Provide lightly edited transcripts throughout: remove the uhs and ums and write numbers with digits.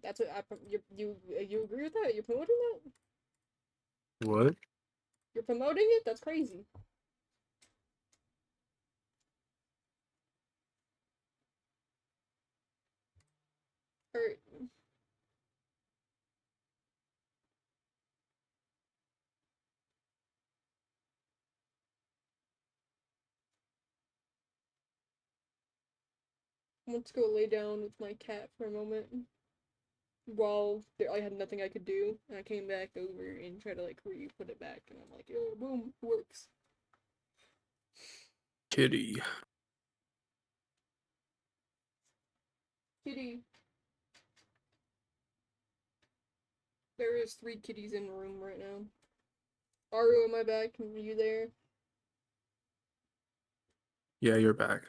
That's what you agree with that? You're promoting that? What? You're promoting it? That's crazy. Alright. I went to go lay down with my cat for a moment while I had nothing I could do, and I came back over and tried to like re-put it back, and I'm like, oh, boom, it works. Kitty. Kitty. There is 3 kitties in the room right now. Aru, am I back? Are you there? Yeah, you're back.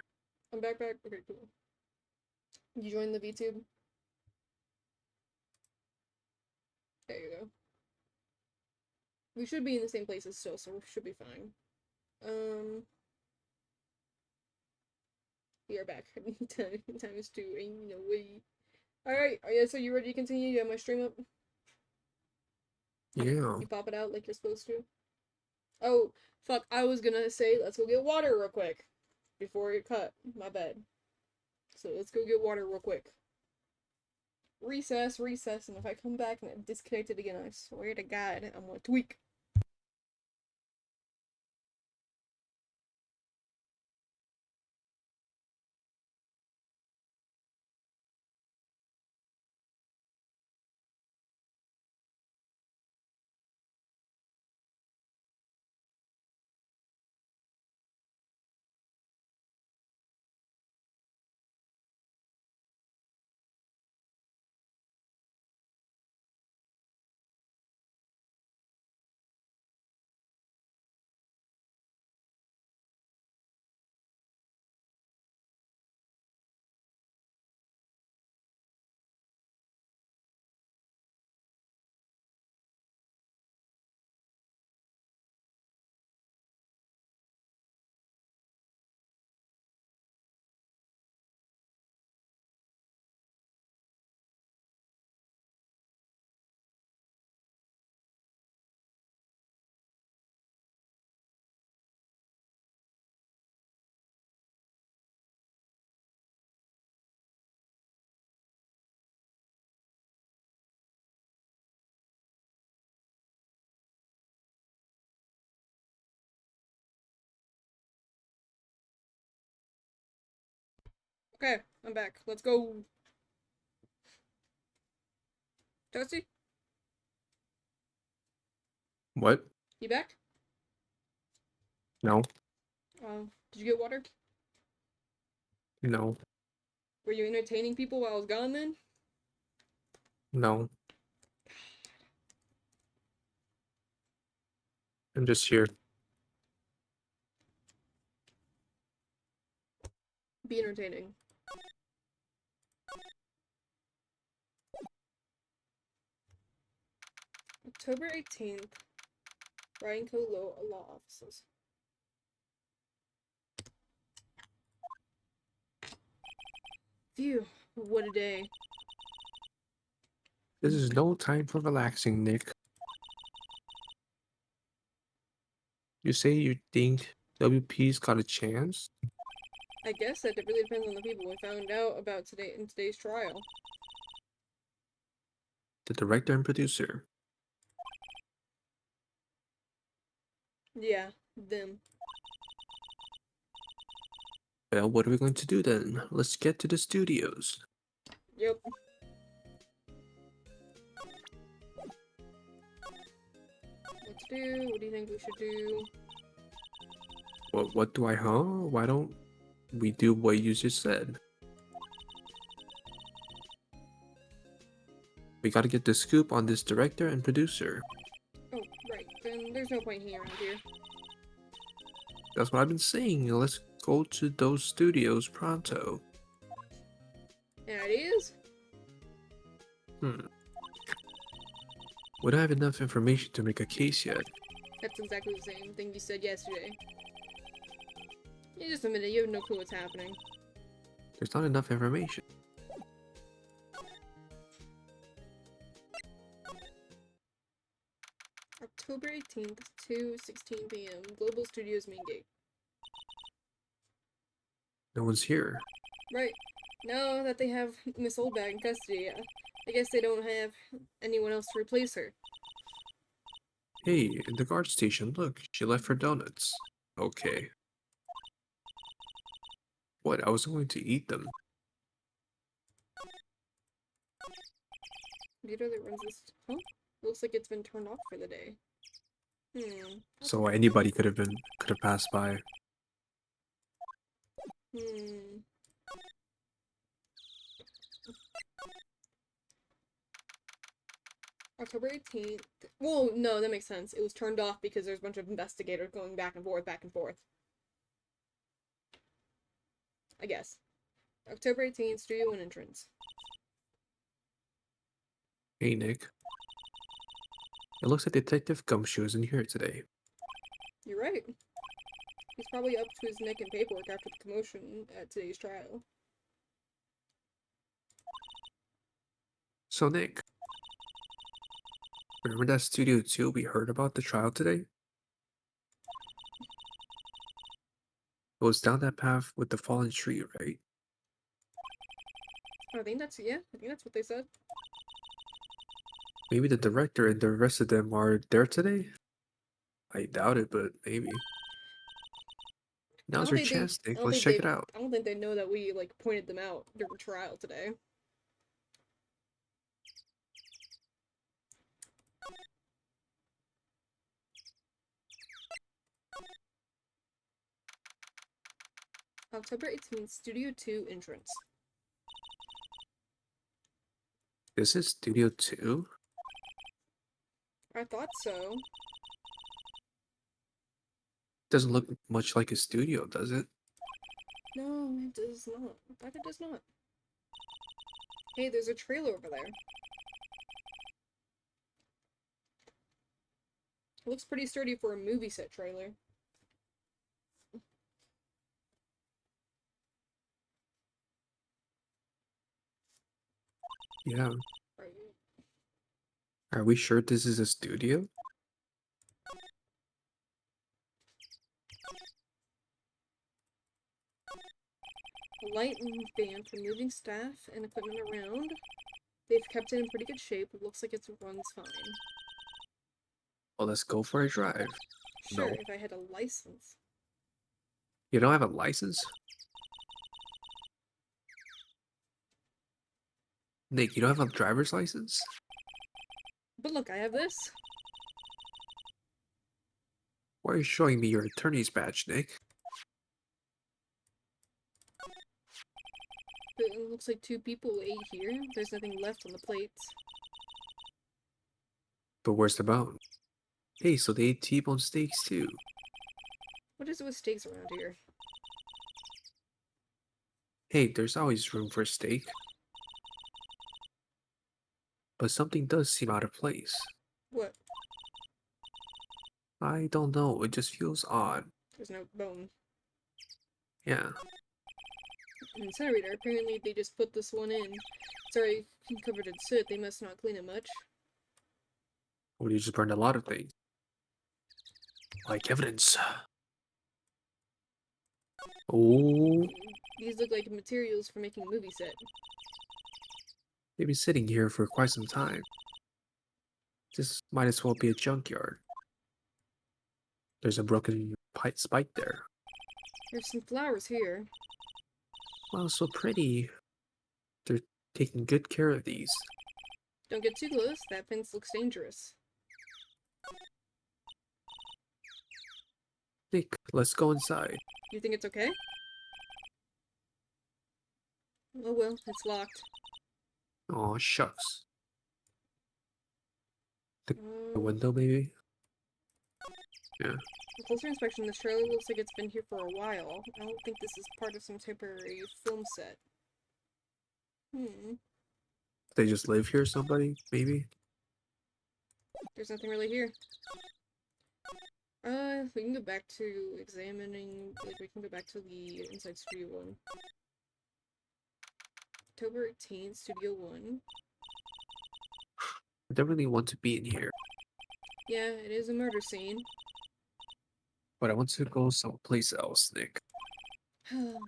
I'm back. Okay, cool. You joined the VTube? There you go. We should be in the same places still, so we should be fine. We are back. Time is 2, ain't no way. Alright, yeah, so you ready to continue? You have my stream up? Yeah. You pop it out like you're supposed to? Oh, fuck, I was gonna say, let's go get water real quick. Before it cut. My bad. So let's go get water real quick. Recess, and if I come back and I'm disconnected again, I swear to God, I'm gonna tweak. Okay, I'm back. Let's go. Toasty, What? you back? No. Did you get water? No. Were you entertaining people while I was gone then? No. I'm just here. Be entertaining. October 18th. Ryan Co. Law Offices. Phew, what a day. This is no time for relaxing, Nick. You say you think WP's got a chance? I guess that it really depends on the people we found out about today in today's trial. The director and producer. Yeah, them. Well, what are we going to do then? Let's get to the studios. Yep. What to do? What do you think we should do? What do I, huh? Why don't we do what you just said? We gotta get the scoop on this director and producer. Oh, right. Then there's no point here around here. That's what I've been saying. Let's go to those studios pronto. Yeah, it is? We don't have enough information to make a case yet. That's exactly the same thing you said yesterday. Yeah, just a minute, you have no clue what's happening. There's not enough information. October 18th, 2:16 p.m. Global Studios main gate. No one's here. Right. Now that they have Miss Oldbag in custody, I guess they don't have anyone else to replace her. Hey, in the guard station, look, she left her donuts. Okay. What? I was going to eat them. Computer that runs this. Huh? Looks like it's been turned off for the day. That's So weird. anybody could have passed by. Hmm. October 18th. Well, no, that makes sense. It was turned off because there's a bunch of investigators going back and forth, back and forth. I guess. October 18th, Studio 1 entrance. Hey, Nick. It looks like Detective Gumshoe isn't here today. You're right. He's probably up to his neck in paperwork after the commotion at today's trial. So, Nick, remember that Studio 2 we heard about the trial today? It was down that path with the fallen tree, right? I think that's, yeah, I think that's what they said. Maybe the director and the rest of them are there today? I doubt it, but maybe. I Now's don't your think they, chance, I Nick. don't Let's think check they, it out. I don't think they know that we, like, pointed them out during trial today. October 18th, Studio 2 entrance. This is Studio 2? I thought so. Doesn't look much like a studio, does it? No, it does not. That it does not. Hey, there's a trailer over there. It looks pretty sturdy for a movie set trailer. Yeah. Right. Are we sure this is a studio? A light van for moving staff and equipment around. They've kept it in pretty good shape. It looks like it runs fine. Well, let's go for a drive. Sure, No. if I had a license. You don't have a license? Nick, you don't have a driver's license? But look, I have this. Why are you showing me your attorney's badge, Nick? It looks like 2 people ate here. There's nothing left on the plates. But where's the bone? Hey, so they ate T-bone steaks too. What is it with steaks around here? Hey, there's always room for steak. But something does seem out of place. What? I don't know, it just feels odd. There's no bone. Yeah. An incinerator. Apparently they just put this one in. Sorry, covered in soot. They must not clean it much. Or you just burned a lot of things. Like evidence. Oh, These look like materials for making a movie set. they've been sitting here for quite some time. This might as well be a junkyard. There's a broken pipe spike there. There's some flowers here. Wow, so pretty. They're taking good care of these. Don't get too close. That fence looks dangerous. Nick, let's go inside. You think it's okay? Oh well, it's locked. Aw, shucks. The Um, window, maybe? Yeah. a closer inspection, this trailer looks like it's been here for a while. I don't think this is part of some temporary film set. They just live here, somebody, maybe? There's nothing really here. We can go back to examining, like, we can go back to the Inside Studio 1. October 18th, Studio 1. I don't really want to be in here. Yeah, it is a murder scene. But I want to go someplace else, Nick. I'm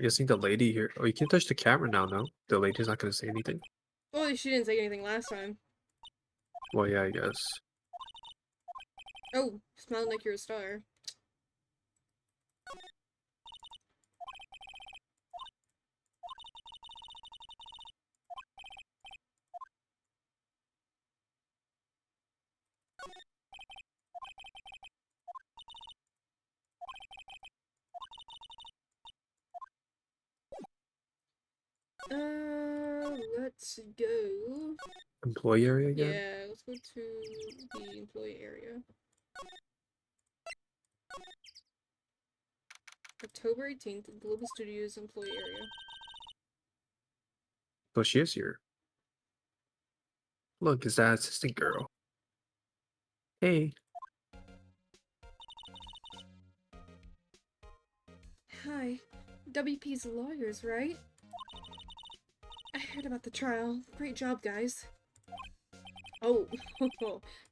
guessing the lady here. Oh, you can touch the camera now, no? The lady's not gonna say anything. Well, she didn't say anything last time. Well, yeah, I guess. Oh, smiling like you're a star. Let's go. Employee area again? Yeah, let's go to the employee area. October 18th, Global Studios employee area. Oh, she is here. Look, it's that assistant girl. Hey. Hi. WP's lawyers, right? I heard about the trial. Great job, guys. Oh,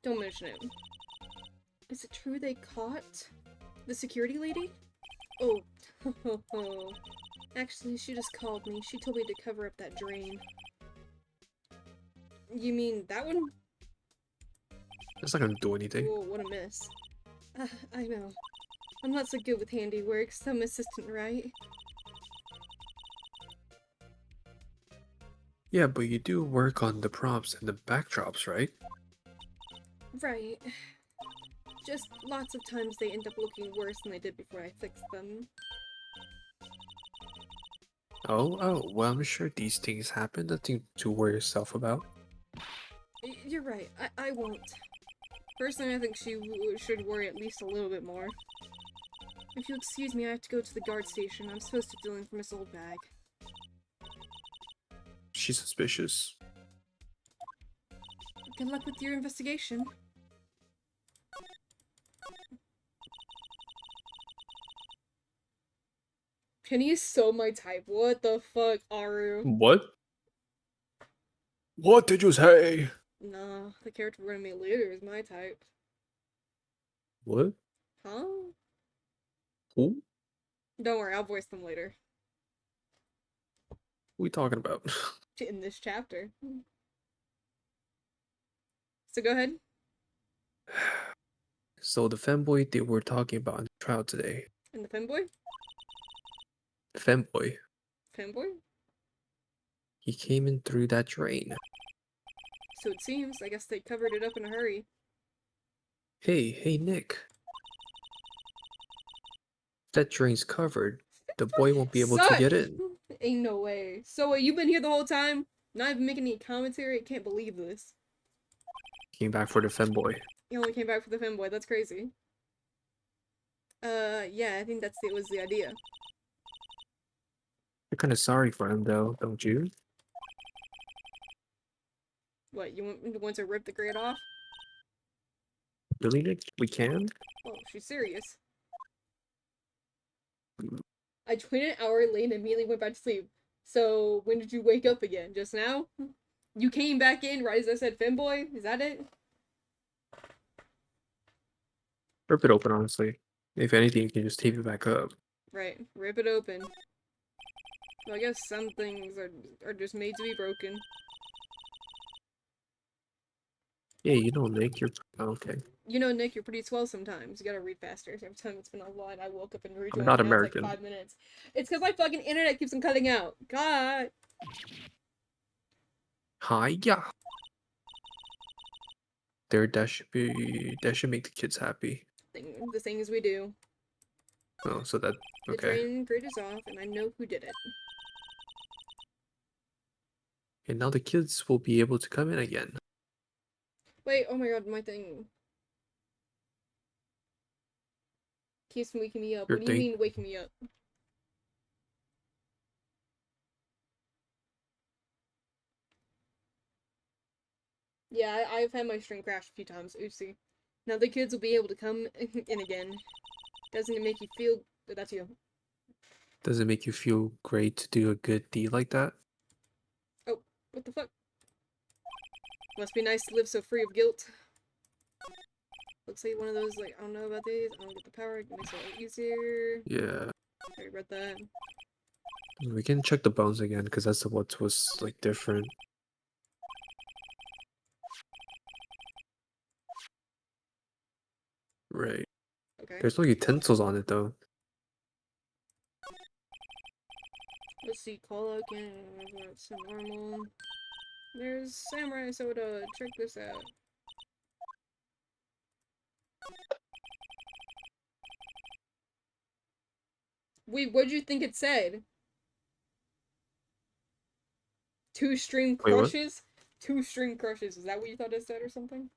don't mention it. Is it true they caught the security lady? Oh, actually, she just called me. She told me to cover up that drain. You mean that one? That's not gonna do anything. Whoa, what a miss. I know. I'm not so good with handiwork. Some assistant, right? Yeah, but you do work on the prompts and the backdrops, right? Right. Just lots of times they end up looking worse than they did before I fixed them. Oh, well, I'm sure these things happen. Nothing to worry yourself about. You're right. I won't. Personally, I think she should worry at least a little bit more. If you'll excuse me, I have to go to the guard station. I'm supposed to fill in for Miss Oldbag. She's suspicious. Good luck with your investigation. Penny is so my type. What the fuck, Aru? What? What did you say? Nah, the character we're gonna meet later is my type. What? Huh? Who? Don't worry, I'll voice them later. What are we talking about? In this chapter. So go ahead. So the femboy they were talking about in the trial today. And the femboy? Femboy. Femboy? He came in through that drain. So it seems. I guess they covered it up in a hurry. Hey, Nick. If that drain's covered, the boy won't be able to Suck! get in. Ain't no way. So you've been here the whole time? Not even making any commentary? I can't believe this. Came back for the femboy. He only came back for the femboy. That's crazy. Yeah, I think it was the idea. You're kind of sorry for him, though, don't you? What, you want to rip the grade off? Really, Nick? We can? Oh, she's serious. I joined an hour late and immediately went back to sleep. So, when did you wake up again? Just now? You came back in right as I said femboy? Is that it? Rip it open, honestly. If anything, you can just tape it back up. Right. Rip it open. Well, I guess some things are just made to be broken. Yeah, you know, Nick, you're... Okay. You know, Nick, you're pretty swell sometimes. You gotta read faster. Every time it's been a lot, I woke up and I'm rejoined, not and now it's like American. 5 minutes. It's because my fucking internet keeps on cutting out. God. Hi, yeah. There, that should make the kids happy. The things we do. Oh, so that... The Okay. drain grid is off, and I know who did it. And now the kids will be able to come in again. Wait, oh my god, my thing keeps waking me up. Your What do you thing. mean waking me up? Yeah, I've had my stream crash a few times. Oopsie. Now the kids will be able to come in again. Doesn't it make you feel... That's you. Does it make you feel great to do a good deed like that? Oh, what the fuck? Must be nice to live so free of guilt. Looks like one of those, like, I don't know about these. I don't get the power. It makes it a lot easier. Yeah. I read that. We can check the bones again because that's what was like different. Right. Okay. There's no utensils on it though. Let's see. Call out again. It's normal. There's samurai soda. Check this out. Wait, what'd you think it said? Two string Wait, what? crushes? Two string crushes. Is that what you thought it said or something?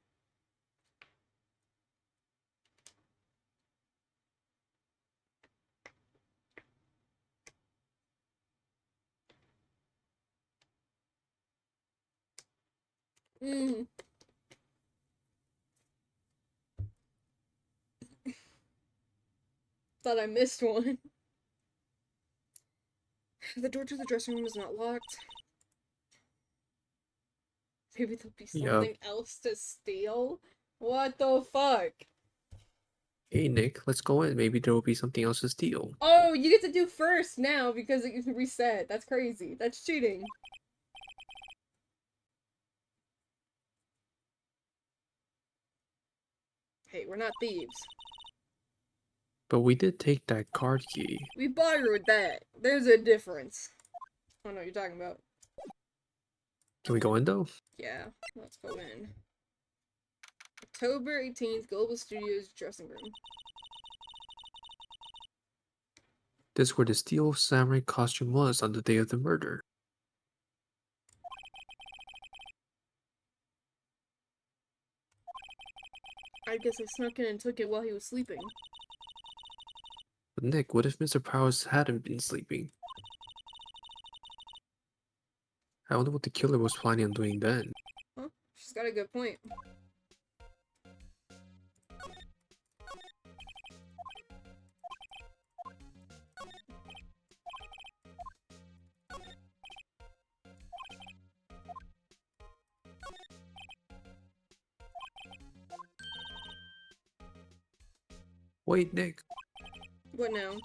Hmm. Thought I missed one. The door to the dressing room is not locked. Maybe there'll be Yeah. something else to steal? What the fuck? Hey Nick, let's go in. Maybe there will be something else to steal. Oh, you get to do first now because it reset. That's crazy. That's cheating. Hey, we're not thieves. But we did take that card key. We borrowed that. There's a difference. I don't know what you're talking about. Can we go in though? Yeah, let's go in. October 18th, Global Studios dressing room. This is where the steel samurai costume was on the day of the murder. I guess I snuck in and took it while he was sleeping. But Nick, what if Mr. Powers hadn't been sleeping? I wonder what the killer was planning on doing then. Huh? She's got a good point. Wait, Nick, What now?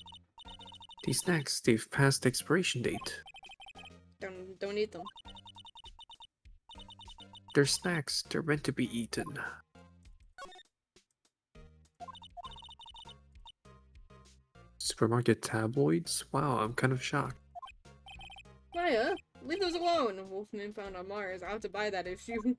these snacks, they've passed the expiration date. Don't eat them. They're snacks, they're meant to be eaten. Supermarket tabloids? Wow, I'm kind of shocked. Maya, leave those alone. Wolfman found on Mars. I'll have to buy that issue.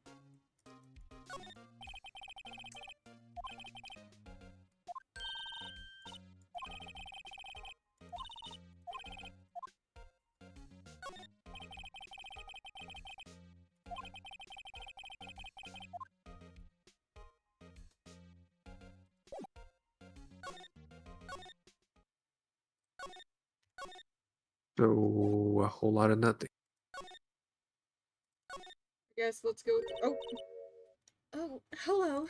So, a whole lot of nothing. I guess let's go. Oh. Oh, hello.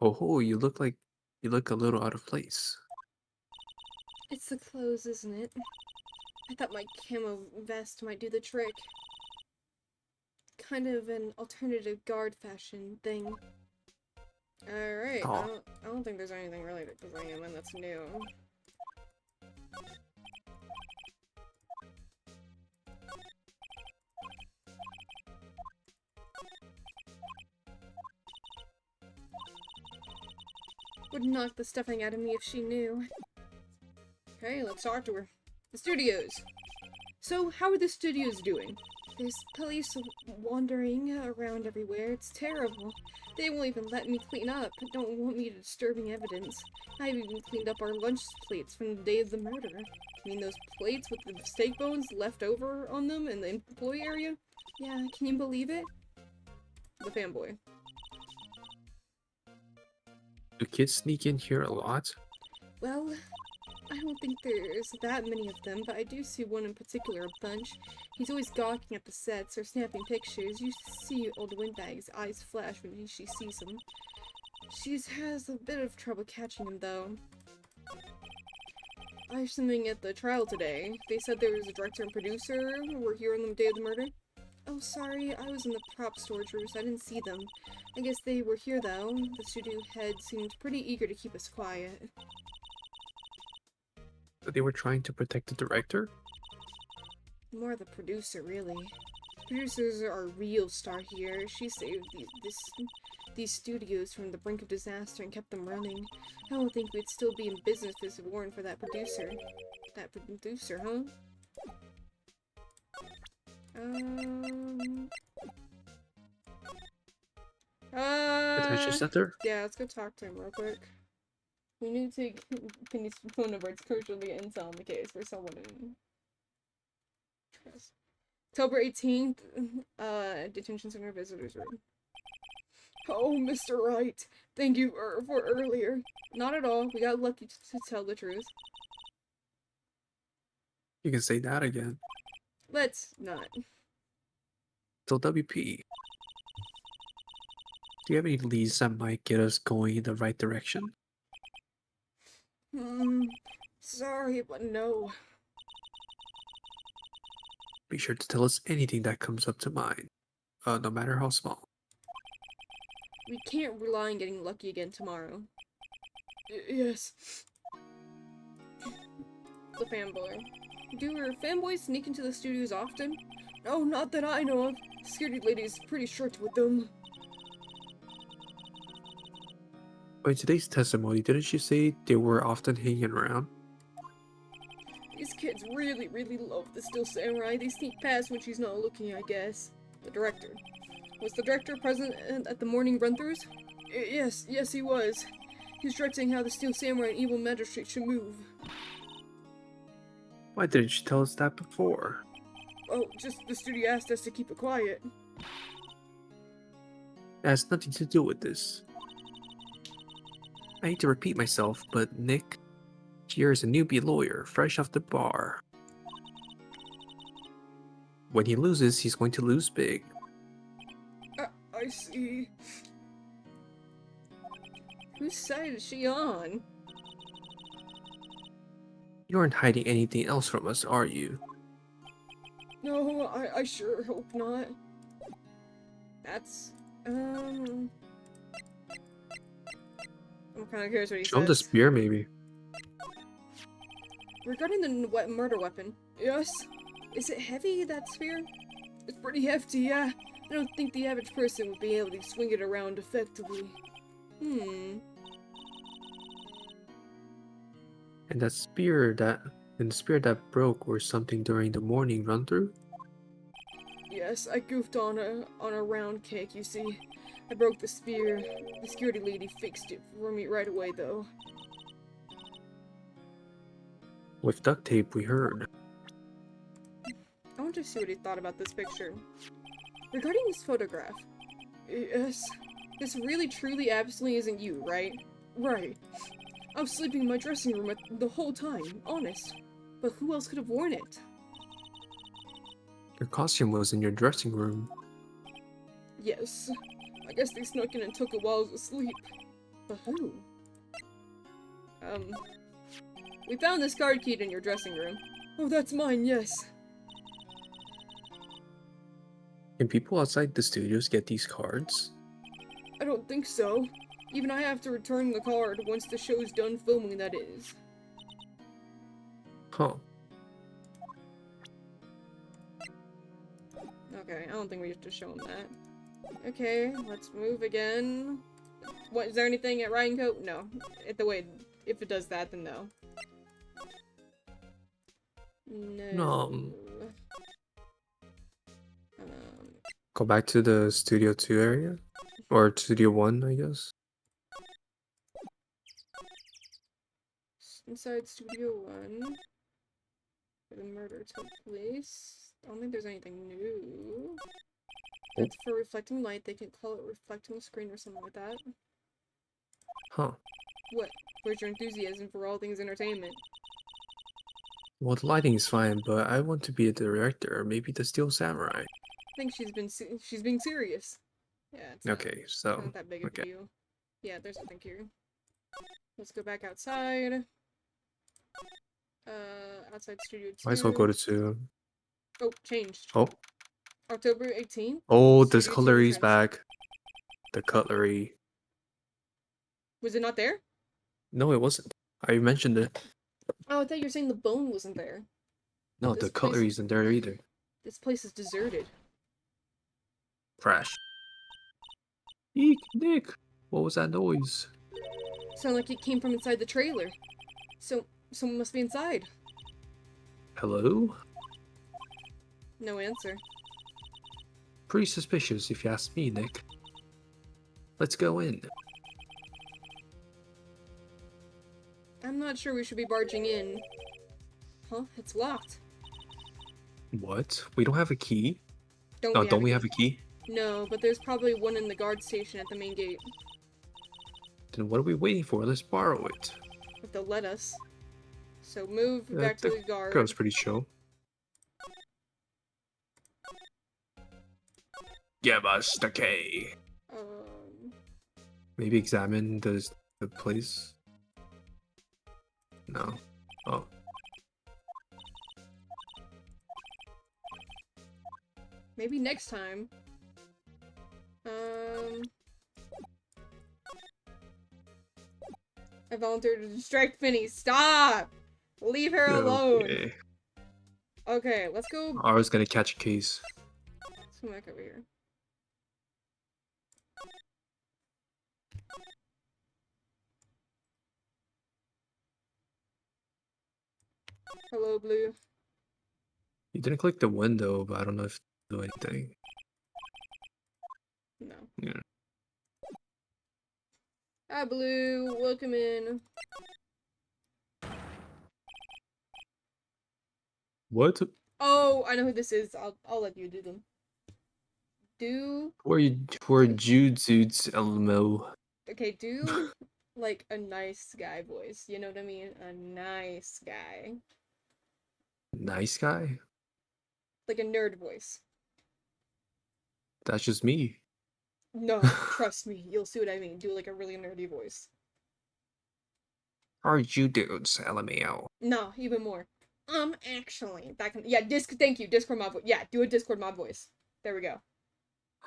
Oh ho, you look a little out of place. It's the clothes, isn't it? I thought my camo vest might do the trick. Kind of an alternative guard fashion thing. Alright, Oh, I don't think there's anything really to examine that's new. Would knock the stuffing out of me if she knew. Okay, let's talk to her. The studios! So, how are the studios doing? There's police wandering around everywhere. It's terrible. They won't even let me clean up. Don't want me disturbing evidence. I've even cleaned up our lunch plates from the day of the murder. I mean, those plates with the steak bones left over on them in the employee area? Yeah, can you believe it? The fanboy. do kids sneak in here a lot? Well, I don't think there's that many of them, but I do see one in particular a bunch. He's always gawking at the sets or snapping pictures. You see old Windbag's eyes flash when she sees him. She has a bit of trouble catching him, though. I heard something at the trial today. They said there was a director and producer who were here on the day of the murder. Oh, sorry, I was in the prop storage room, so I didn't see them. I guess they were here, though. The studio head seemed pretty eager to keep us quiet. They were trying to protect the director? More the producer, really. Producers are a real star here. She saved these studios from the brink of disaster and kept them running. I don't think we'd still be in business if it weren't for that producer. That producer, huh? Attention center? Yeah, let's go talk to him real quick. We need to take Penny's phone number. It's crucial to get intel on the case for someone in trust. October 18th, detention center visitors room. Oh, Mr. Wright, thank you for earlier. Not at all. We got lucky to tell the truth. You can say that again. Let's not. So WP, do you have any leads that might get us going in the right direction? Sorry, but no. Be sure to tell us anything that comes up to mind, no matter how small. We can't rely on getting lucky again tomorrow. Yes. The fanboy. Do your fanboys sneak into the studios often? No, not that I know of. Security lady is pretty strict with them. But in today's testimony, didn't she say they were often hanging around? These kids really, really love the Steel Samurai. They sneak past when she's not looking, I guess. The director. Was the director present at the morning run-throughs? Yes, he was. He was directing how the Steel Samurai and Evil Magistrate should move. Why didn't she tell us that before? Oh, just the studio asked us to keep it quiet. That has nothing to do with this. I hate to repeat myself, but Nick, here is a newbie lawyer, fresh off the bar. When he loses, he's going to lose big. I see. Whose side is she on? You aren't hiding anything else from us, are you? No, I sure hope not. That's, I'm kind of curious what he Show him says. the spear, maybe. Regarding the murder weapon, yes? Is it heavy, that spear? It's pretty hefty, yeah. I don't think the average person would be able to swing it around effectively. And the spear that broke or something during the morning run-through? Yes, I goofed on a round cake, you see. I broke the spear. The security lady fixed it for me right away, though. With duct tape, we heard. I want to see what he thought about this picture. Regarding this photograph. Yes. This really, truly, absolutely isn't you, right? Right. I was sleeping in my dressing room the whole time, honest. But who else could have worn it? Your costume was in your dressing room. Yes. I guess they snuck in and took it while I was asleep. But who? We found this card key in your dressing room. Oh, that's mine, yes. Can people outside the studios get these cards? I don't think so. Even I have to return the card once the show's done filming, that is. Huh. Okay, I don't think we have to show him that. Okay, let's move again. What, is there anything at Riding Coat? No. If it does that, then no. No. Go back to the Studio 2 area? Or Studio 1, I guess? Inside Studio 1, where the murder took place. I don't think there's anything new. That's for reflecting light. They can call it reflecting screen or something like that. Huh. What? Where's your enthusiasm for all things entertainment? Well, the lighting is fine, but I want to be a director, or maybe the Steel Samurai. I think she's being serious. Yeah, Okay, it's so not that big of a okay, deal. Yeah, there's nothing here. Let's go back outside. Outside Studio might as well go 2. to 2. Oh, changed. Oh, October 18th. oh, this Studio 2 cutlery's entrance. back. The cutlery. Was it not there? No, it wasn't. I mentioned it. Oh, I thought you were saying the bone wasn't there. No, This the place cutlery isn't there either. this place is deserted. Crash. Eek, Nick. What was that noise? Sound like it came from inside the trailer. So someone must be inside. Hello? No answer. Pretty suspicious if you ask me, Nick. Let's go in. I'm not sure we should be barging in. Huh? It's locked. What? We don't have a key? Don't No, we have don't a we key? have a key? No, but there's probably one in the guard station at the main gate. Then what are we waiting for? Let's borrow it. If they'll let us. So move back to The the guard. girl's pretty chill. Give us the key. Maybe examine the place. No. Oh. Maybe next time. I volunteered to distract Finny. Stop! Leave her alone. Okay. Okay, let's go. I was gonna catch a case. Let's come back over here. Hello, Blue. You didn't click the window, but I don't know if it'll do anything. No. Yeah. Hi, Blue. Welcome in. What? Oh, I know who this is. I'll let you do them. For Jutsu's LMO. Okay, do like a nice guy voice. You know what I mean? A nice guy. Nice guy? Like a nerd voice. That's just me. No, trust me. You'll see what I mean. Do like a really nerdy voice. Are you dudes, LMAO? No, even more. Actually, that can yeah. Thank you. Discord mod voice. Yeah, do a Discord mod voice. There we go.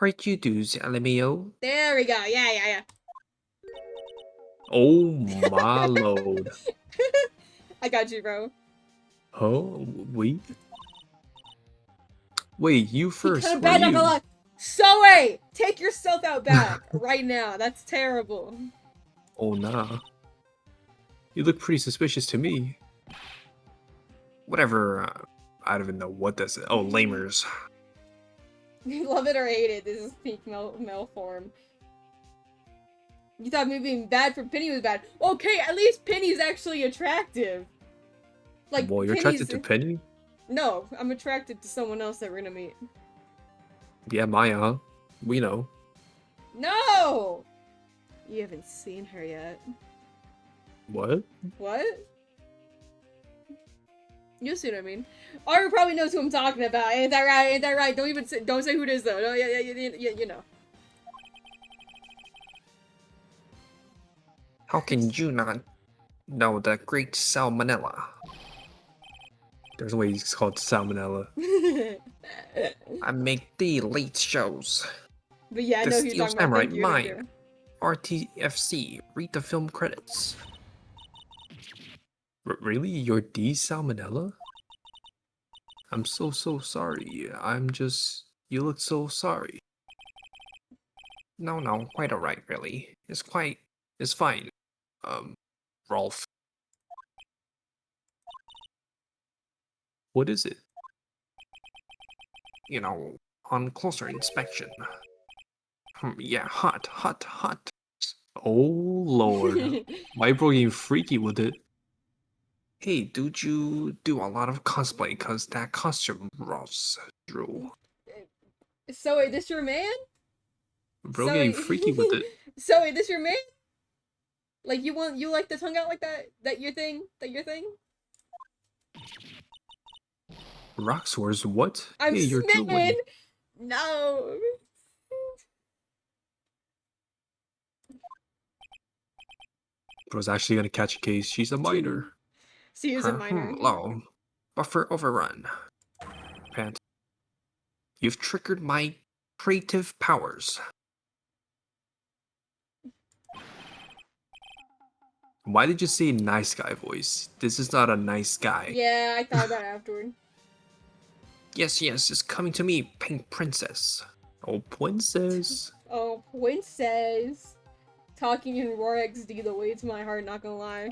Are you dudes, LMAO? There we go. Yeah. Oh my lord. I got you, bro. Oh, we? Wait, you He first. kind of Who bad, are not gonna you? lie. Zoe, take yourself out back right now. That's terrible. Oh nah. You look pretty suspicious to me. Whatever. I don't even know what this is. Oh, lamers. Love it or hate it. This is peak male form. You thought me being bad for Penny was bad. Okay, at least Penny's actually attractive. Like, Well, you're Penny's... attracted to Penny? No, I'm attracted to someone else that we're gonna meet. Yeah, Maya. We know. No! You haven't seen her yet. What? What? You see what I mean? Aru probably knows who I'm talking about. Ain't that right? Ain't that right? Don't say who it is though. No, yeah, you know. How can you not know the great salmonella? There's a way it's called salmonella. I make the late shows. But yeah, I The know who you're Steel talking about. Samurai, Thank you, thank you. mine. RTFC, read the film credits. Really? You're D salmonella? I'm so sorry. I'm just... You look so sorry. No, quite alright, really. It's fine. Rolf. What is it? You know, on closer inspection. Yeah, hot. Oh, lord. My bro getting freaky with it. Hey, dude, you do a lot of cosplay, cause that costume Ross drew. So wait, this your man? Bro So getting wait, freaky with it. so wait, this your man? Like you like the tongue out like that? That your thing? Rock swords? What? I'm Hey, you're smitten! drooling. No! Bro's actually gonna catch a case. She's a miner. She is a Huh? minor. Low. Buffer overrun. Pant. You've triggered my creative powers. Why did you say nice guy voice? This is not a nice guy. Yeah, I thought about it afterward. Yes, yes, it's coming to me, Pink Princess. Oh, princess. Oh, princess. Talking in Roar XD the way to my heart, not gonna lie.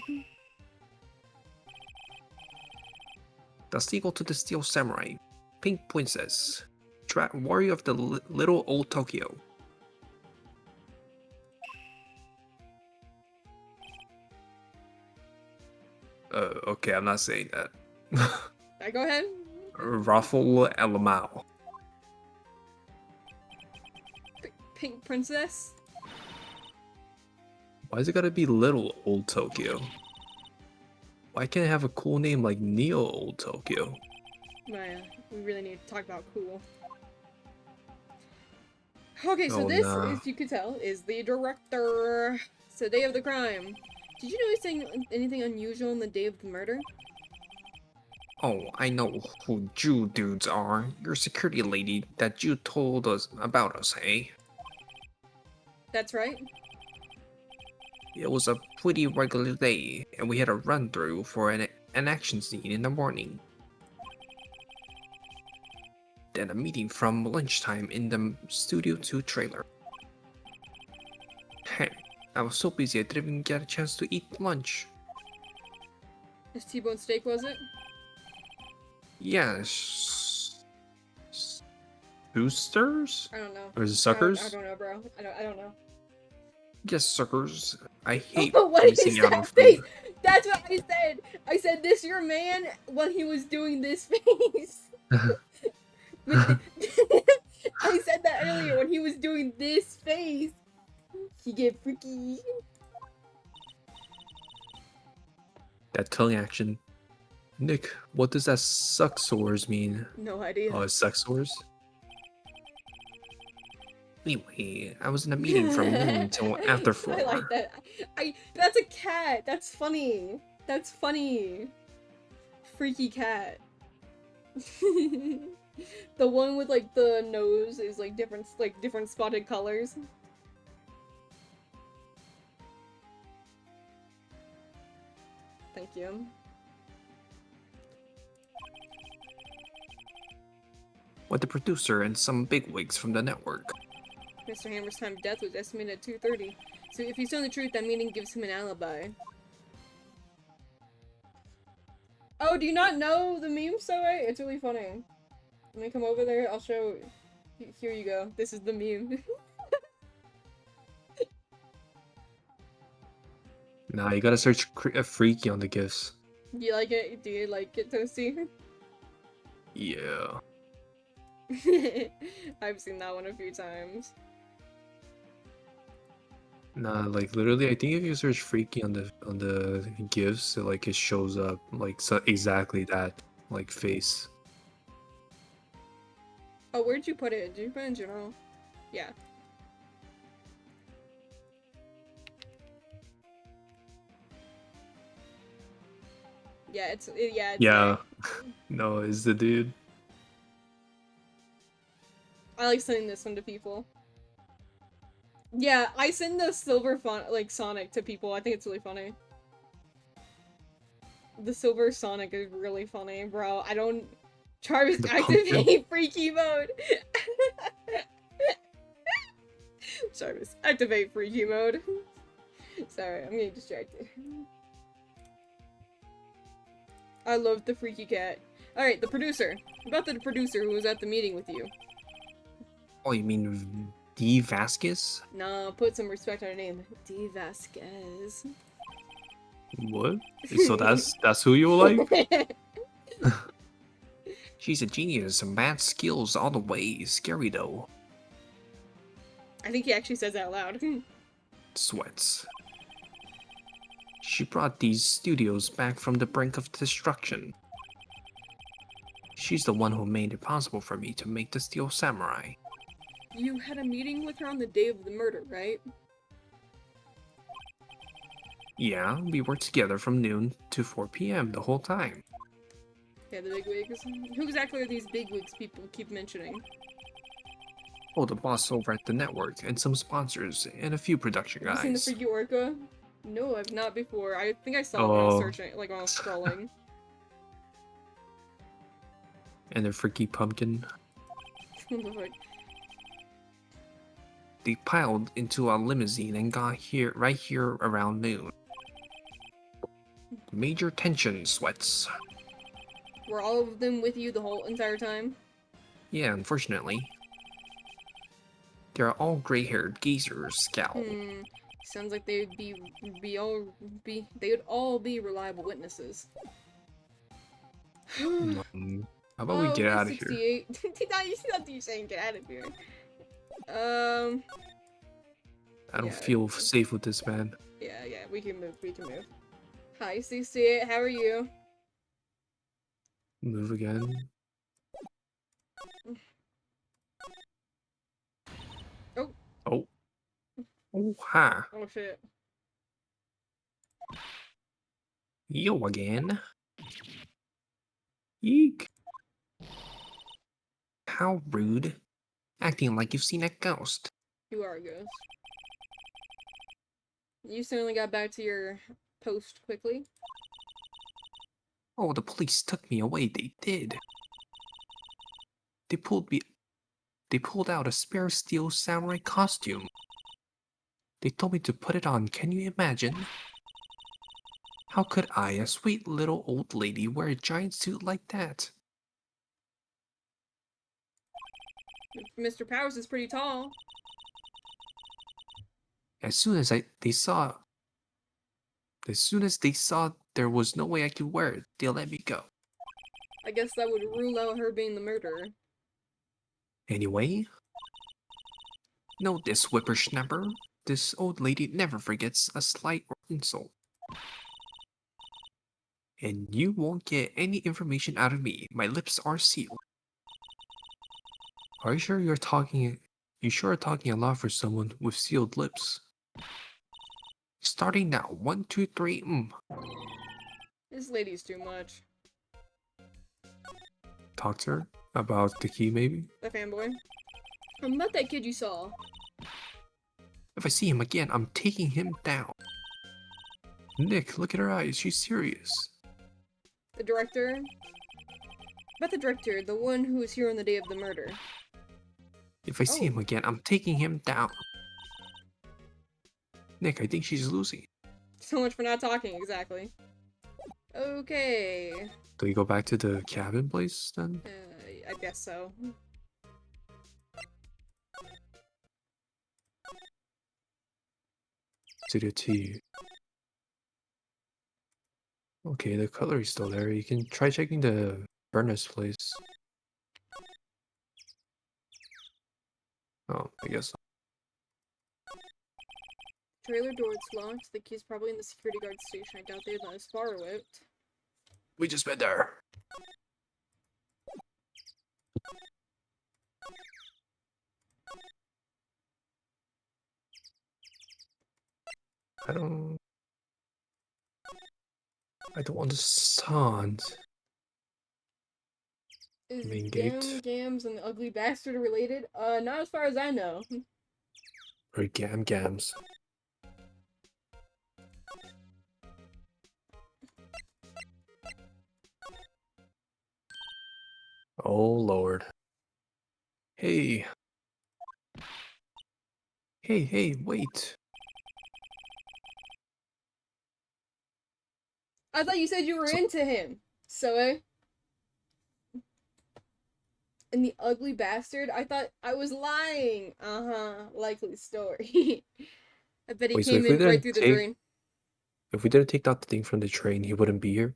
The sequel to the Steel Samurai. Pink Princess. Warrior of the Little Old Tokyo. Okay, I'm not saying that. Alright, go ahead. Raffle Elamau. Pink princess? Why is it gotta be Little Old Tokyo? Why can't it have a cool name like Neo Old Tokyo? Maya, we really need to talk about cool. Okay, so Oh, this, nah. as you could tell, is the director. So, day of the crime. Did you notice anything unusual on the day of the murder? Oh, I know who Jew dudes are. Your security lady that you told us about us, eh? That's right. It was a pretty regular day, and we had a run-through for an action scene in the morning. Then a meeting from lunchtime in the Studio 2 trailer. Hey, I was so busy I didn't even get a chance to eat lunch. This T-bone steak, was it? Yes. Boosters? I don't know. Or is it I suckers? don't know, bro. I don't know. Yes, suckers. I hate What is missing out on that food. face? That's what I said. I said this your man when he was doing this face. I said that earlier when he was doing this face. He get freaky. That tongue action. Nick, what does that sucksores mean? No idea. Oh, it's sexors? Anyway, I was in a meeting from noon until after 4. I like that. That's a cat. That's funny. That's funny. Freaky cat. The one with like the nose is like different spotted colors. Thank you. With the producer and some bigwigs from the network. Mr. Hammer's time of death was estimated at 2:30. So if he's telling the truth, that meaning gives him an alibi. Oh, do you not know the meme, so right? It's really funny. Let me come over there, I'll show... Here you go. This is the meme. Nah, you gotta search freaky on the gifs. Do you like it? Do you like it, Toasty? Yeah. I've seen that one a few times. Nah, like literally, I think if you search freaky on the gifs, it shows up like exactly that like face. Oh, where'd you put it? Did you put it in general? Yeah. Yeah, it's Yeah. there. No, it's the dude. I like sending this one to people. Yeah, I send the silver font like Sonic to people. I think it's really funny. The silver Sonic is really funny, bro. I don't... Jarvis, The activate pumpkin. freaky mode! Jarvis, activate freaky mode. Sorry, I'm getting distracted. I love the freaky cat. Alright, the producer. About the producer who was at the meeting with you. Oh, you mean D. Vasquez? Nah, put some respect on her name. D. Vasquez. What? So that's who you like? She's a genius, mad skills all the way. Scary though. I think he actually says that out loud. Sweats. She brought these studios back from the brink of destruction. She's the one who made it possible for me to make the Steel Samurai. You had a meeting with her on the day of the murder, right? Yeah, we worked together from noon to 4 p.m. the whole time. Yeah, the bigwigs. Who exactly are these bigwigs people keep mentioning? Oh, the boss over at the network, and some sponsors, and a few production Have you seen the guys. freaky orca? No, I've not before. I think I saw it when I was Oh, searching, like when I was scrolling. and the freaky pumpkin. What the fuck? They piled into a limousine and got here right here around noon. Major tension, Sweats. Were all of them with you the whole entire time? Yeah, unfortunately. They're all gray-haired geezers, Scowl. Sounds like they would they would all be reliable witnesses. How about we get We're out of here? 68. He's not you saying get out of here. I don't Yeah, feel safe with this man. yeah, we can move, Hi, 68, how are you? Move again. Oh. Oh. Oh, ha. Oh shit. You again. Eek. How rude. Acting like you've seen a ghost. You are a ghost. You certainly got back to your post quickly. Oh, the police took me away. They did. They pulled me. They pulled out a spare steel samurai costume. They told me to put it on. Can you imagine? How could I, a sweet little old lady, wear a giant suit like that? Mr. Powers is pretty tall. As soon as they saw there was no way I could wear it, they let me go. I guess that would rule out her being the murderer. Anyway, know this whippersnapper. This old lady never forgets a slight or insult. And you won't get any information out of me. My lips are sealed. Are you sure you're talking? You sure are talking a lot for someone with sealed lips. Starting now, 1, 2, 3. This lady's too much. Talk to her about the key, maybe. The fanboy. About that kid you saw. If I see him again, I'm taking him down. Nick, look at her eyes. She's serious. The director. About the director, the one who was here on the day of the murder. If I see him again, I'm taking him down. Nick, I think she's losing. So much for not talking, exactly. Okay. Do we go back to the cabin place then? I guess so. To the T. Okay, the cutlery's still there. You can try checking the furnace place. Oh, I guess. Trailer door, it's locked. The key's probably in the security guard station. I doubt they'd let us borrow it. We just been there. I don't understand. Is Main Gam, gate. Gams, and the Ugly Bastard related? Not as far as I know. Or Gams. Oh lord. Hey. Hey, wait. I thought you said you were into him. So, And the Ugly Bastard? I thought I was lying. Likely story. I bet he Wait, so came if we in right didn't through the drain. take out the thing from the train, he wouldn't be here?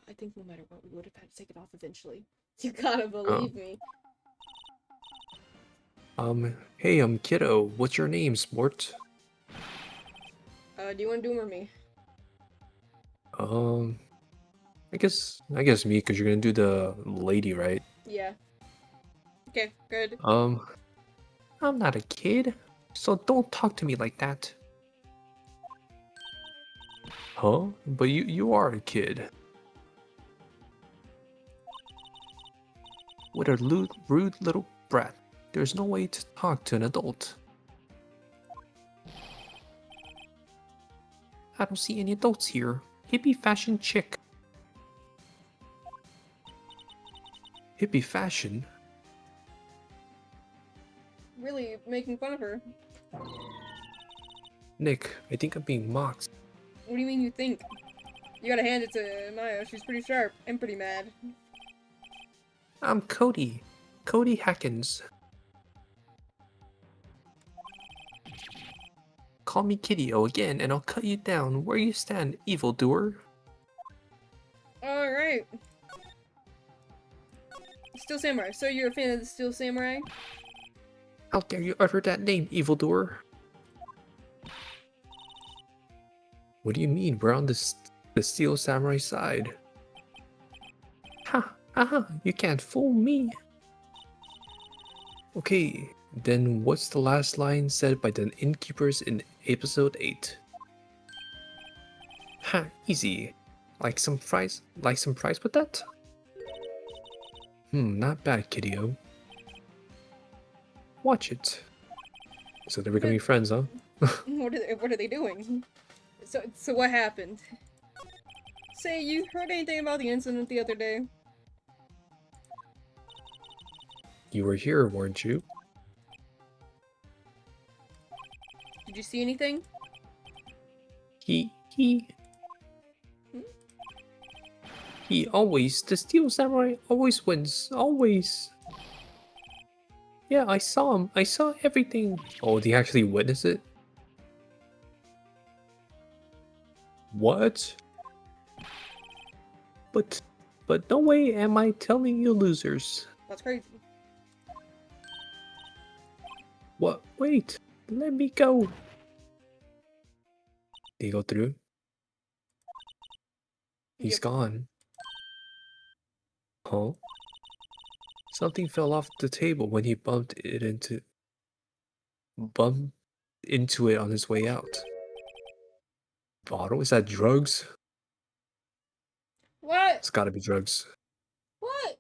I think no matter what, we would have had to take it off eventually. You gotta Oh. believe me. Hey, kiddo, what's your name, sport? Do you want to do him or me? I guess me, because you're gonna do the lady, right? Yeah. Okay, good. I'm not a kid, so don't talk to me like that. Huh? But you are a kid. What a rude little brat. There's no way to talk to an adult. I don't see any adults here. Hippie fashion chick. Hippie fashion? Really making fun of her. Nick, I think I'm being mocked. What do you mean you think? You gotta hand it to Maya. She's pretty sharp and pretty mad. I'm Cody. Cody Hackins. Call me Kitty-O again and I'll cut you down where you stand, evildoer. Alright. Steel Samurai. So you're a fan of the Steel Samurai? How dare you utter that name, evildoer? What do you mean? We're on the Steel Samurai side. Ha! Haha! You can't fool me! Okay, then what's the last line said by the innkeepers in episode 8? Ha! Easy. Like some fries? Like some fries with that? Not bad, Kitty-O. Watch it. So they're becoming But friends, huh? what are they doing? So what happened? Say, you heard anything about the incident the other day? You were here, weren't you? Did you see anything? He Hmm? he always, the Steel Samurai always wins, always. Yeah, I saw him. I saw everything. Oh, did he actually witness it? What? But, but no way am I telling you losers. That's crazy. What? Wait, let me go. Did he go through? He's Yep. gone. Huh? Something fell off the table when he bumped into it on his way out. Bottle? Is that drugs? What? It's gotta be drugs. What?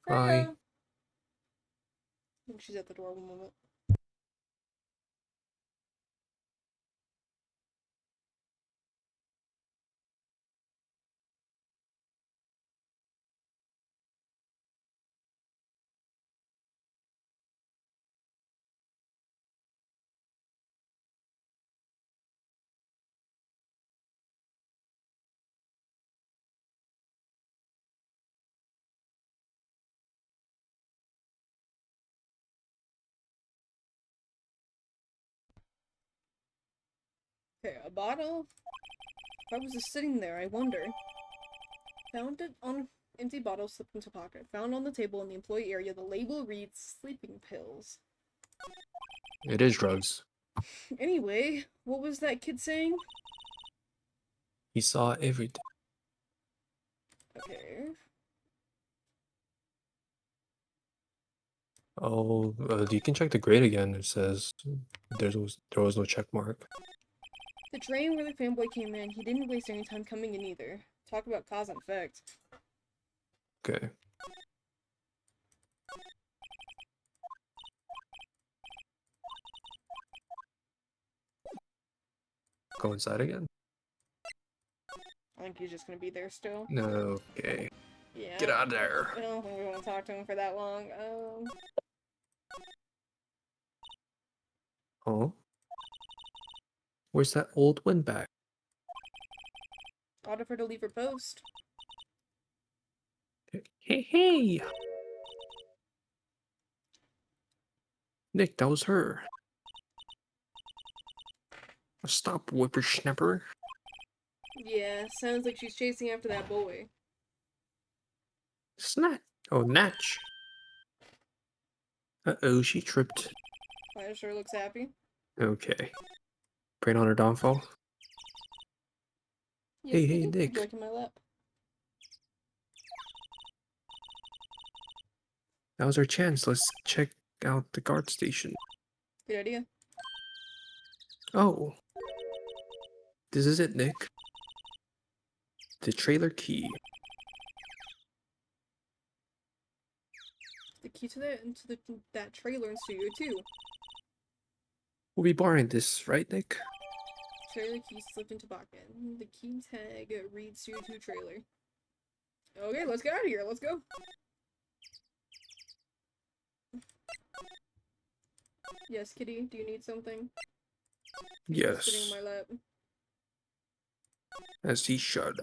Hi. Freya. I think she's at the door one moment. Okay, a bottle? If I was just sitting there, I wonder. Found it on empty bottle slipped into pocket. Found on the table in the employee area. The label reads sleeping pills. It is drugs. Anyway, what was that kid saying? He saw everything. Okay. Oh, you can check the grade again. It says there was no check mark. The train where the fanboy came in, he didn't waste any time coming in either. Talk about cause and effect. Okay. Go inside again. I think he's just gonna be there still. Okay. Yeah, Get out of there. I don't think we want to talk to him for that long. Huh? Where's that old windbag? Order for her to leave her post. Hey! Nick, that was her. Stop, whippersnapper. Yeah, sounds like she's chasing after that boy. Snat. Oh, Natch. Uh-oh, she tripped. Maya sure looks happy. Okay. Praying on her downfall. Yes, Hey, kitty. hey, Would you Nick. like in my lap? Now's our chance. Let's check out the guard station. Good idea. Oh, this is it, Nick. The trailer key. The key to that trailer in Studio 2. We'll be borrowing this, right, Nick? Trailer key slipped into pocket. The key tag reads Studio 2 trailer. Okay, let's get out of here. Let's go. Yes, kitty. Do you need something? You're sitting in Yes, my lap. as he should.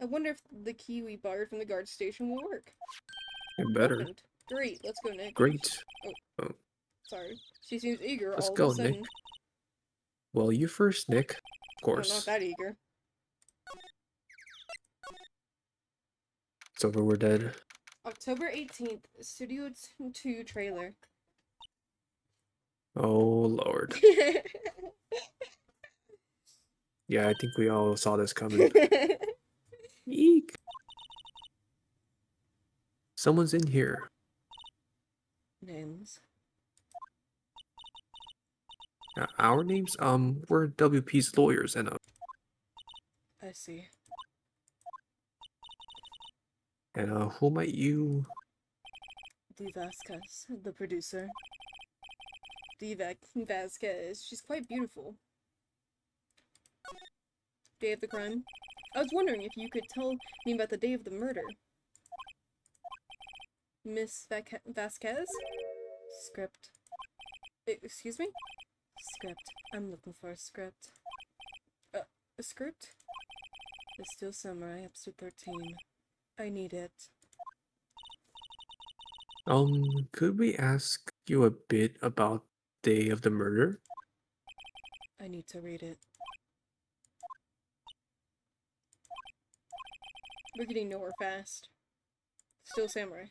I wonder if the key we borrowed from the guard station will work. It better. Opened. Great. Let's go, Nick. Great. Oh, Oh, sorry. She seems eager let's all of go, a sudden. Nick. Well, you first, Nick. Of Oh, not course. that eager. It's over, we're dead. October 18th, Studio 2 trailer. Oh, Lord. Yeah, I think we all saw this coming. Eek. Someone's in here. Names. Our names? We're WP's lawyers, and I see. who might you? Dee Vasquez, the producer. Dee Vasquez. She's quite beautiful. Day of the crime. I was wondering if you could tell me about the day of the murder. Miss Vasquez? Script. Excuse me? Script. I'm looking for a script. A script? The Steel Samurai, episode 13. I need it. Could we ask you a bit about day of the murder? I need to read it. We're getting nowhere fast. Steel Samurai.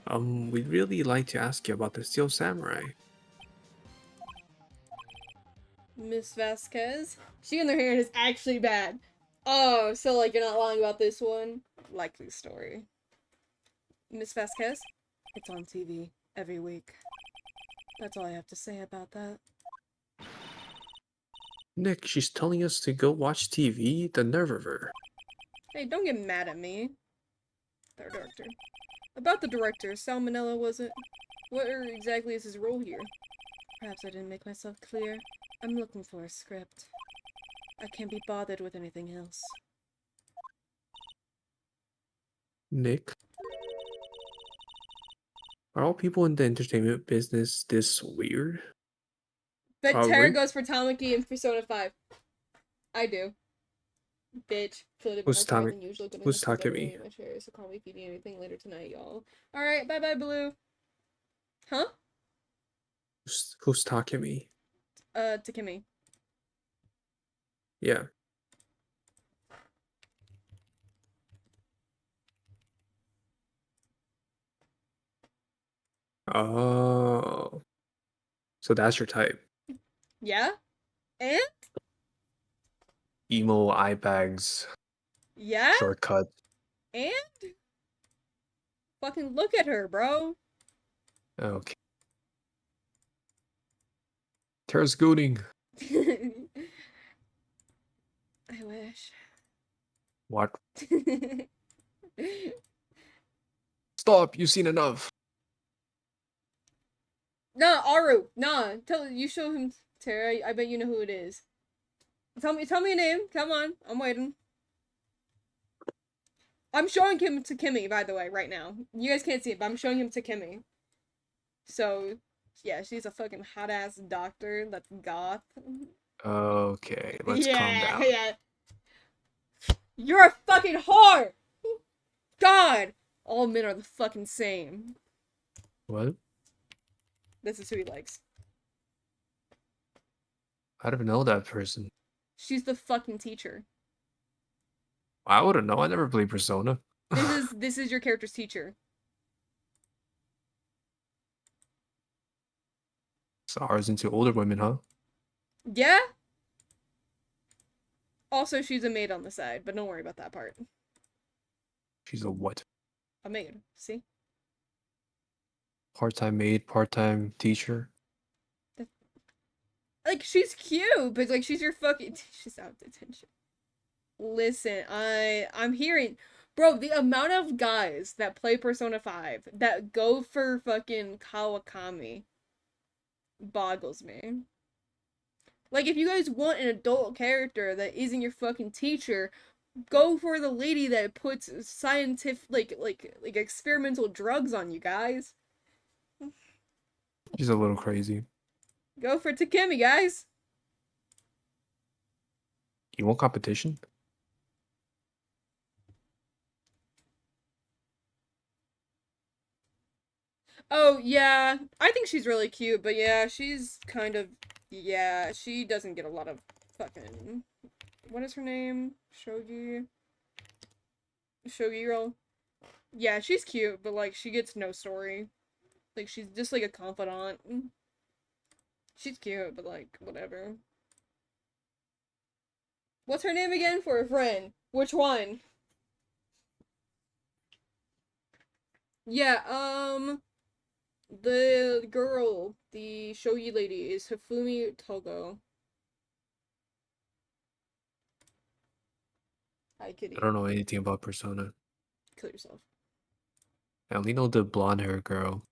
We'd really like to ask you about the Steel Samurai. Miss Vasquez? She in their hand is actually bad. Oh, so like you're not lying about this one? Likely story. Miss Vasquez? It's on TV every week. That's all I have to say about that. Nick, she's telling us to go watch TV? The nerve of her. Hey, don't get mad at me. Our director. About the director, Salmonella was it? What exactly is his role here? Perhaps I didn't make myself clear. I'm looking for a script. I can't be bothered with anything else. Nick? Are all people in the entertainment business this weird? But Tara We? goes for Tamaki in Persona 5. I do. Bitch. Feel a bit more Who's tired Tommy? than usual. Gonna Who's have to Takemi? in my chair, so call me if you need anything later tonight, y'all. Alright, bye-bye, Blue. Huh? Who's Takemi? Takemi. Yeah. Oh. So that's your type. Yeah? And? Emo eye bags, Yeah? shortcut. And? Fucking look at her, bro. Okay. Tara's gooning. I wish. What? Stop! You've seen enough. Nah, Aru. Nah. You show him, Tara. I bet you know who it is. Tell me a name. Come on. I'm waiting. I'm showing him to Kimmy, by the way, right now. You guys can't see it, but I'm showing him to Kimmy. So, yeah, she's a fucking hot-ass doctor that's goth. Okay, let's calm down. Yeah. You're a fucking whore! God! All men are the fucking same. What? This is who he likes. I don't know that person. She's the fucking teacher. I wouldn't know. I never played Persona. This is your character's teacher. Stars into older women, huh? Yeah. Also, she's a maid on the side, but don't worry about that part. She's a what? A maid. See? Part-time maid, part-time teacher. Like, she's cute, but like she's your fucking she's out of detention. Listen, I'm hearing, bro, the amount of guys that play Persona 5 that go for fucking Kawakami boggles me. Like, if you guys want an adult character that isn't your fucking teacher, go for the lady that puts scientific, like experimental drugs on you guys. She's a little crazy. Go for Takemi, guys. You want competition? Oh, yeah. I think she's really cute, but yeah, she's kind of. Yeah, she doesn't get a lot of fucking. What is her name? Shogi? Shogi girl? Yeah, she's cute, but like, she gets no story. Like, she's just like a confidant. She's cute, but like, whatever. What's her name again for a friend? Which one? Yeah, the girl, the shogi lady is Hifumi Togo. Hi, I kitty. don't know anything about Persona. Kill yourself. I only know the blonde hair girl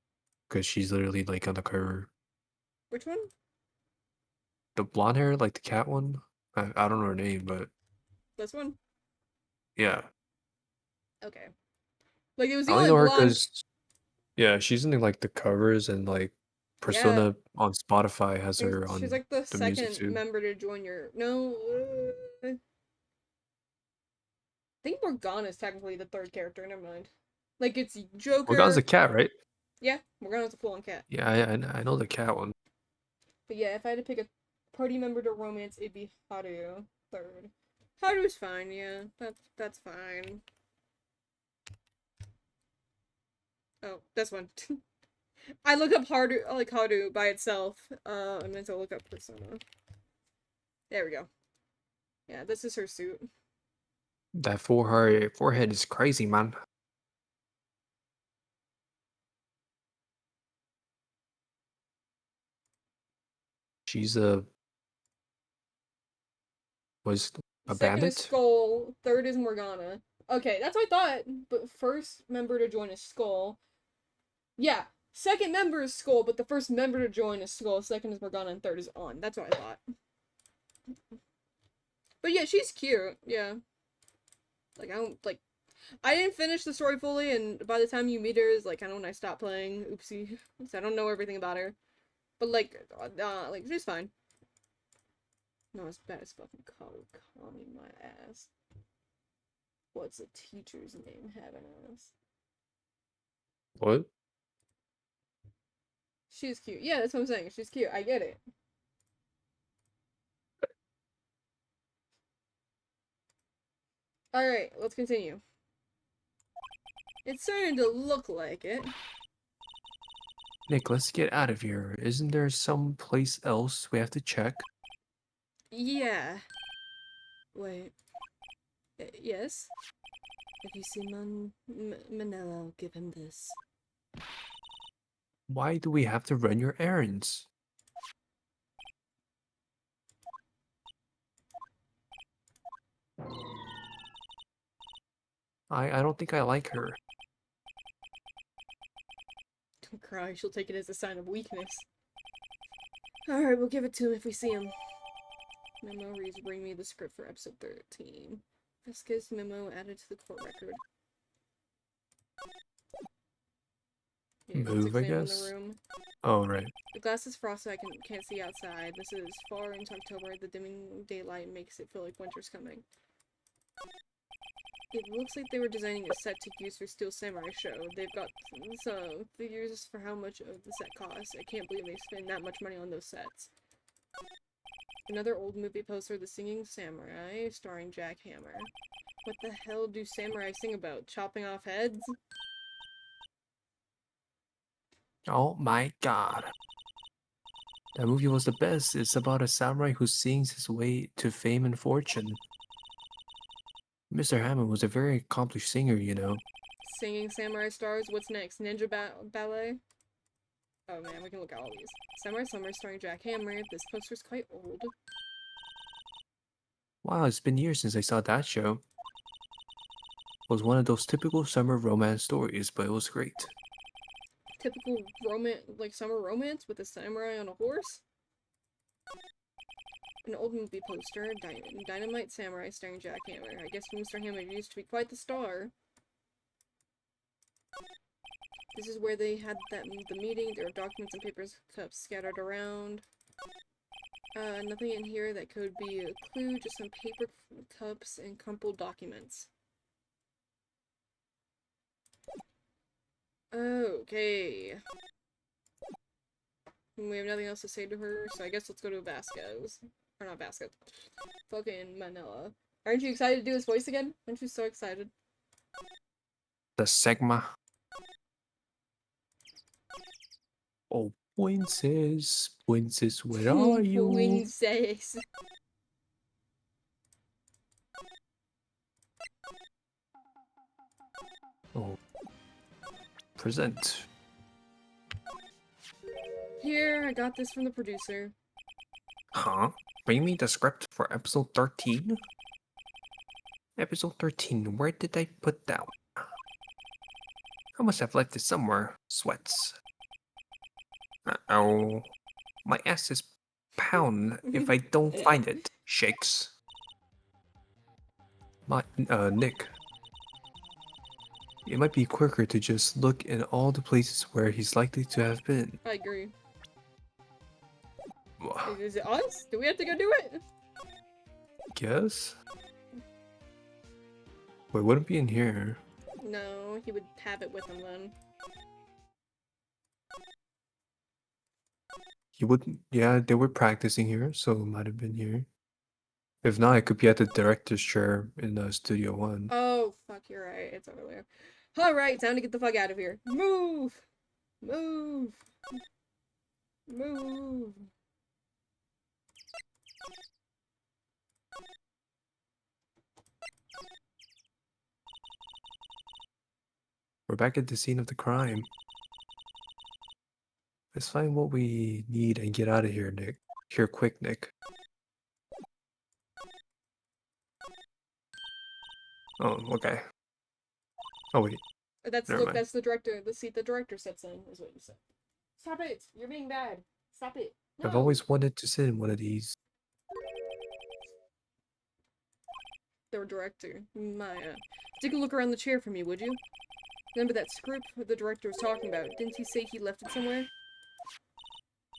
because she's literally like on the cover. Which one? The blonde hair, like the cat one. I don't know her name, but This one? yeah, Okay. Like, it was I the only only know her blonde. because yeah, she's in like the covers and like Yeah. Persona on Spotify has her She's on like the the music second too. member to join your. No. I think Morgana's technically the third character. Never mind. Like, it's Morgan's the Joker. cat, right? Yeah, Morgana's a full on cat. Yeah, I know the cat one. But yeah, if I had to pick a party member to romance, it'd be Haru. Third. Haru's fine, yeah. That's fine. Oh, this one. I look up Haru, like Haru by itself. I meant to look up Persona. There we go. Yeah, this is her suit. That forehead is crazy, man. She's was a Second is bandit. Skull. Third is Morgana. Okay, that's what I thought. But first member to join is Skull. Yeah, second member is Skull, but the first member to join is Skull. Second is Morgana, and third is On. That's what I thought. But yeah, she's cute. Yeah. Like, I don't, like, I didn't finish the story fully, and by the time you meet her is, like, kind of when I stopped playing. Oopsie. So I don't know everything about her. But, like, she's fine. Not as bad as fucking Kawakami, my ass. What's the teacher's name having ass? What? She's cute. Yeah, that's what I'm saying. She's cute. I get it. Alright, let's continue. It's starting to look like it. Nick, let's get out of here. Isn't there some place else we have to check? Yeah. Wait. Yes? If you see Manila, I'll give him this. Why do we have to run your errands? I don't think I like her. Don't cry, she'll take it as a sign of weakness. Alright, we'll give it to him if we see him. Memo reads, bring me the script for episode 13. Vesca's memo added to the court record. Yeah, let's Move, I examine the guess. room. Oh, right. The glass is frosted, I can't see outside. This is far into October. The dimming daylight makes it feel like winter's coming. It looks like they were designing a set to use for Steel Samurai show. They've got some figures for how much of the set costs. I can't believe they spend that much money on those sets. Another old movie poster, The Singing Samurai, starring Jack Hammer. What the hell do samurai sing about? Chopping off heads? Oh my god. That movie was the best. It's about a samurai who sings his way to fame and fortune. Mr. Hammond was a very accomplished singer, you know. Singing Samurai Stars. What's next? Ninja Ballet? Oh man, we can look at all these. Samurai Summer starring Jack Hammer. This poster's quite old. Wow, it's been years since I saw that show. It was one of those typical summer romance stories, but it was great. Typical romance, like summer romance with a samurai on a horse? An old movie poster, Dynamite Samurai starring Jack Hammer. I guess Mr. Hammer used to be quite the star. This is where they had the meeting. There were documents and papers cups scattered around. Nothing in here that could be a clue, just some paper cups and crumpled documents. Okay. We have nothing else to say to her, so I guess let's go to Vasquez. Or not Vasquez. Fucking Manila. Aren't you excited to do his voice again? Aren't you so excited? The Sigma. Oh, princess, princess, where are you? Princess. Oh, present. Here, I got this from the producer. Huh? Bring me the script for episode 13? Episode 13, where did I put that one? I must have left it somewhere. Sweats. Uh-oh. My ass is pound if I don't find it. Shakes. Nick. It might be quicker to just look in all the places where he's likely to have been. I agree. Is it us? Do we have to go do it? Guess? Wait, wouldn't be in here. No, he would have it with him then. He wouldn't. Yeah, they were practicing here, so it might have been here. If not, it could be at the director's chair in Studio One. Oh, fuck, you're right. It's over there. Alright, time to get the fuck out of here. Move! Move! Move! We're back at the scene of the crime. Let's find what we need and get out of here, Nick. Here, quick, Nick. Oh, okay. Oh wait, That's never look, mind. that's the director. The seat the director sits in, is what you said. Stop it! You're being bad. Stop it. No! I've always wanted to sit in one of these. The director. Maya. Take a look around the chair for me, would you? Remember that script the director was talking about? Didn't he say he left it somewhere?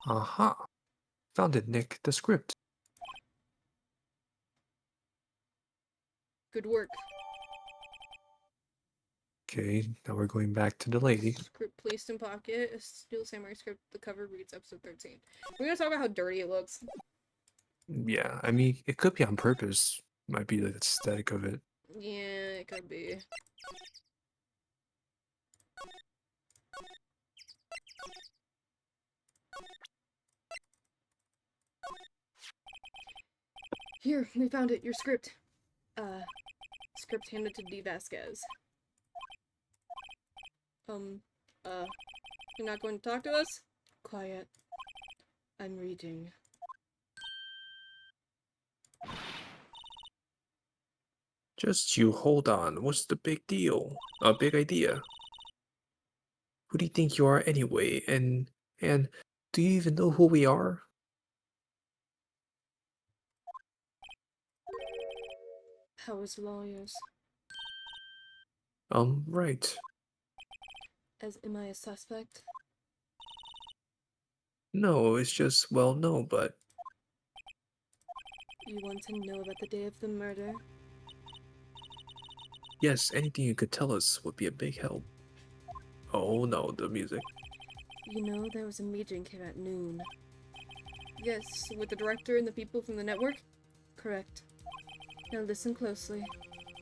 Aha! Found it, Nick. The script. Good work. Okay, now we're going back to the lady. Script placed in pocket. A Steel Samurai script. The cover reads episode 13. We're gonna talk about how dirty it looks. Yeah, I mean, it could be on purpose. Might be the aesthetic of it. Yeah, it could be. Here, we found it. Your script. Script handed to D. Vasquez. You're not going to talk to us? Quiet. I'm reading. Just you hold on. What's the big deal? A big idea. Who do you think you are anyway? And do you even know who we are? Howard's lawyers. Right. As am I a suspect? No, it's just, well, no, but You want to know about the day of the murder? yes, anything you could tell us would be a big help. Oh no, the music. You know, there was a meeting here at noon. Yes, with the director and the people from the network? Correct. Now listen closely.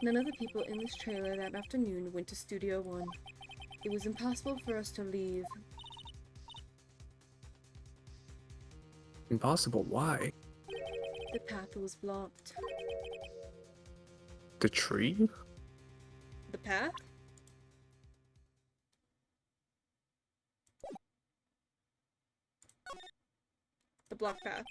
None of the people in this trailer that afternoon went to Studio One. It was impossible for us to leave. Impossible, why? The path was blocked. The tree? The path? The blocked path.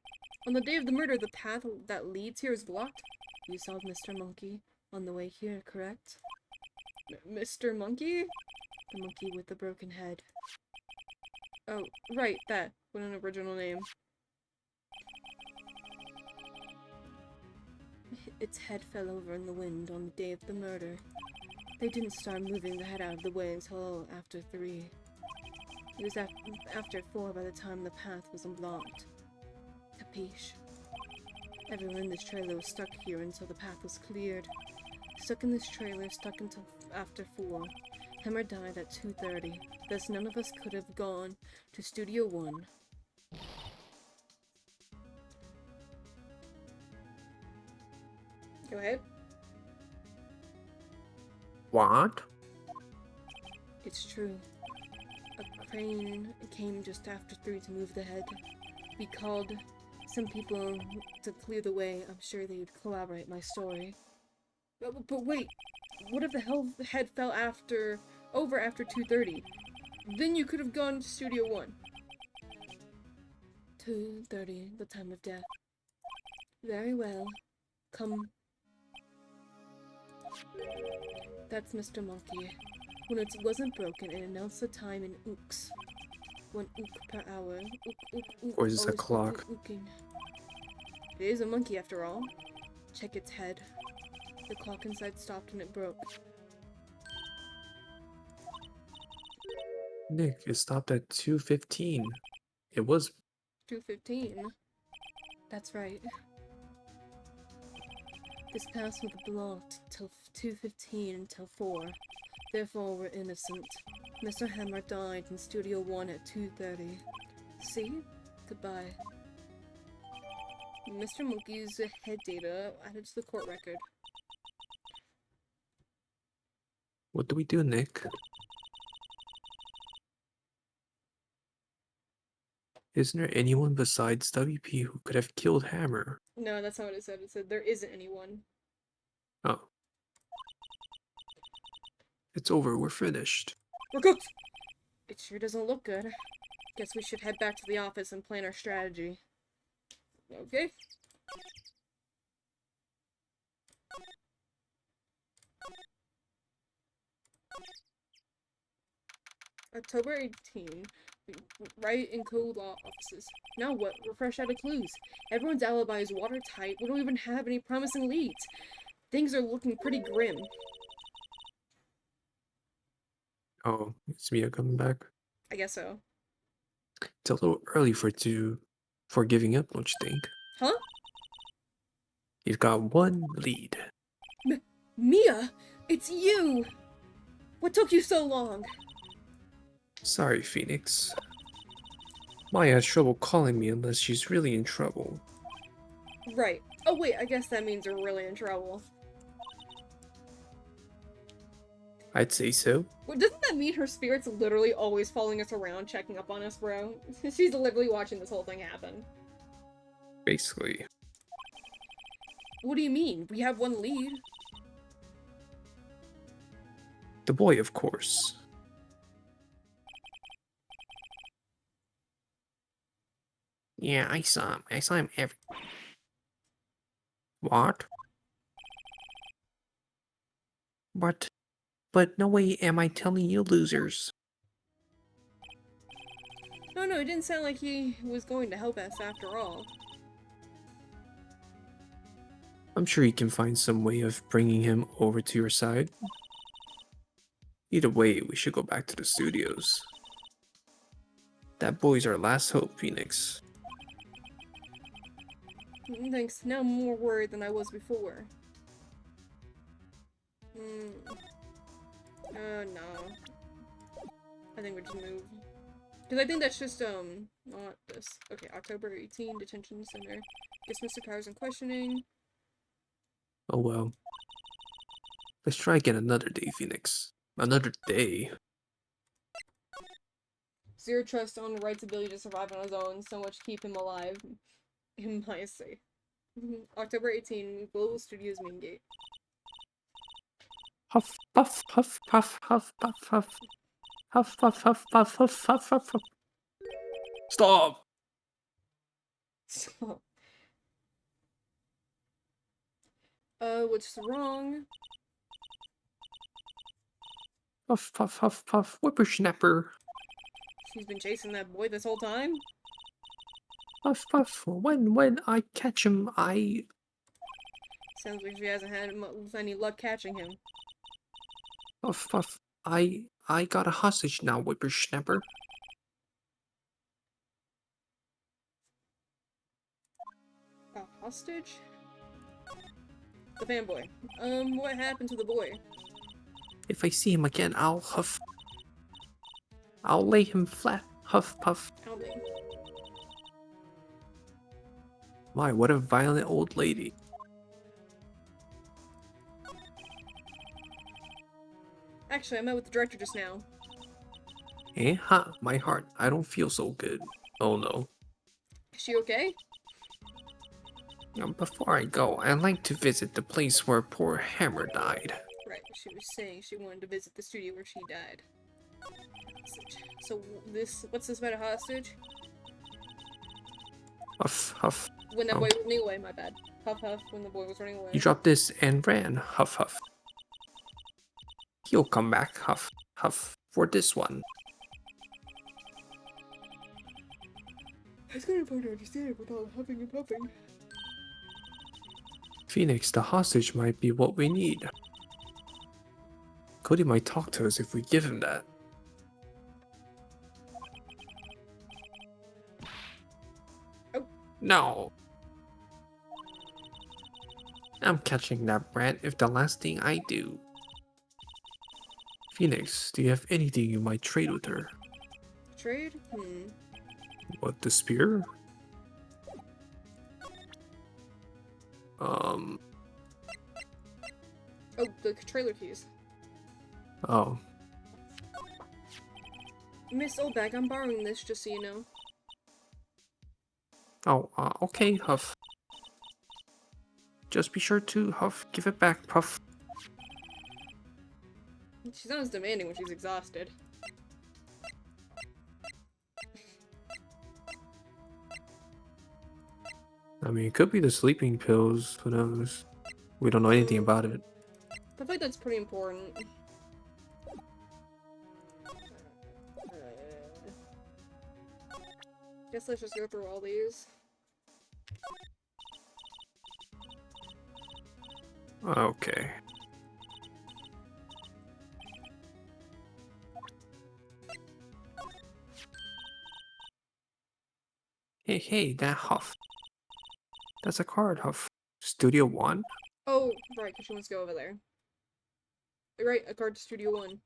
On the day of the murder, the path that leads here is blocked. You saw Mr. Monkey on the way here, correct? Mr. Monkey? The monkey with the broken head. Oh, right, that. What an original name. Its head fell over in the wind on the day of the murder. They didn't start moving the head out of the way until after 3. It was after 4 by the time the path was unblocked. Capiche? Everyone in this trailer was stuck here until the path was cleared. Stuck in this trailer, stuck until after 4. Hammer died at 2:30. Thus none of us could have gone to Studio 1. Go ahead. What? It's true. A crane came just after 3 to move the head. We called some people to clear the way. I'm sure they would corroborate my story. But wait, what if the head fell over after 2:30? Then you could have gone to Studio 1. 2:30, the time of death. Very well. Come. That's Mr. Monkey. When it wasn't broken, it announced the time in ooks. 1 ook per hour. Ook, ook, Or is this a always clock? ooking. It is a monkey after all. Check its head. The clock inside stopped and it broke. Nick, it stopped at 2:15. It was 2:15. That's right. This pass was blocked till 2:15 until 4. Therefore, we're innocent. Mr. Hammer died in Studio 1 at 2:30. See? Goodbye. Mr. Monkey's head data added to the court record. What do we do, Nick? Isn't there anyone besides WP who could have killed Hammer? No, that's not what it said. It said there isn't anyone. Oh. It's over, we're finished. We're cooked! It sure doesn't look good. Guess we should head back to the office and plan our strategy. Okay. October 18. Right in code law offices. Now what? We're fresh out of clues. Everyone's alibi is watertight. We don't even have any promising leads. Things are looking pretty grim. Oh, is Mia coming back? I guess so. It's a little early for giving up, don't you think? Huh? He's got one lead. Mia! It's you! What took you so long? Sorry, Phoenix. Maya has trouble calling me unless she's really in trouble. Right. Oh wait, I guess that means we're really in trouble. I'd say so. Well, doesn't that mean her spirit's literally always following us around, checking up on us, bro? She's literally watching this whole thing happen. Basically. What do you mean? We have one lead. The boy, of course. Yeah, I saw him. I saw him every... What? But no way am I telling you losers. No, it didn't sound like he was going to help us after all. I'm sure you can find some way of bringing him over to your side. Either way, we should go back to the studios. That boy's our last hope, Phoenix. Thanks. Now I'm more worried than I was before. No. I think we just move. Because I think that's just, not this. Okay, October 18, detention center. Guess Mr. Powers in questioning. Oh well. Let's try again another day, Phoenix. Another day. Zero trust on Wright's ability to survive on his own, so much to keep him alive. In my say. October 18, Global Studios main gate. Huff, puff, huff, puff, huff, puff, huff. Huff, puff, huff, puff, huff, huff, huff, huff. Stop! So, what's wrong? Huff, puff, huff, puff, whippersnapper. She's been chasing that boy this whole time? Huff, puff, when I catch him, I... Sounds like she hasn't had any luck catching him. Huff, puff, I got a hostage now, whippersnapper. A hostage? The fanboy. What happened to the boy? If I see him again, I'll huff. I'll lay him flat, huff, puff. Tell me. My, what a violent old lady. Actually, I met with the director just now. Eh? Ha, my heart, I don't feel so good. Oh no. Is she okay? Before I go, I'd like to visit the place where poor Hammer died. Right, she was saying she wanted to visit the studio where she died. Hostage. So what's this about a hostage? Huff, huff. When that Oh. boy was running away, my bad. Huff huff, when the boy was running away. You dropped this and ran, huff, huff. He'll come back, huff, huff, for this one. It's kind of hard to understand it without huffing and puffing. Phoenix, the hostage might be what we need. Cody might talk to us if we give him that. Oh. No. I'm catching that brat if the last thing I do. Phoenix, do you have anything you might trade with her? Trade? What, the spear? Oh, the trailer keys. Oh. Miss Oldbag, I'm borrowing this just so you know. Oh, okay, Huff. Just be sure to, Huff, give it back, Puff. She's not as demanding when she's exhausted. I mean, it could be the sleeping pills, who knows? We don't know anything about it. I feel like that's pretty important. Guess let's just go through all these. Okay. Hey, that Huff. That's a card, Huff. Studio 1? Oh, right, because she wants to go over there. Right, a card to Studio 1.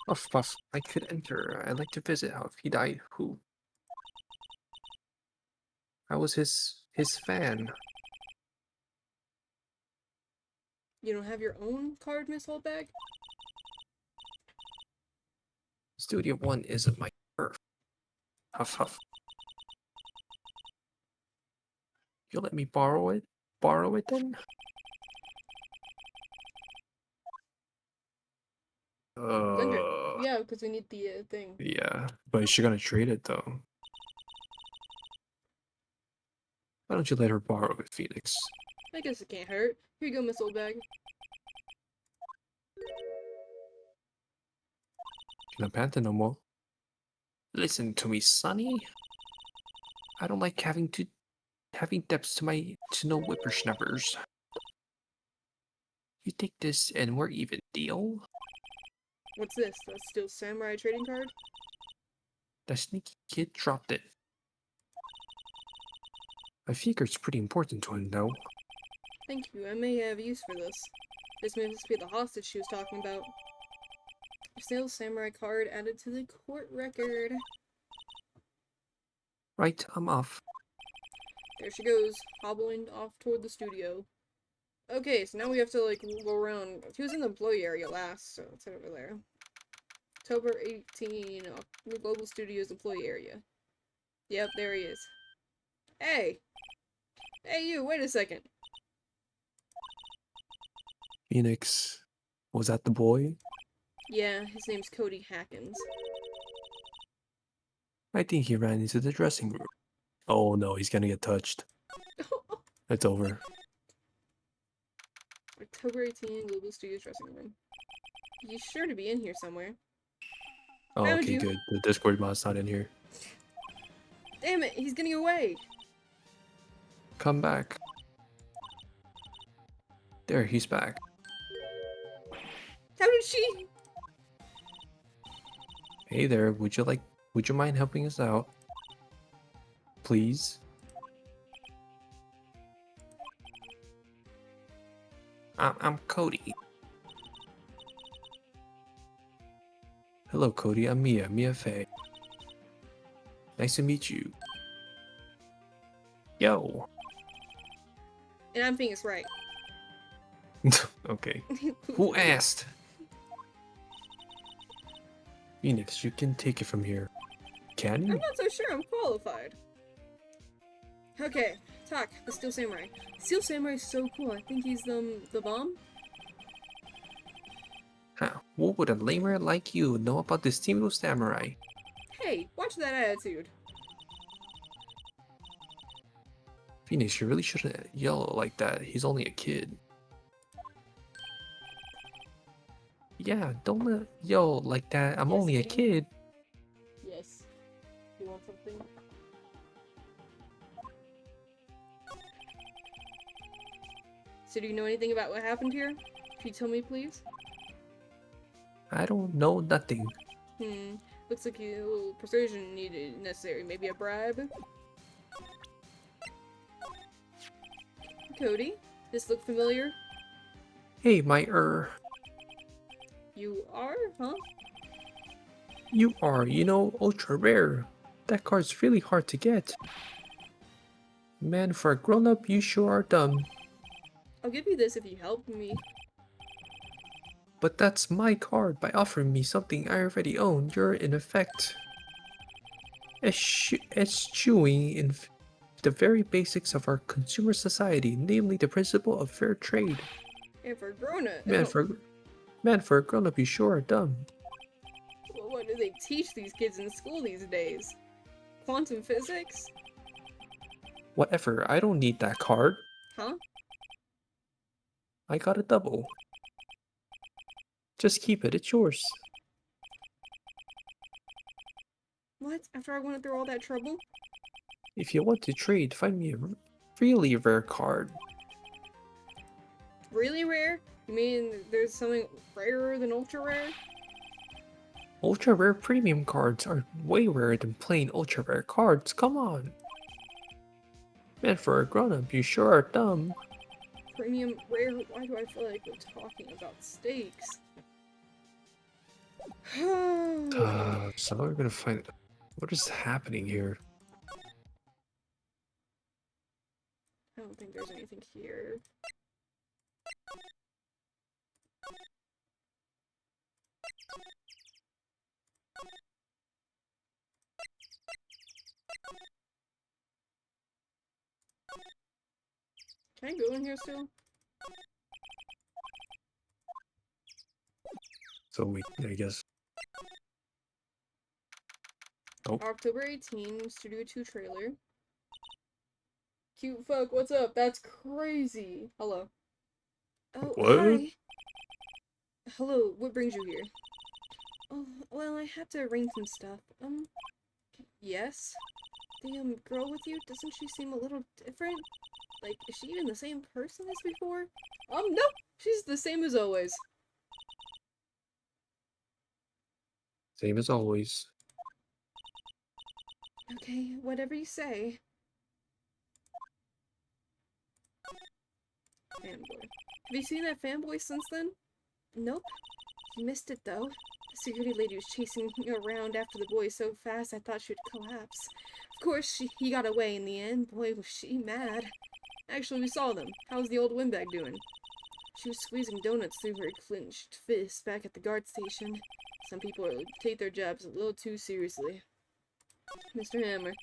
Huff, Puff. I could enter. I'd like to visit Huff. He died. Who? I was his fan. You don't have your own card, Miss Holdbag? Studio 1 isn't my turf. Huff, Huff. You'll let me borrow it? Borrow it then? Lender. Yeah, because we need the thing. Yeah, but is she gonna trade it though? Why don't you let her borrow it, Phoenix? I guess it can't hurt. Here you go, Miss Oldbag. Can I panta no more? Listen to me, Sonny. I don't like having debts to no whippersnappers. You take this and we're even, deal? What's this? That's still Samurai trading card? The sneaky kid dropped it. I figure it's pretty important to him, though. Thank you, I may have use for this. This must be the hostage she was talking about. Sales Samurai card added to the court record. Right, I'm off. There she goes, hobbling off toward the studio. Okay, so now we have to, like, go around. She was in the employee area last, so it's over there. October 18, Global Studios employee area. Yep, there he is. Hey! Hey you, wait a second. Phoenix, was that the boy? Yeah, his name's Cody Hackins. I think he ran into the dressing room. Oh no, he's gonna get touched. It's over. October 18, Global Studios dressing room. He's sure to be in here somewhere. Oh, Found okay, you. good. The Discord mod's not in here. Damn it, he's getting away. Come back. There, he's back. How did she? Hey there, would you mind helping us out? Please? I'm Cody. Hello, Cody. I'm Mia Faye. Nice to meet you. Yo. And I'm thinking it's right. Okay. Who asked? Phoenix, you can take it from here. Can I'm you? not so sure I'm qualified. Okay, talk. The Steel Samurai. Steel Samurai is so cool. I think he's the bomb. Huh. What would a lamer like you know about the Steamboat Samurai? Hey, watch that attitude. Phoenix, you really shouldn't yell like that. He's only a kid. Yeah, don't yell like that. I'm Yes, only a kitty? kid. Yes. You want something? So do you know anything about what happened here? Can you tell me, please? I don't know nothing. Looks like a little persuasion needed necessary. Maybe a bribe? Cody? This look familiar? Hey, my You are, huh? you are, ultra rare. That card's really hard to get. Man, for a grown-up, you sure are dumb. I'll give you this if you help me. But that's my card. By offering me something I already own, you're in effect eschewing the very basics of our consumer society, namely the principle of fair trade. And for grown up, Man, for a grown-up, you sure are dumb. well, what do they teach these kids in school these days? Quantum physics? Whatever, I don't need that card. Huh? I got a double. Just keep it, it's yours. What? After I went through all that trouble? If you want to trade, find me a really rare card. Really rare? You mean there's something rarer than ultra rare? Ultra rare premium cards are way rarer than plain ultra rare cards, come on. Man, for a grown-up, you sure are dumb. Premium rare? Why do I feel like we're talking about steaks? Okay. So now we're gonna find what is happening here. I don't think there's anything here. Can I go in here still? So I guess. Oh, October 18, Studio 2 trailer. Cute fuck, what's up? That's crazy. Hello. Oh, what? hi. Hello, what brings you here? Oh, well, I had to arrange some stuff. Yes? The, girl with you, doesn't she seem a little different? Like, is she even the same person as before? No! She's the same as always. Same as always. Okay, whatever you say. Fanboy. Have you seen that fanboy since then? Nope. You missed it, though. The security lady was chasing me around after the boy so fast I thought she'd collapse. Of course, he got away in the end. Boy, was she mad. Actually, we saw them. How's the old windbag doing? She was squeezing donuts through her clenched fist back at the guard station. Some people take their jobs a little too seriously. Mr. Hammer.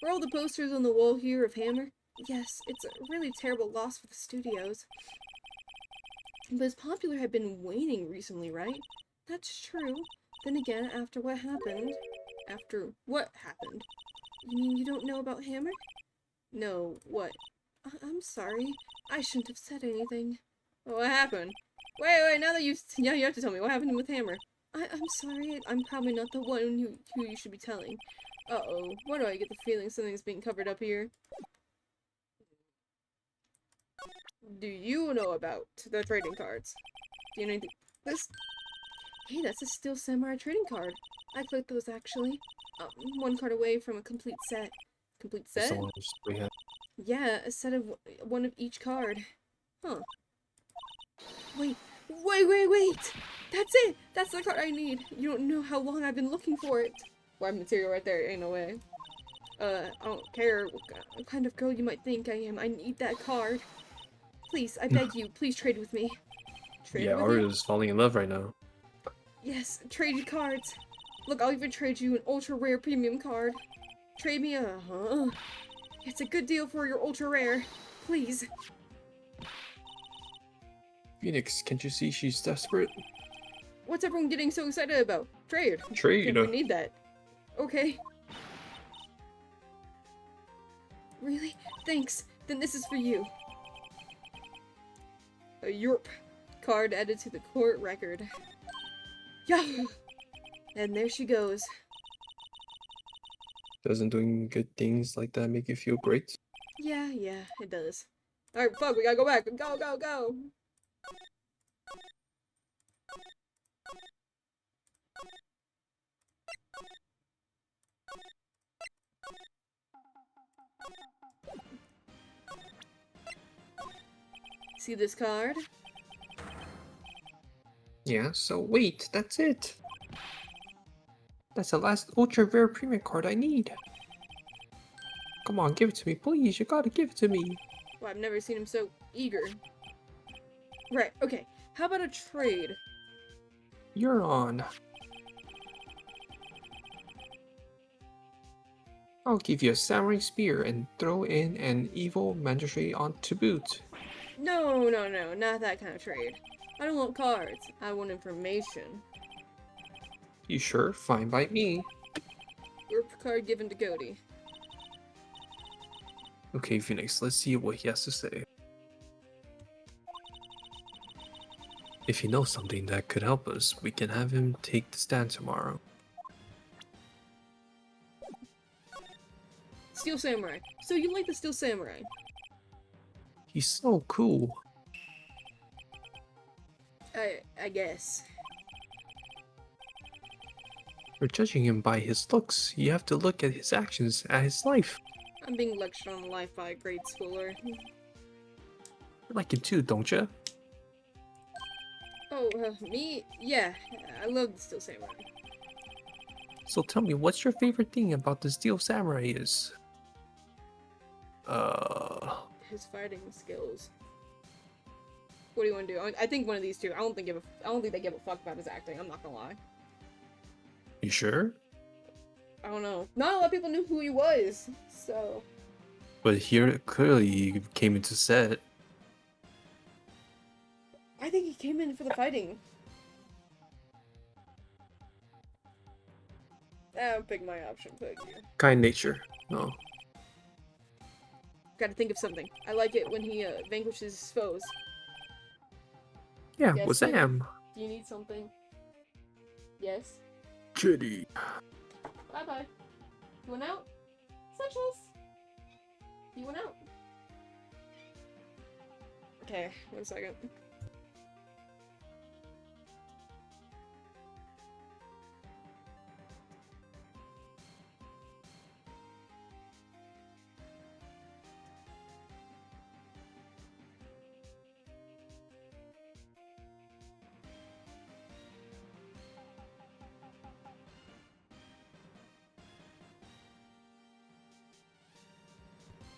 Were all the posters on the wall here of Hammer? Yes, it's a really terrible loss for the studios. But his popular had been waning recently, right? That's true. Then again, after what happened... After what happened? You mean you don't know about Hammer? No, what? I'm sorry. I shouldn't have said anything. What happened? Wait, now that you have to tell me. What happened with Hammer? I'm sorry. I'm probably not the one who you should be telling. Uh-oh. Why do I get the feeling something's being covered up here? Do you know about the trading cards? Do you know anything? This... Hey, that's a Steel Samurai trading card. I collect those, actually. One card away from a complete set. Complete set? Someone just we have. Yeah, a set of one of each card. Huh. Wait! That's it! That's the card I need! You don't know how long I've been looking for it! Web material right there, ain't no way. I don't care what kind of girl you might think I am. I need that card. Please, I beg you, please trade with me. Trade Yeah, with you? Arya's falling in love right now. Yes, trade your cards. Look, I'll even trade you an ultra rare premium card. Trade me a... It's a good deal for your ultra rare. Please. Phoenix, can't you see she's desperate? What's everyone getting so excited about? Trade. Trade. Think we need that. Okay. Really? Thanks. Then this is for you. A Yorp card added to the court record. Yahoo! And there she goes. Doesn't doing good things like that make you feel great? Yeah, it does. Alright, fuck, we gotta go back. Go! See this card? Yeah, so wait, that's it. That's the last ultra rare premium card I need. Come on, give it to me, please. You gotta give it to me. Well, I've never seen him so eager. Right, okay. How about a trade? You're on. I'll give you a samurai spear and throw in an evil magistrate on to boot. No, not that kind of trade. I don't want cards. I want information. You sure? Fine by me. Yorp card given to Cody. Okay, Phoenix, let's see what he has to say. If he knows something that could help us, we can have him take the stand tomorrow. Steel Samurai. So you like the Steel Samurai? He's so cool. I guess. You're judging him by his looks. You have to look at his actions, at his life. I'm being lectured on life by a grade schooler. You like him too, don't you? Oh, me? Yeah, I love the Steel Samurai. So tell me, what's your favorite thing about the Steel Samurai is? His fighting skills. What do you want to do? I think one of these two. I don't think they give a fuck about his acting. I'm not gonna lie. You sure? I don't know. Not a lot of people knew who he was, so. But here, clearly, he came into set. I think he came in for the fighting. I'll pick my option. Thank you. Kind nature. No. Gotta think of something. I like it when he vanquishes his foes. Yeah, Yes, Wazam! Do you need something? Yes. Jetty. Bye. You went out? Essentials! You went out. Okay, 1 second.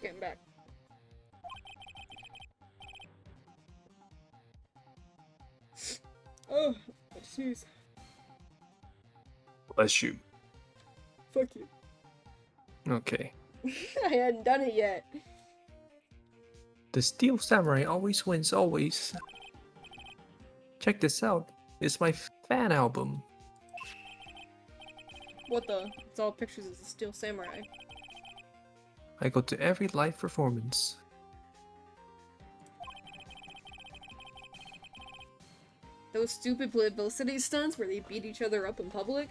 Getting back. Oh, I just sneeze. Bless you. Fuck you. Okay. I hadn't done it yet. The Steel Samurai always wins, always. Check this out. It's my fan album. What the? It's all pictures of the Steel Samurai. I go to every live performance. Those stupid publicity stunts where they beat each other up in public?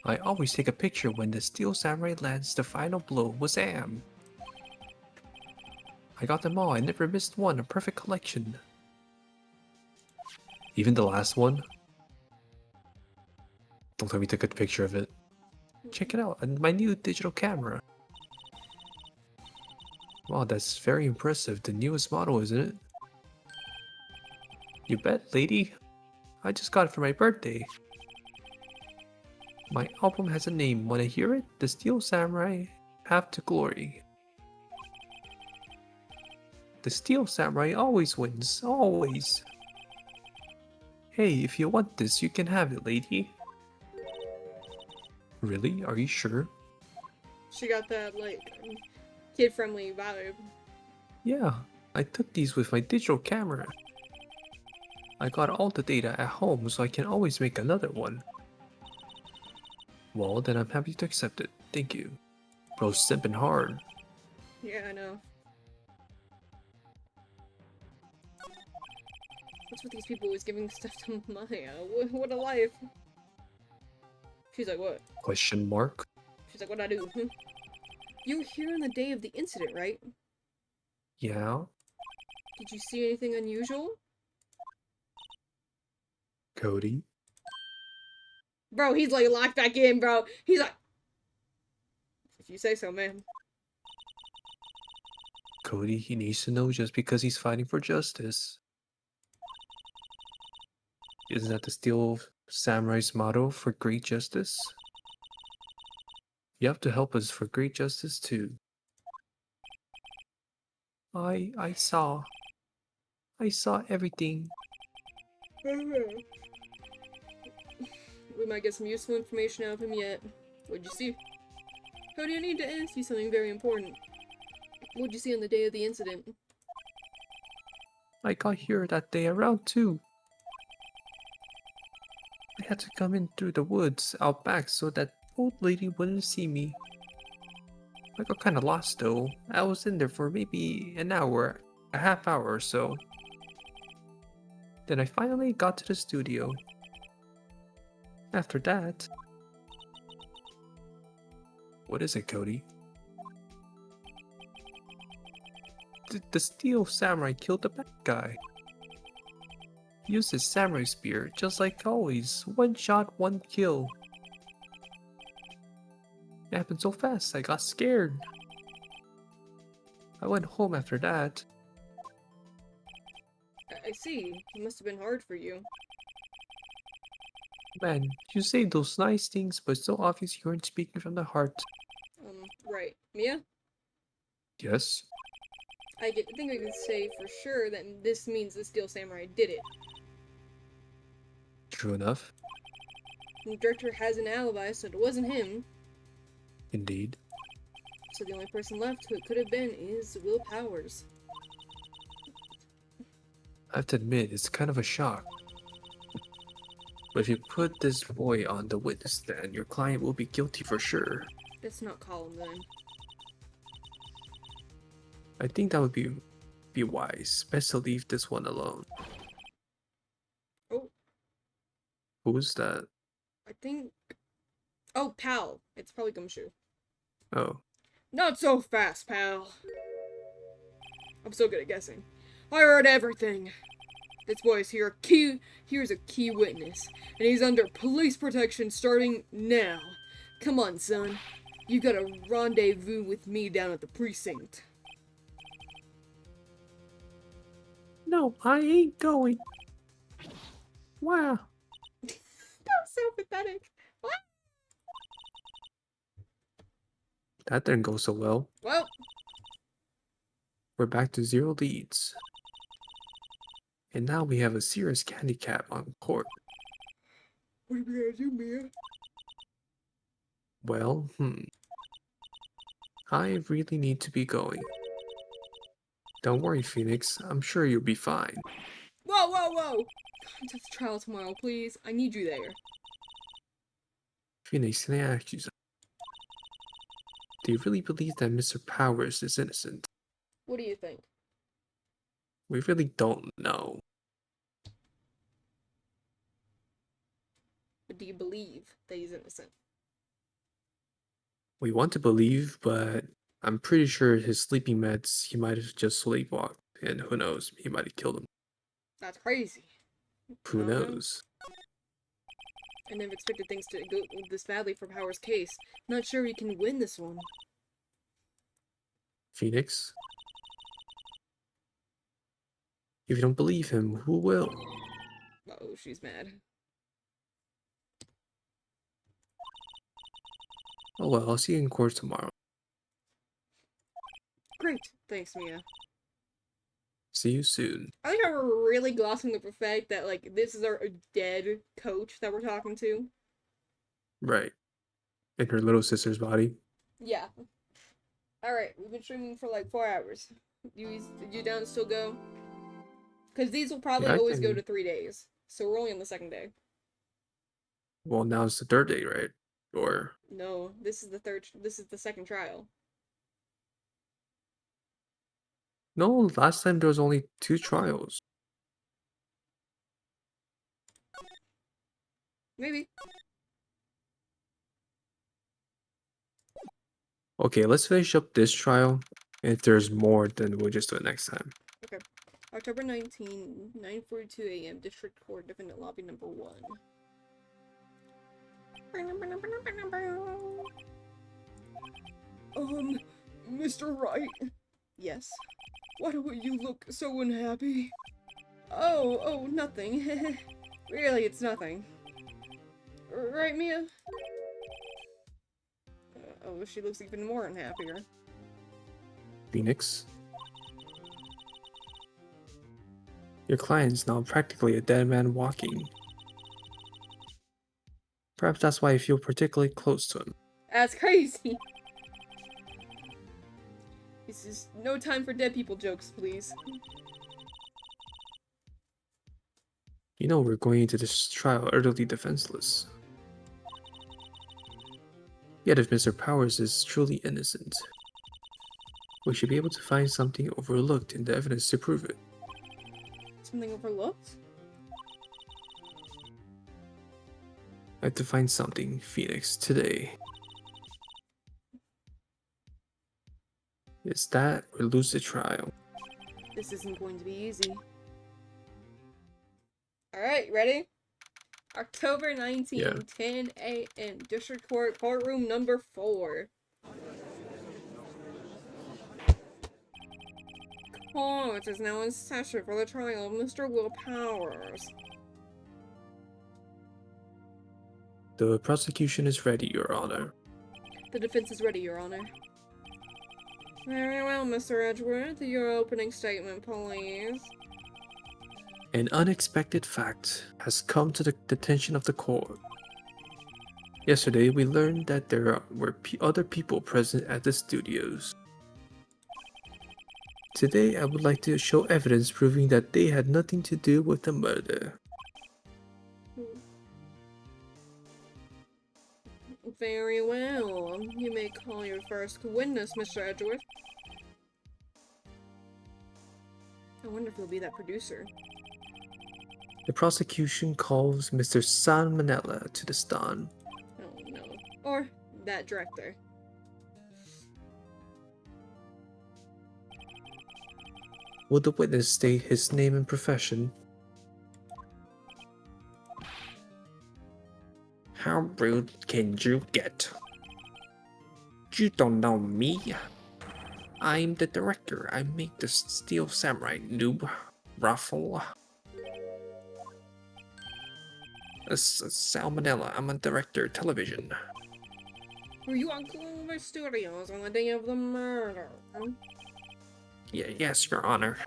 I always take a picture when the Steel Samurai lands the final blow. Wazam! I got them all. I never missed one. A perfect collection. Even the last one. Don't tell me to take a picture of it. Check it out. And my new digital camera. Wow, that's very impressive. The newest model, isn't it? You bet, lady. I just got it for my birthday. My album has a name. When I hear it, the Steel Samurai have to glory. The Steel Samurai always wins. Always. Hey, if you want this, you can have it, lady. Really? Are you sure? She got that, like, kid-friendly vibe. Yeah, I took these with my digital camera. I got all the data at home, so I can always make another one. Well, then I'm happy to accept it. Thank you. Bro's simping hard. Yeah, I know. What's with these people always giving stuff to Maya? What a life. She's like, what? Question mark? She's like, what'd I do? You were here on the day of the incident, right? Yeah? Did you see anything unusual? Cody? Bro, he's like locked back in, bro. He's like, if you say so, man. Cody, he needs to know just because he's fighting for justice. Isn't that the Steel Samurai's motto for great justice? You have to help us for great justice too. I saw. I saw everything. We might get some useful information out of him yet. What'd you see? Cody, I need to ask you something very important. What'd you see on the day of the incident? I got here that day around 2. I had to come in through the woods out back so that old lady wouldn't see me. I got kinda lost though. I was in there for maybe an hour, a half hour or so. Then I finally got to the studio. After that... What is it, Cody? The Steel Samurai killed the bad guy. He used his samurai spear, just like always. One shot, one kill. It happened so fast, I got scared. I went home after that. I see. It must have been hard for you. Man, you say those nice things, but it's so obvious you weren't speaking from the heart. Right. Mia? Yes? think I can say for sure that this means the Steel Samurai did it. True enough. The director has an alibi, so it wasn't him. Indeed. So the only person left who it could have been is Will Powers. I have to admit, it's kind of a shock. But if you put this boy on the witness stand, your client will be guilty for sure. Let's not call him then. I think that would be wise. Best to leave this one alone. Oh, Who's that? I think... Oh, pal. It's probably Gumshoe. Oh. Not so fast, pal. I'm so good at guessing. I heard everything. This boy's here's a key witness, and he's under police protection starting now. Come on, son. You got a rendezvous with me down at the precinct. No, I ain't going. Wow. That was so pathetic. What? That didn't go so well. Well, We're back to 0 leads. And now we have a serious handicap on court. What are we gonna do, Mia? Well, I really need to be going. Don't worry, Phoenix. I'm sure you'll be fine. Whoa, whoa, whoa! Come to the trial tomorrow, please. I need you there. Phoenix, can I ask you something? Do you really believe that Mr. Powers is innocent? What do you think? We really don't know. But do you believe that he's innocent? We want to believe, but I'm pretty sure his sleeping meds, he might have just sleepwalked. And who knows, he might have killed him. That's crazy. I Who don't know. knows? I never expected things to go this badly for Power's case. Not sure he can win this one. Phoenix? If you don't believe him, who will? Uh-oh, she's mad. Oh well, I'll see you in court tomorrow. Great. Thanks, Mia. See you soon. I think how we're really glossing over the fact that, like, this is our dead coach that we're talking to. Right. In her little sister's body. Yeah. Alright, we've been streaming for like 4 hours. You down to still go? Because these will probably Yeah, I always go can. to 3 days. So we're only on the second day. Well, now it's the third day, right? Or No, this is the second trial. no, last time there was only 2 trials. Maybe. Okay, let's finish up this trial. If there's more, then we'll just do it next time. Okay. October 19, 9:42 a.m. District Court, Defendant Lobby number 1. Mr. Wright? Yes? Why do you look so unhappy? Oh, nothing. Really, it's nothing. Right, Mia? Oh, she looks even more unhappier. Phoenix? Your client's now practically a dead man walking. Perhaps that's why I feel particularly close to him. That's crazy! This is no time for dead people jokes, please. You know we're going into this trial utterly defenseless. Yet if Mr. Powers is truly innocent, we should be able to find something overlooked in the evidence to prove it. Something overlooked? I have to find something, Phoenix, today. It's that or lose the trial. This isn't going to be easy. Alright, ready? October 19, Yeah. 10 a.m. District Court, courtroom number 4. Court is now in session for the trial of Mr. Will Powers. The prosecution is ready, Your Honor. The defense is ready, Your Honor. Very well, Mr. Edgeworth. Your opening statement, please. An unexpected fact has come to the attention of the court. Yesterday, we learned that there were other people present at the studios. Today, I would like to show evidence proving that they had nothing to do with the murder. Very well. You may call your first witness, Mr. Edgeworth. I wonder if he'll be that producer. The prosecution calls Mr. San Manella to the stand. Oh no. Or that director. Will the witness state his name and profession? How rude can you get? You don't know me. I'm the director. I make the Steel Samurai, noob. Ruffle. Salmonella. I'm a director, television. Were you on Clover Studios on the day of the murder? Yes, Your Honor.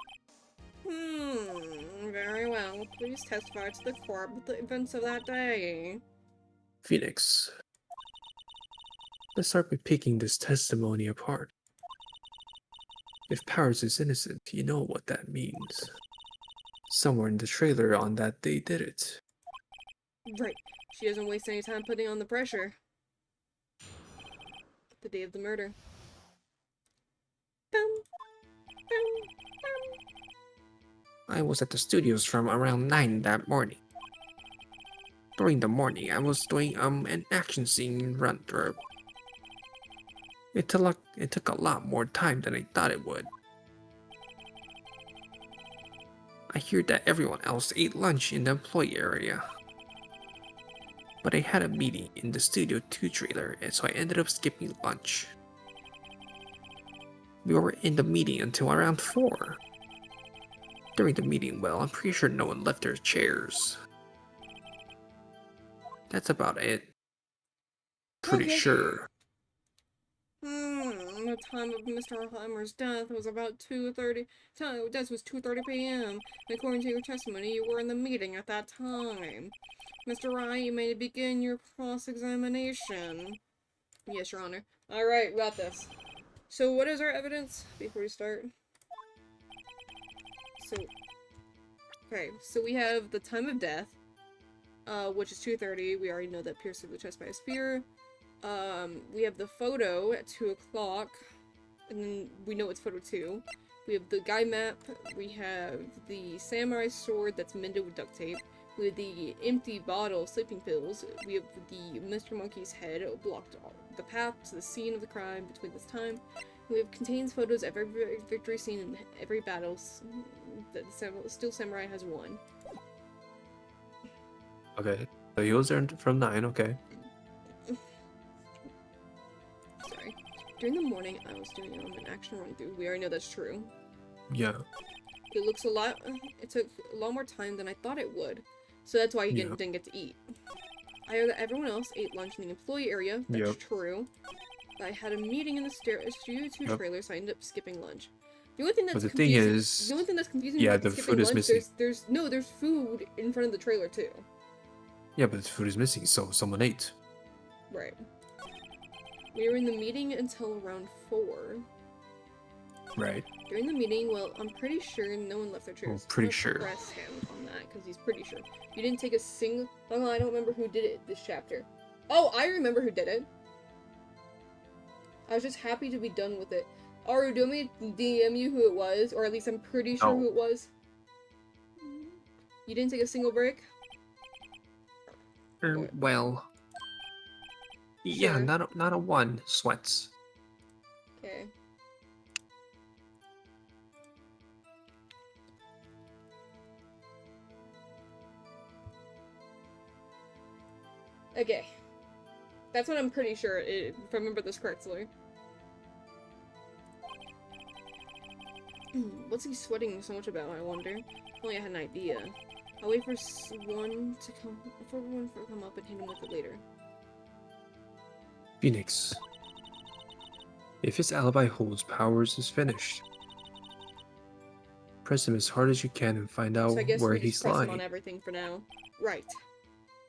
Very well, please testify to the court with the events of that day. Phoenix, let's start by picking this testimony apart. If Powers is innocent, you know what that means. Someone in the trailer on that day did it. Right. She doesn't waste any time putting on the pressure. The day of the murder. Bum, bum, I was at the studios from around 9 that morning. During the morning, I was doing an action scene run through. It took a lot more time than I thought it would. I hear that everyone else ate lunch in the employee area. But I had a meeting in the Studio 2 trailer, and so I ended up skipping lunch. We were in the meeting until around 4. During the meeting, well, I'm pretty sure no one left their chairs. That's about it. Pretty Okay. sure. The time of Mr. Heimer's death was about 2:30. Death was 2:30 p.m. According to your testimony, you were in the meeting at that time. Mr. Wright, you may begin your cross-examination. Yes, Your Honor. Alright, we got this. So what is our evidence before we start? So we have the time of death, which is 2:30. We already know that pierced through the chest by a spear. We have the photo at 2 o'clock, and then we know it's photo 2. We have the guy map, we have the samurai sword that's mended with duct tape, we have the empty bottle of sleeping pills, we have the Mr. Monkey's head blocked the path to the scene of the crime between this time. We have contains photos of every victory scene and every battle that the Steel Samurai has won. Okay. So he was there from 9, okay. Sorry. During the morning, I was doing an action run through. We already know that's true. Yeah. It looks a lot. It took a lot more time than I thought it would, so that's why he didn't get to eat. I heard that everyone else ate lunch in the employee area. That's true. But I had a meeting in the Studio 2 trailer, so I ended up skipping lunch. The only thing that's confusing about the skipping food is lunch, missing. there's food in front of the trailer too. Yeah, but the food is missing, so someone ate. Right. We were in the meeting until around 4. Right. During the meeting, well, I'm pretty sure no one left their chairs. I'm pretty I'm sure. gonna press him on that, because he's pretty sure. You didn't take a single... Oh, I don't remember who did it this chapter. Oh, I remember who did it. I was just happy to be done with it. Aru, do you want me to DM you who it was? Or at least I'm pretty sure who it was. You didn't take a single break? Well... Yeah, Sure. not a 1 sweats. Okay. Okay. That's what I'm pretty sure, if I remember this correctly. What's he sweating so much about, I wonder? If only I had an idea. I'll wait for one to come up and hit him with it later. Phoenix. If his alibi holds, Powers is finished. Press him as hard as you can and find out So I guess where we just he's press lying. him on everything for now. Right.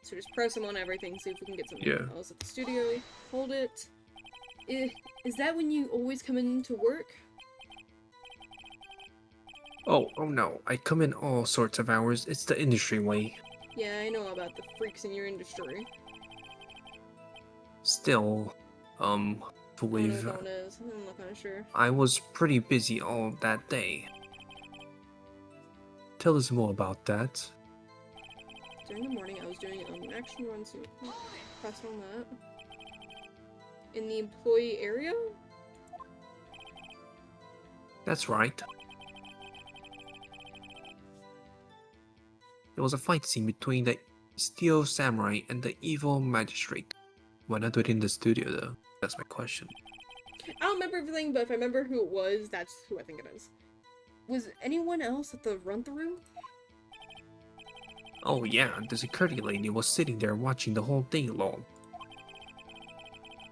So just press him on everything, see if we can get something else at the studio. Hold it. Is that when you always come in to work? Oh no, I come in all sorts of hours. It's the industry way. Yeah, I know about the freaks in your industry. Still, believe I don't know what that one is. I'm not kinda sure. I was pretty busy all that day. Tell us more about that. During the morning, I was doing an action run, so press on that. In the employee area? That's right. There was a fight scene between the Steel Samurai and the evil magistrate. Why not do it in the studio though? That's my question. I don't remember everything, but if I remember who it was, that's who I think it is. Was anyone else at the run-through? Oh yeah, the security lady was sitting there watching the whole thing alone.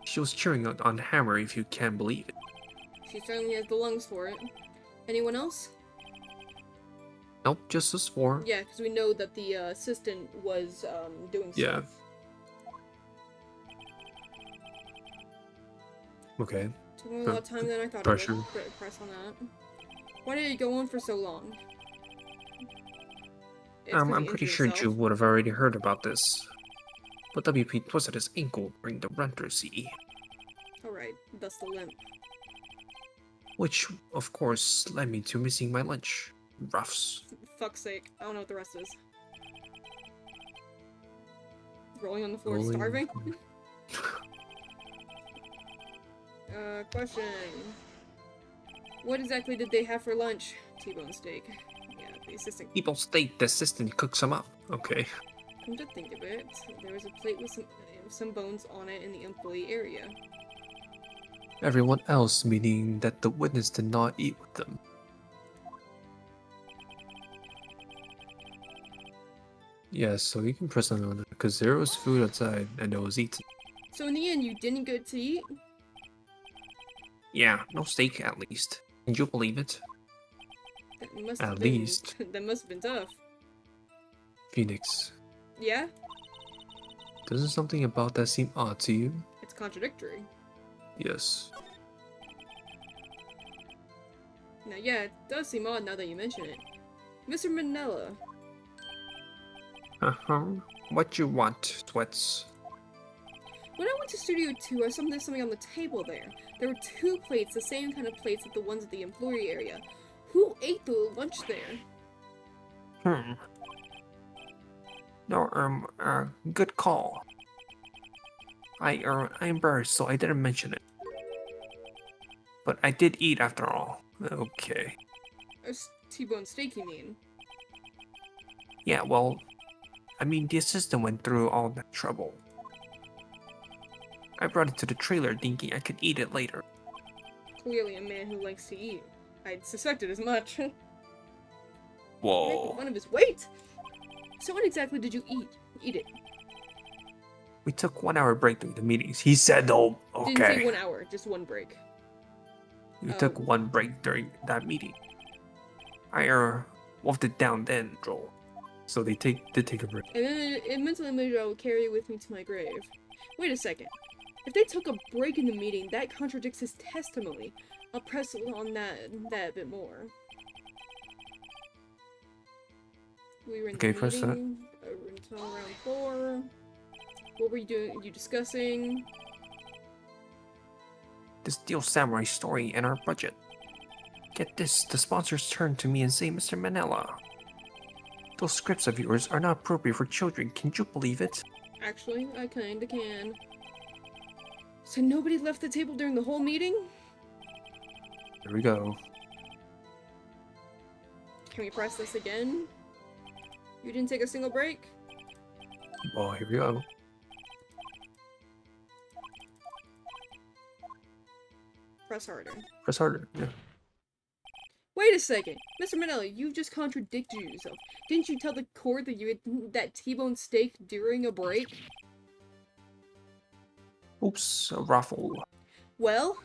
She was cheering on Hammer, if you can believe it. She certainly has the lungs for it. Anyone else? Nope, just us four. Yeah, because we know that the assistant was doing Yeah. stuff. Okay. Took me a lot of time than I thought Pressure. it would. Press on that. Why did it go on for so long? It's 'cause he I'm pretty injured sure himself. you would have already heard about this. But WP twisted his ankle during the renter see. Alright, thus the limp. Which, of course, led me to missing my lunch. Roughs. Fuck's sake, I don't know what the rest is. Rolling on the floor, Rolling. starving? Question. What exactly did they have for lunch? T-bone steak. Yeah, the assistant. People state the assistant cooks them up. Okay. Come to think of it, there was a plate with some bones on it in the employee area. Everyone else, meaning that the witness did not eat with them. Yeah, so you can press on it, because there was food outside and it was eaten. So in the end, you didn't get to eat? Yeah, no steak at least. Can you believe it? That must At have been, least. that must have been tough. Phoenix, Yeah? doesn't something about that seem odd to you? It's contradictory. Yes. Now, yeah, it does seem odd now that you mention it. Mr. Manila. Uh-huh. What you want, Sweats? When I went to Studio 2, I saw something on the table there. There were 2 plates, the same kind of plates as the ones at the employee area. Who ate the lunch there? No, good call. I'm embarrassed, so I didn't mention it. But I did eat after all. Okay. A T-bone steak, you mean? Yeah, well, I mean, the assistant went through all that trouble. I brought it to the trailer thinking I could eat it later. Clearly a man who likes to eat. I'd suspected as much. Whoa. Making fun of his weight! So when exactly did you eat it? We took 1 hour break during the meetings. He said, oh, Didn't say okay. 1 hour, just 1 break. We took 1 break during that meeting. I wolfed it down then, Joel. So they take a break. And then it mentally made I would carry it with me to my grave. Wait a second. If they took a break in the meeting, that contradicts his testimony. I'll press on that a bit more. We were in the Press that. meeting until around 4. What were you discussing? The Steel Samurai story and our budget. Get this, the sponsors turn to me and say, Mr. Manila, those scripts of yours are not appropriate for children. Can you believe it? Actually, I kinda can. So nobody left the table during the whole meeting? Here we go. Can we press this again? You didn't take a single break? Well, here we go. Press harder. Press harder. Yeah. Wait a second! Mr. Manelli, you just contradicted yourself. Didn't you tell the court that you ate that T-bone steak during a break? Oops, a ruffle. Well?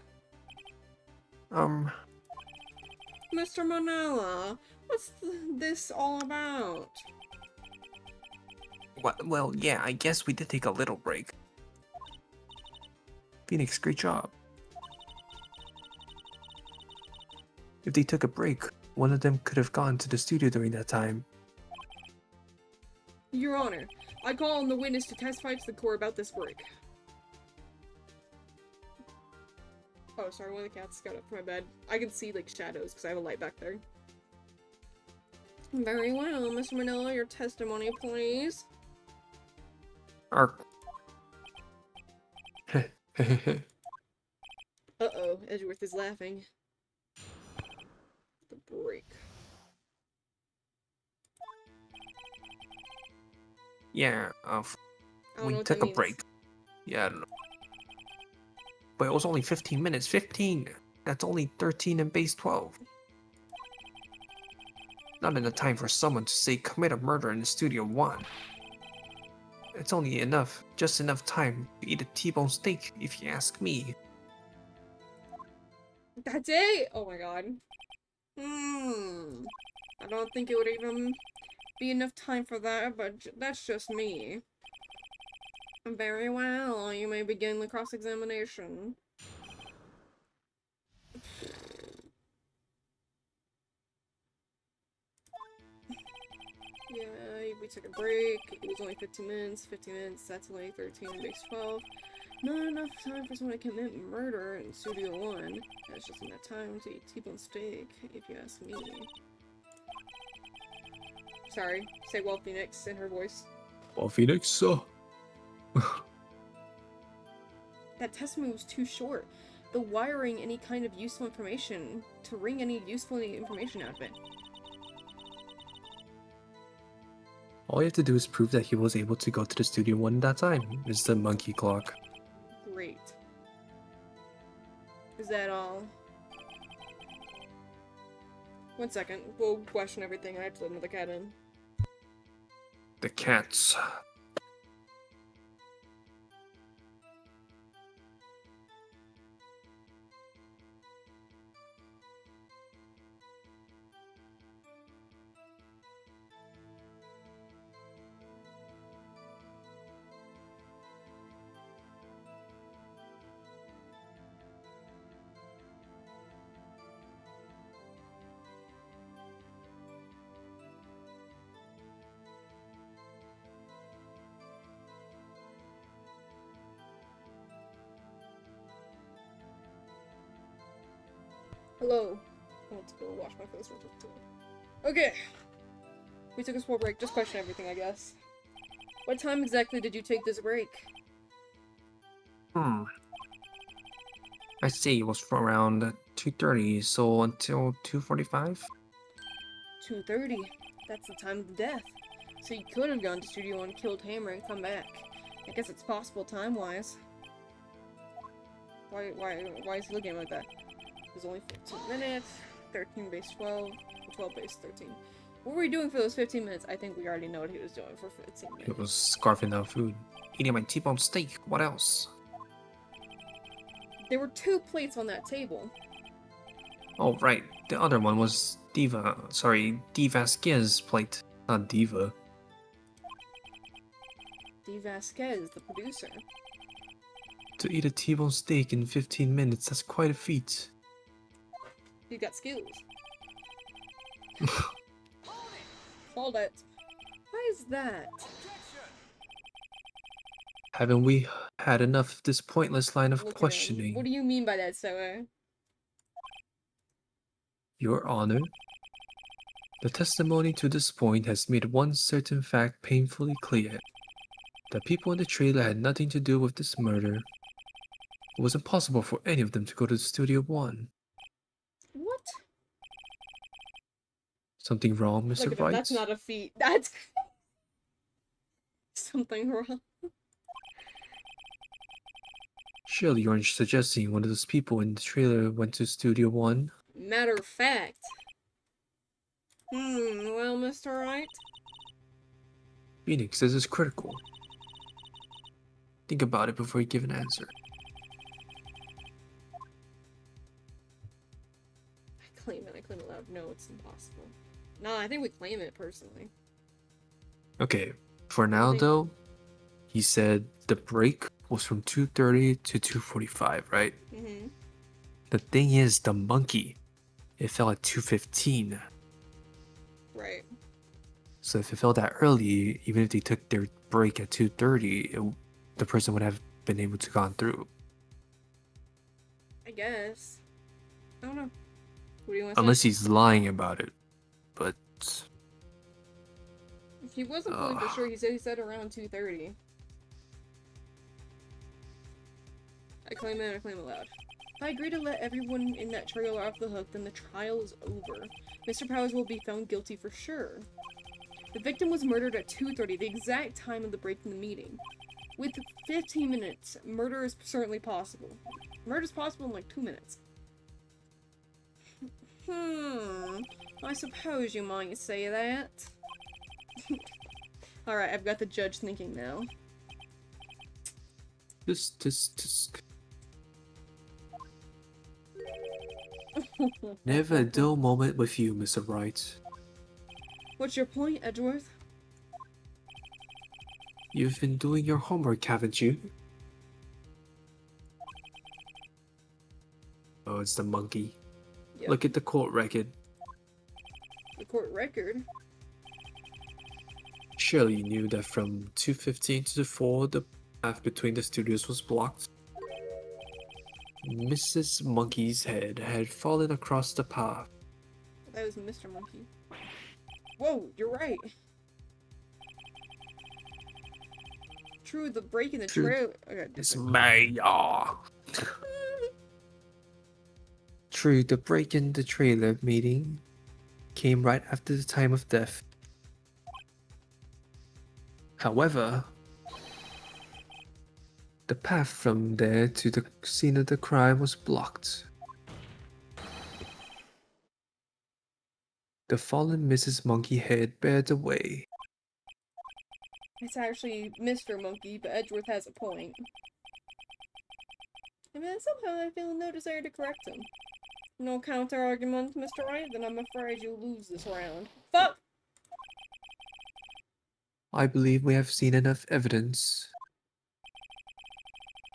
Mr. Manella, what's this all about? Well, yeah, I guess we did take a little break. Phoenix, great job. If they took a break, one of them could have gone to the studio during that time. Your Honor, I call on the witness to testify to the court about this break. Oh, sorry, one of the cats got up from my bed. I can see, like, shadows, because I have a light back there. Very well, Mr. Manila, your testimony, please. Ark. Uh-oh, Edgeworth is laughing. The break. Yeah, I don't know we what took that a means. break. Yeah, I don't know. But it was only 15 minutes. 15! That's only 13 in base 12. Not enough time for someone to say commit a murder in the Studio 1. It's only enough, just enough time to eat a T-bone steak, if you ask me. That's it? Oh my god. Hmm. I don't think it would even be enough time for that, but that's just me. Very well, you may begin the cross-examination. Yeah, we took a break. It was only 15 minutes. 15 minutes, that's only 13 base 12. Not enough time for someone to commit murder in Studio 1. That's just enough time to eat T-bone steak, if you ask me. Sorry, say well Phoenix in her voice. Well, Phoenix, That testimony was too short. The wiring any kind of useful information, to wring any useful information out of it. all you have to do is prove that he was able to go to the studio one at that time. It's the monkey clock. Great. Is that all? 1 second. We'll question everything. I have to let another cat in. The cats. Hello. I want to go wash my face real quick. Okay. We took a small break. Just question everything, I guess. What time exactly did you take this break? I see it was from around 2:30, so until 2:45? 2:30. That's the time of the death. So you could have gone to Studio 1, killed Hammer, and come back. I guess it's possible time-wise. Why is he looking like that? It was only 15 minutes, 13 base 12, 12 base 13. What were we doing for those 15 minutes? I think we already know what he was doing for 15 minutes. It was scarfing down food. Eating my T-bone steak. What else? There were 2 plates on that table. Oh, right. The other one was D. Vasquez's plate. Not Diva. D. Vasquez, the producer. To eat a T-bone steak in 15 minutes, that's quite a feat. He's got skills. Hold it. Why is that? Haven't we had enough of this pointless line of Look at him. questioning? What do you mean by that, Soa? Your Honor, the testimony to this point has made one certain fact painfully clear. The people in the trailer had nothing to do with this murder. It was impossible for any of them to go to Studio 1. What? Something wrong, Look Mr. at him. Wright? That's not a feat. That's something wrong. Surely you aren't suggesting one of those people in the trailer went to Studio 1? Matter of fact. Well, Mr. Wright? Phoenix, this is critical. Think about it before you give an answer. I claim it loud. No, it's impossible. No, I think we claim it personally. Okay, for now though, he said the break was from 2:30 to 2:45, right? Mm-hmm. The thing is, the monkey, it fell at 2:15. Right. So if it fell that early, even if they took their break at 2:30, the person would have been able to gone through. I guess. I don't know. What do you want to Unless say? he's lying about it. But He wasn't fully for sure. He said around 2:30. I claim it and I claim it loud. If I agree to let everyone in that trailer off the hook, then the trial is over. Mr. Powers will be found guilty for sure. The victim was murdered at 2:30, the exact time of the break in the meeting. With 15 minutes, murder is certainly possible. Murder is possible in like 2 minutes. I suppose you might say that. Alright, I've got the judge thinking now. Never a dull moment with you, Mr. Wright. What's your point, Edgeworth? You've been doing your homework, haven't you? Oh, it's the monkey. Yep. Look at the court record. The court record. Surely you knew that from 2:15 to 4, the path between the studios was blocked. Mrs. Monkey's head had fallen across the path. That was Mr. Monkey. Whoa, you're right. True, the break in the True. trailer. Okay, It's different. Maya. True, the break in the trailer meeting came right after the time of death. However, the path from there to the scene of the crime was blocked. The fallen Mrs. Monkey head bared the way. It's actually Mr. Monkey, but Edgeworth has a point. And then somehow I feel no desire to correct him. No counter argument, Mr. Wright, then I'm afraid you'll lose this round. Fuck! I believe we have seen enough evidence.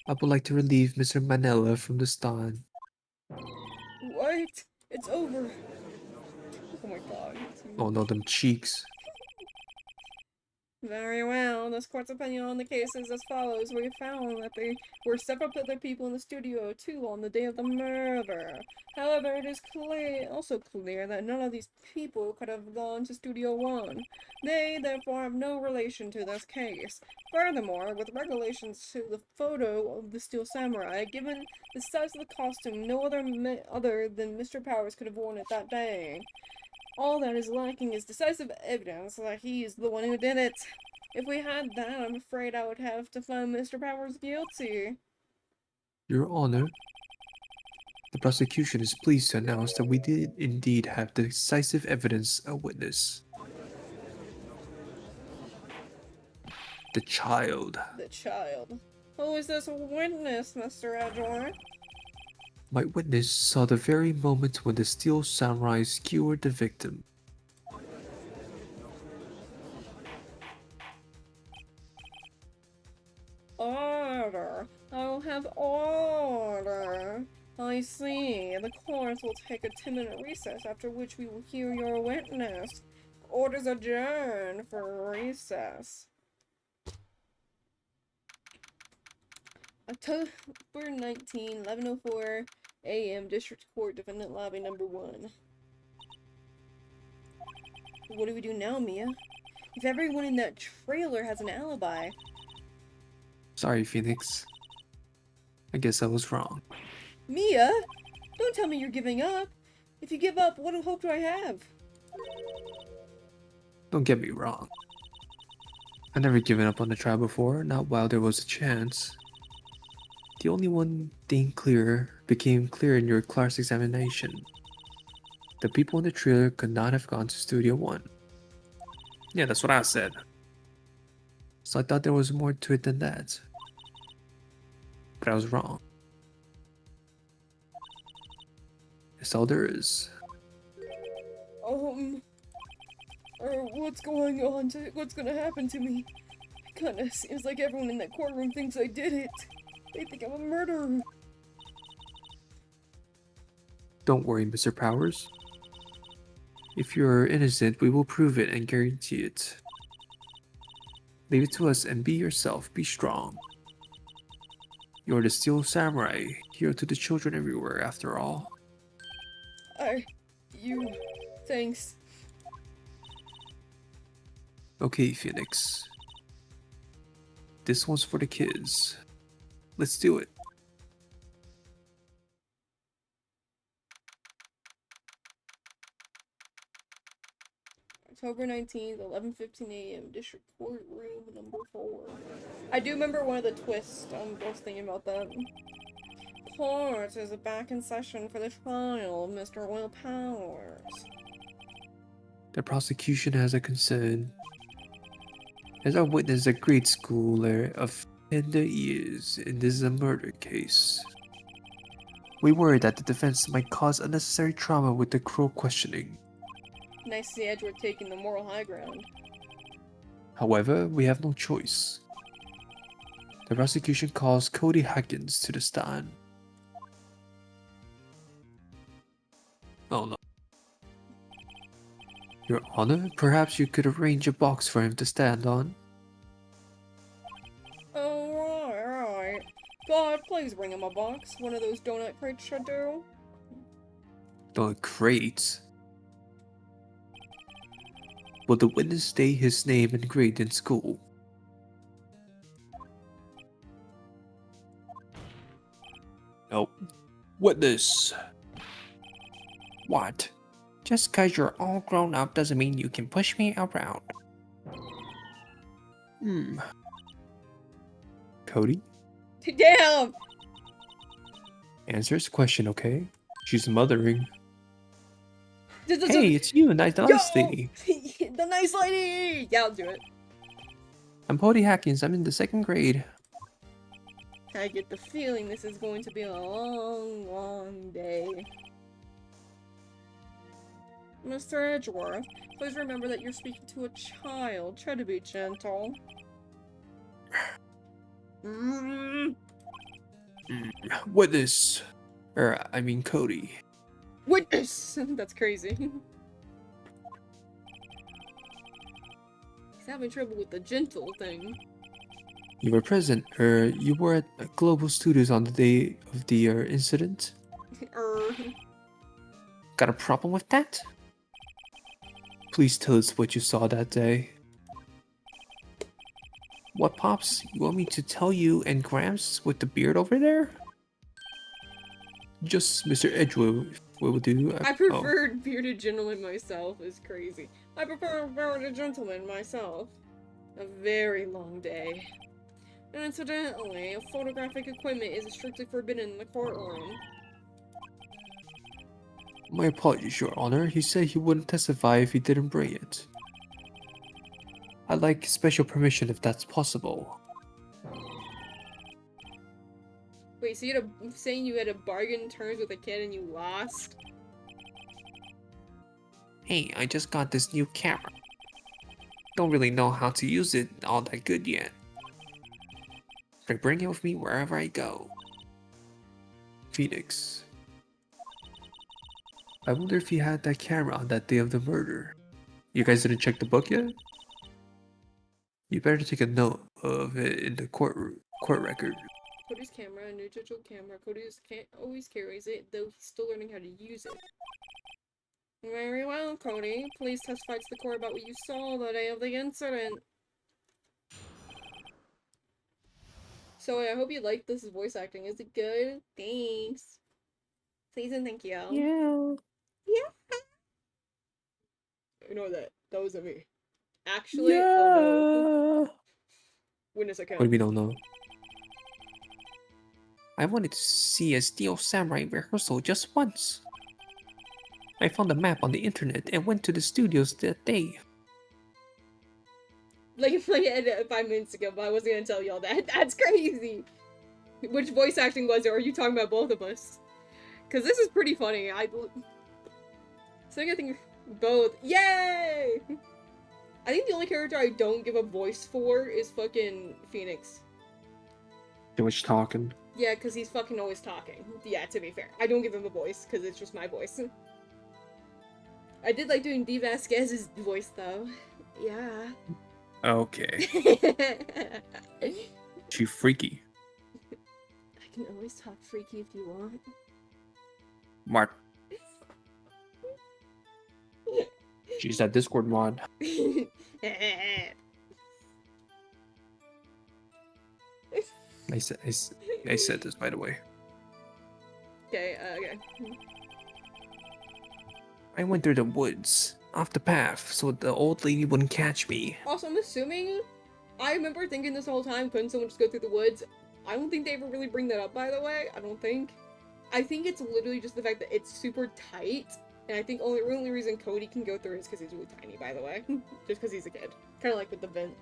I would like to relieve Mr. Manella from the stand. What? It's over. Oh my god. Oh no, them cheeks. Very well. This court's opinion on the case is as follows. We found that there were several other people in the studio too on the day of the murder. However, it is also clear that none of these people could have gone to Studio 1. They, therefore, have no relation to this case. Furthermore, with regulations to the photo of the Steel Samurai, given the size of the costume, no other than Mr. Powers could have worn it that day. All that is lacking is decisive evidence that he is the one who did it. If we had that, I'm afraid I would have to find Mr. Powers guilty. Your Honor, the prosecution is pleased to announce that we did indeed have decisive evidence, a witness. The child. The child. Who is this witness, Mr. Edgeworth? My witness saw the very moment when the Steel Samurai skewered the victim. Order. I will have order. I see. The court will take a 10-minute recess, after which we will hear your witness. Orders adjourned for recess. October 19, 11:04 a.m. District Court, Defendant Lobby Number 1. What do we do now, Mia? If everyone in that trailer has an alibi. Sorry, Phoenix. I guess I was wrong. Mia? Don't tell me you're giving up. If you give up, what hope do I have? Don't get me wrong. I've never given up on the trial before, not while there was a chance. The only one thing became clear in your class examination. The people in the trailer could not have gone to Studio 1. Yeah, that's what I said. So I thought there was more to it than that. But I was wrong. That's all there is. What's going on? What's gonna happen to me? It kinda seems like everyone in that courtroom thinks I did it. They think I'm a murderer. Don't worry, Mr. Powers. If you're innocent, we will prove it and guarantee it. Leave it to us and be yourself, be strong. You're the Steel Samurai, hero to the children everywhere, after all. Thanks. Okay, Phoenix. This one's for the kids. Let's do it. October 19th, 11:15 a.m. District Court Room Number 4. I do remember one of the twists. I was thinking about that. Court is back in session for the trial of Mr. Will Powers. The prosecution has a concern. As our witness, a grade schooler of tender years in this murder case. We worry that the defense might cause unnecessary trauma with the cruel questioning. Nice to see Edgeworth taking the moral high ground. However, we have no choice. The prosecution calls Cody Hackins to the stand. Oh no. Your Honor, perhaps you could arrange a box for him to stand on. Oh, right. God, please bring him a box. One of those donut crates should do. The crates. Will the witness state his name and grade in school? Nope. Witness. What? Just cause you're all grown up doesn't mean you can push me around. Cody? Damn! Answer his question, okay? She's mothering. Hey, Hey, it's you, nice lady. The nice lady! Yeah, I'll do it. I'm Cody Hackins, I'm in the 2nd grade. I get the feeling this is going to be a long, long day. Mr. Edgeworth, please remember that you're speaking to a child. Try to be gentle. Witness. I mean Cody. Witness! That's crazy. He's having trouble with the gentle thing. You were present, you were at Global Studios on the day of the incident? Got a problem with that? Please tell us what you saw that day. What, Pops? You want me to tell you and Gramps with the beard over there? Just Mr. Edgewood will do. I preferred bearded gentleman myself. Is crazy. I prefer bearded gentleman myself. A very long day. And incidentally, photographic equipment is strictly forbidden in the courtroom. My apologies, Your Honor. He said he wouldn't testify if he didn't bring it. I'd like special permission if that's possible. Wait, so you saying you had a bargain terms with a kid and you lost? Hey, I just got this new camera. Don't really know how to use it all that good yet. I bring it with me wherever I go. Phoenix. I wonder if he had that camera on that day of the murder. You guys didn't check the book yet? You better take a note of it in the court record. Cody's camera, a new digital camera. Cody can't always carries it, though he's still learning how to use it. Very well, Cody. Please testify to the court about what you saw the day of the incident. So I hope you like this voice acting. Is it good? Thanks. Please and thank you. Yeah. Yeah. Ignore that. That wasn't me. Actually, Yeah. oh no. Witness account. What do we don't know? I wanted to see a Steel Samurai rehearsal just once. I found a map on the internet and went to the studios that day. Like in my head 5 minutes ago, but I wasn't gonna tell y'all that. That's crazy! Which voice acting was it? Or are you talking about both of us? Because this is pretty funny. So I think both. Yay! I think the only character I don't give a voice for is fucking Phoenix. Too much talking. Yeah, because he's fucking always talking. Yeah, to be fair. I don't give him a voice, because it's just my voice. I did like doing D. Vasquez's voice, though. Yeah. Okay. She freaky. I can always talk freaky if you want. Mark. She's that Discord mod. I said this, by the way. Okay, okay. I went through the woods, off the path, so the old lady wouldn't catch me. Also, I'm assuming... I remember thinking this whole time, couldn't someone just go through the woods? I don't think they ever really bring that up, by the way. I don't think. I think it's literally just the fact that it's super tight. And I think only reason Cody can go through is because he's really tiny, by the way. Just because he's a kid. Kind of like with the vent.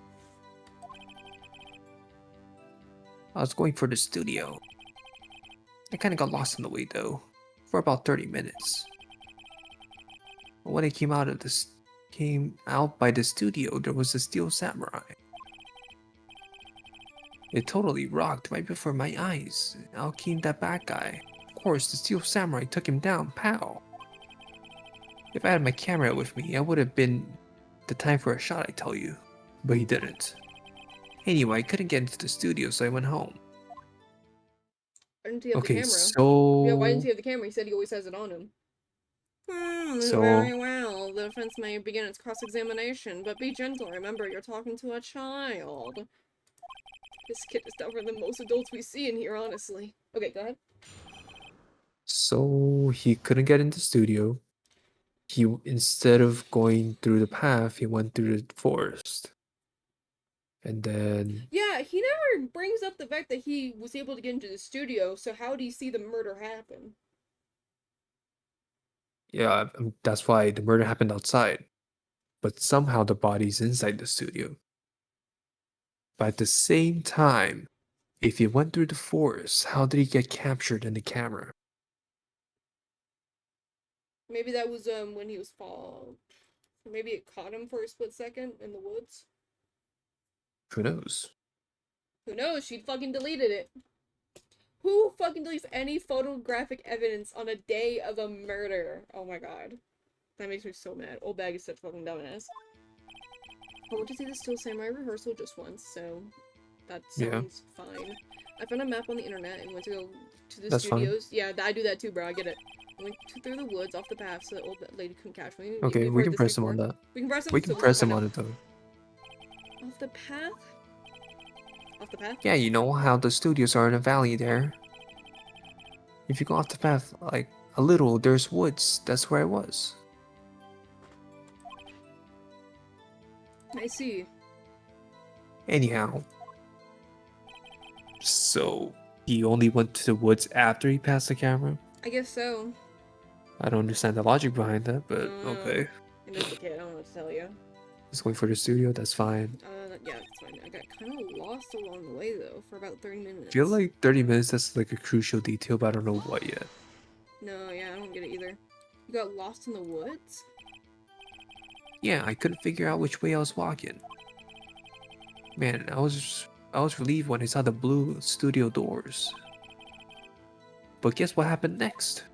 I was going for the studio. I kind of got lost in the way, though, for about 30 minutes. When I came out of came out by the studio, there was a steel samurai. It totally rocked right before my eyes. Out came that bad guy. Of course, the steel samurai took him down, pow. If I had my camera with me, it would have been the time for a shot, I tell you. But he didn't. Anyway, I couldn't get into the studio, so I went home. Why didn't he have the Okay, camera? Yeah, why didn't he have the camera? He said he always has it on him. so, Very well. The defense may begin its cross-examination, but be gentle. Remember, you're talking to a child. This kid is tougher than most adults we see in here, honestly. Okay, go ahead. so he couldn't get into the studio. He, instead of going through the path, he went through the forest. And then, Yeah, he never brings up the fact that he was able to get into the studio, so how do you see the murder happen? yeah, that's why the murder happened outside. But somehow the body's inside the studio. But at the same time, if he went through the forest, how did he get captured in the camera? Maybe that was when he was fall. Maybe it caught him for a split second in the woods. Who knows? Who knows? She fucking deleted it. Who fucking deletes any photographic evidence on a day of a murder? Oh my god. That makes me so mad. Old bag is such a fucking dumbass. I went to see the Steel Samurai rehearsal just once, so that Yeah, sounds fine. I found a map on the internet and went to go to the that's fine. studios. Yeah, I do that too, bro. I get it. I went through the woods off the path so the old lady couldn't catch me. Okay, We've we heard can this press him on before. that. We can press We him, can so we'll just press him find out. on it though. Off the path? Off the path? Yeah, you know how the studios are in a valley there. If you go off the path like a little, there's woods. That's where I was. I see. Anyhow, so he only went to the woods after he passed the camera? I guess so. I don't understand the logic behind that, I but don't know. okay. And it's a kid, I don't know what to tell you. Just going for the studio, that's fine. Yeah, it's fine. I got kind of lost along the way, though, for about 30 minutes. Feel like 30 minutes, that's like a crucial detail, but I don't know what yet. No, yeah, I don't get it either. You got lost in the woods? Yeah, I couldn't figure out which way I was walking. Man, I was relieved when I saw the blue studio doors. But guess what happened next?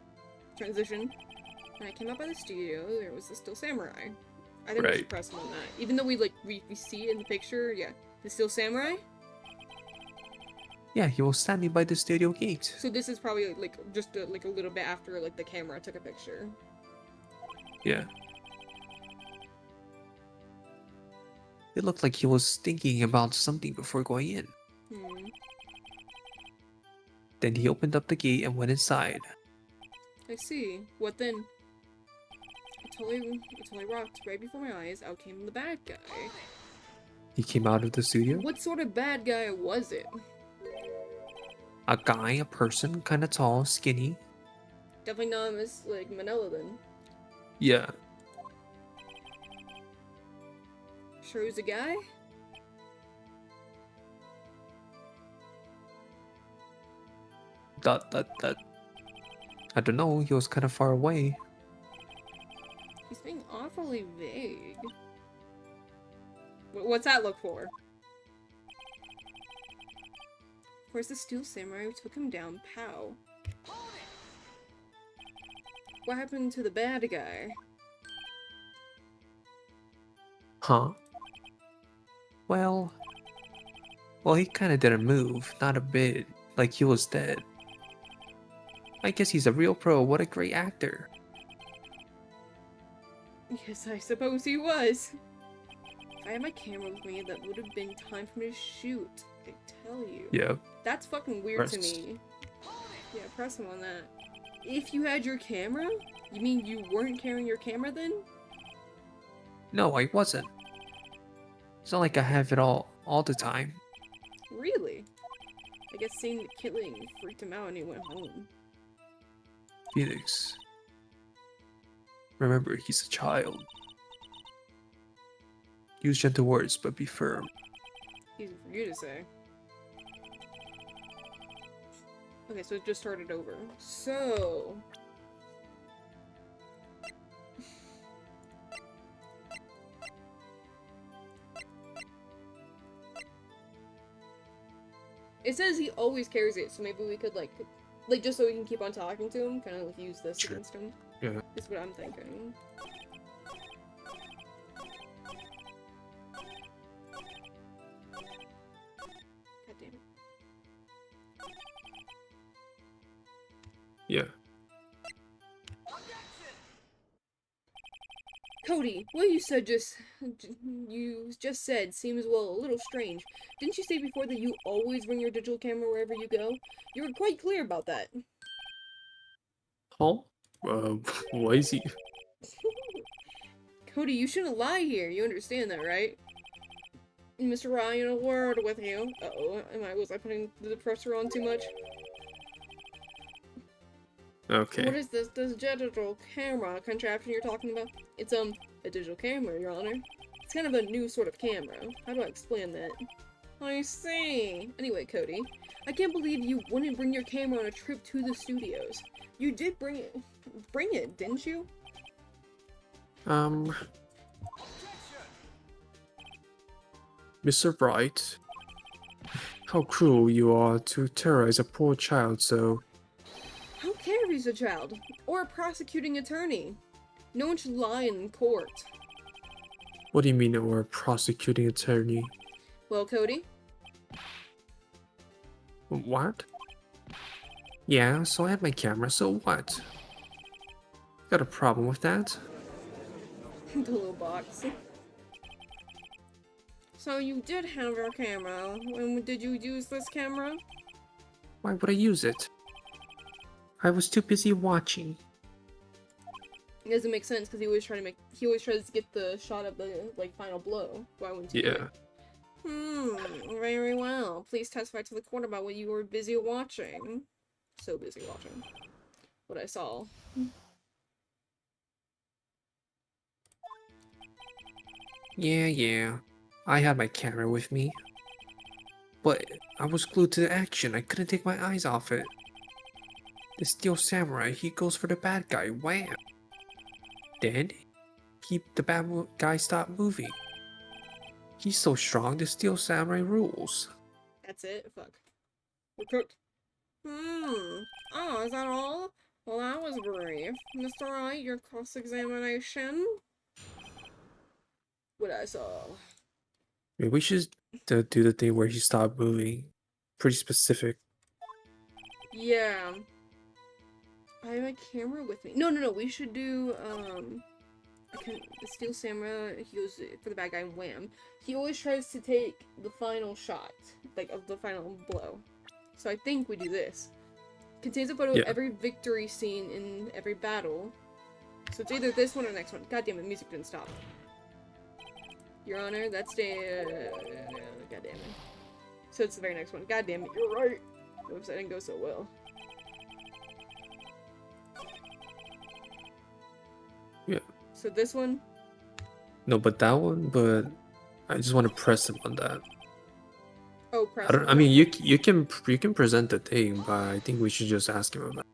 Transition. When I came out by the studio, there was the Steel Samurai. I think we should Right. press him on that. Even though we see it in the picture, yeah. The Steel Samurai? Yeah, he was standing by the studio gate. So this is probably, like, just, like, a little bit after, like, the camera took a picture. Yeah. It looked like he was thinking about something before going in. Hmm. Then he opened up the gate and went inside. I see. What then? It totally rocked. Right before my eyes, out came the bad guy. He came out of the studio. What sort of bad guy was it? A guy, a person, kind of tall, skinny. Definitely not Miss, like, Manila then. Yeah. Sure he was a guy? That. I don't know, he was kind of far away. He's being awfully vague. What's that look for? Of course, the Steel Samurai took him down, pow. What happened to the bad guy? Huh? Well, he kind of didn't move, not a bit, like he was dead. I guess he's a real pro, what a great actor. Yes, I suppose he was. If I had my camera with me, that would have been time for me to shoot. I tell you. Yeah. That's fucking weird to Press. me. Yeah, press him on that. If you had your camera? You mean you weren't carrying your camera then? No, I wasn't. It's not like I have it all the time. Really? I guess seeing the killing freaked him out and he went home. Felix. Remember, he's a child. Use gentle words, but be firm. Easy for you to say. Okay, so it just started over. So... It says he always carries it, so maybe we could like just so we can keep on talking to him, kind of like use this Sure. against him. Yeah. Is what I'm thinking. God damn it. Yeah. Cody, what you just said seems, well, a little strange. Didn't you say before that you always bring your digital camera wherever you go? You were quite clear about that. Huh? Why is he? Cody, you shouldn't lie here. You understand that, right? Mr. Ryan, a word with you. Uh-oh, was I putting the pressure on too much? Okay. What is this digital camera contraption you're talking about? It's, a digital camera, Your Honor. It's kind of a new sort of camera. How do I explain that? I see. Anyway, Cody, I can't believe you wouldn't bring your camera on a trip to the studios. You did bring it, didn't you? Mr. Bright, how cruel you are to terrorize a poor child so. I don't care if he's a child, or a prosecuting attorney. No one should lie in court. What do you mean, or a prosecuting attorney? Well, Cody? What? Yeah, so I have my camera, so what? Got a problem with that? The little box. So you did have your camera. When did you use this camera? Why would I use it? I was too busy watching. It doesn't make sense because he always tries to get the shot of the like final blow. Why wouldn't you do Yeah. it? Very well. Please testify to the court about what you were busy watching. So busy watching. What I saw. Yeah. I had my camera with me. But I was glued to the action. I couldn't take my eyes off it. The Steel Samurai, he goes for the bad guy. Wham! Then, the bad guy stopped moving. He's so strong, the Steel Samurai rules. That's it? Fuck. We're cooked. Oh, is that all? Well, that was brief. Mr. Wright, your cross-examination? What I saw. Maybe we should do the thing where he stopped moving. Pretty specific. Yeah. I have my camera with me. No, we should do, the Steel Samurai, he goes for the bad guy and wham. He always tries to take the final shot, like, of the final blow. So I think we do this. Contains a photo of every victory scene in every battle. So it's either this one or the next one. God damn it, music didn't stop. Your Honor, that's the... God damn it. So it's the very next one. God damn it, you're right. Oops, that didn't go so well. Yeah. So this one? No, but that one, but I just want to press him on that. Oh, press him. I mean, you can present the thing, but I think we should just ask him about it.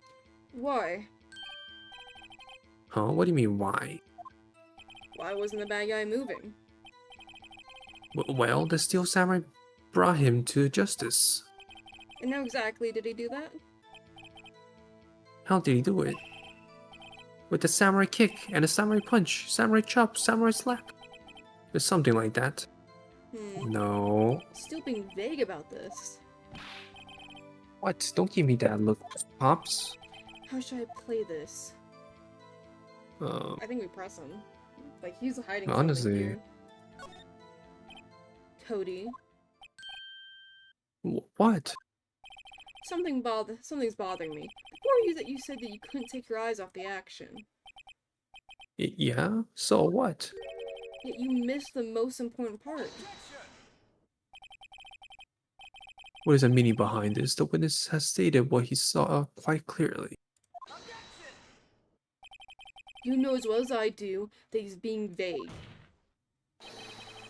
Why? Huh? What do you mean, why? Why wasn't the bad guy moving? Well, the Steel Samurai brought him to justice. And how exactly did he do that? How did he do it? With a samurai kick and a samurai punch, samurai chop, samurai slap. There's something like that. No. Still being vague about this. What? Don't give me that look, Pops. How should I play this? I think we press him. Like, he's hiding honestly, something here. Cody. What? Something's bothering me. Before you said that you couldn't take your eyes off the action. Yeah? So what? Yet you missed the most important part. What is the meaning behind this? The witness has stated what he saw quite clearly. You know as well as I do that he's being vague.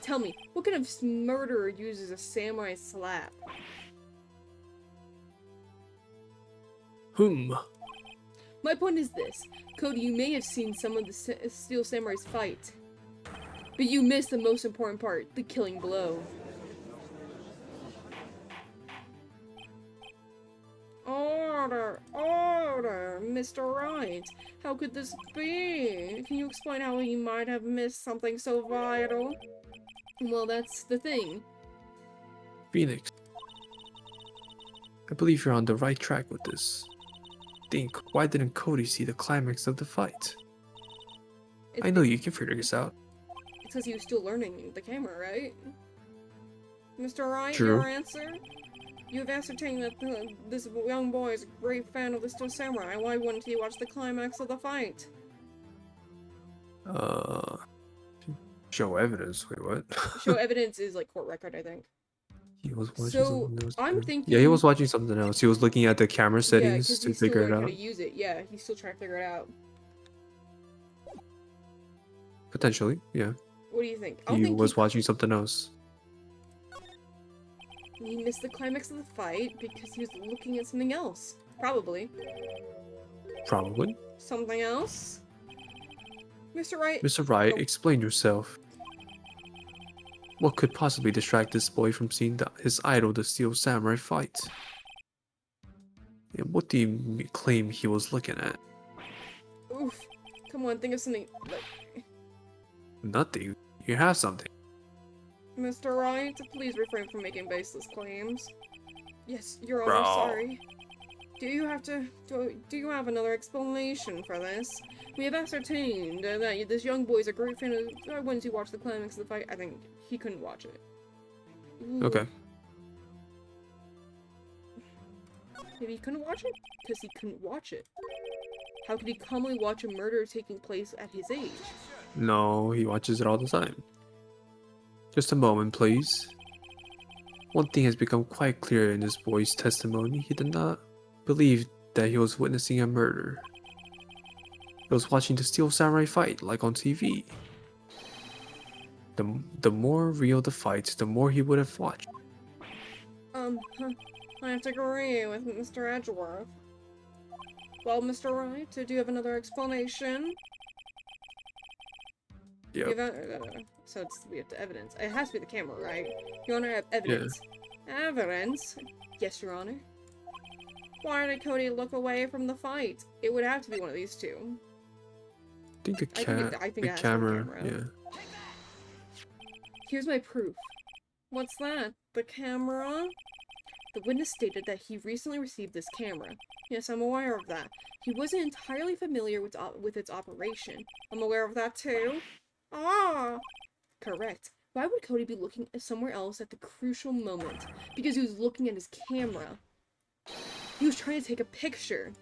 Tell me, what kind of murderer uses a samurai slap? My point is this. Cody, you may have seen some of the Steel Samurai's fight. But you missed the most important part, the killing blow. order, Mr. Wright. How could this be? Can you explain how he might have missed something so vital? Well, that's the thing. Phoenix, I believe you're on the right track with this. Think, why didn't Cody see the climax of the fight? I know you can figure this out. It's because he was still learning the camera, right? Mr. Wright, True. your answer? You have ascertained that this young boy is a great fan of the Steel Samurai. Why wouldn't he watch the climax of the fight? Show evidence. Wait, what? Show evidence is like court record, I think. He was watching So, something else. I'm too. thinking... Yeah, he was watching something else. He was looking at the camera Yeah, settings because to he's still figure it learning how out. to use it. Yeah, he's still trying to figure it out. Potentially, yeah. What do you think? He was watching something else. He missed the climax of the fight because he was looking at something else. Probably. Probably. Something else? Mr. Wright? Mr. Wright, Oh. explain yourself. What could possibly distract this boy from seeing his idol, the Steel Samurai, fight? And what do you claim he was looking at? Oof. Come on, think of something like... Nothing. You have something. Mr. Wright, please refrain from making baseless claims. Yes, Your Honor, Bro. sorry. Do you have another explanation for this? We have ascertained that this young boy is a great fan of... Once you watch the climax of the fight, I think he couldn't watch it. Ooh. Okay. Maybe he couldn't watch it? Because he couldn't watch it. How could he calmly watch a murder taking place at his age? No, he watches it all the time. Just a moment, please. One thing has become quite clear in this boy's testimony. He did not believe that he was witnessing a murder. He was watching the Steel Samurai fight, like on TV. The more real the fight, the more he would have watched. I have to agree with Mr. Edgeworth. Well, Mr. Wright, do you have another explanation? Yep. So we have the evidence. It has to be the camera, right? Your Honor, have evidence. Yeah. Evidence? Yes, Your Honor. Why did Cody look away from the fight? It would have to be one of these two. I think the camera, yeah. Here's my proof. What's that? The camera? The witness stated that he recently received this camera. Yes, I'm aware of that. He wasn't entirely familiar with its operation. I'm aware of that too. Ah! Correct. Why would Cody be looking somewhere else at the crucial moment? Because he was looking at his camera. He was trying to take a picture.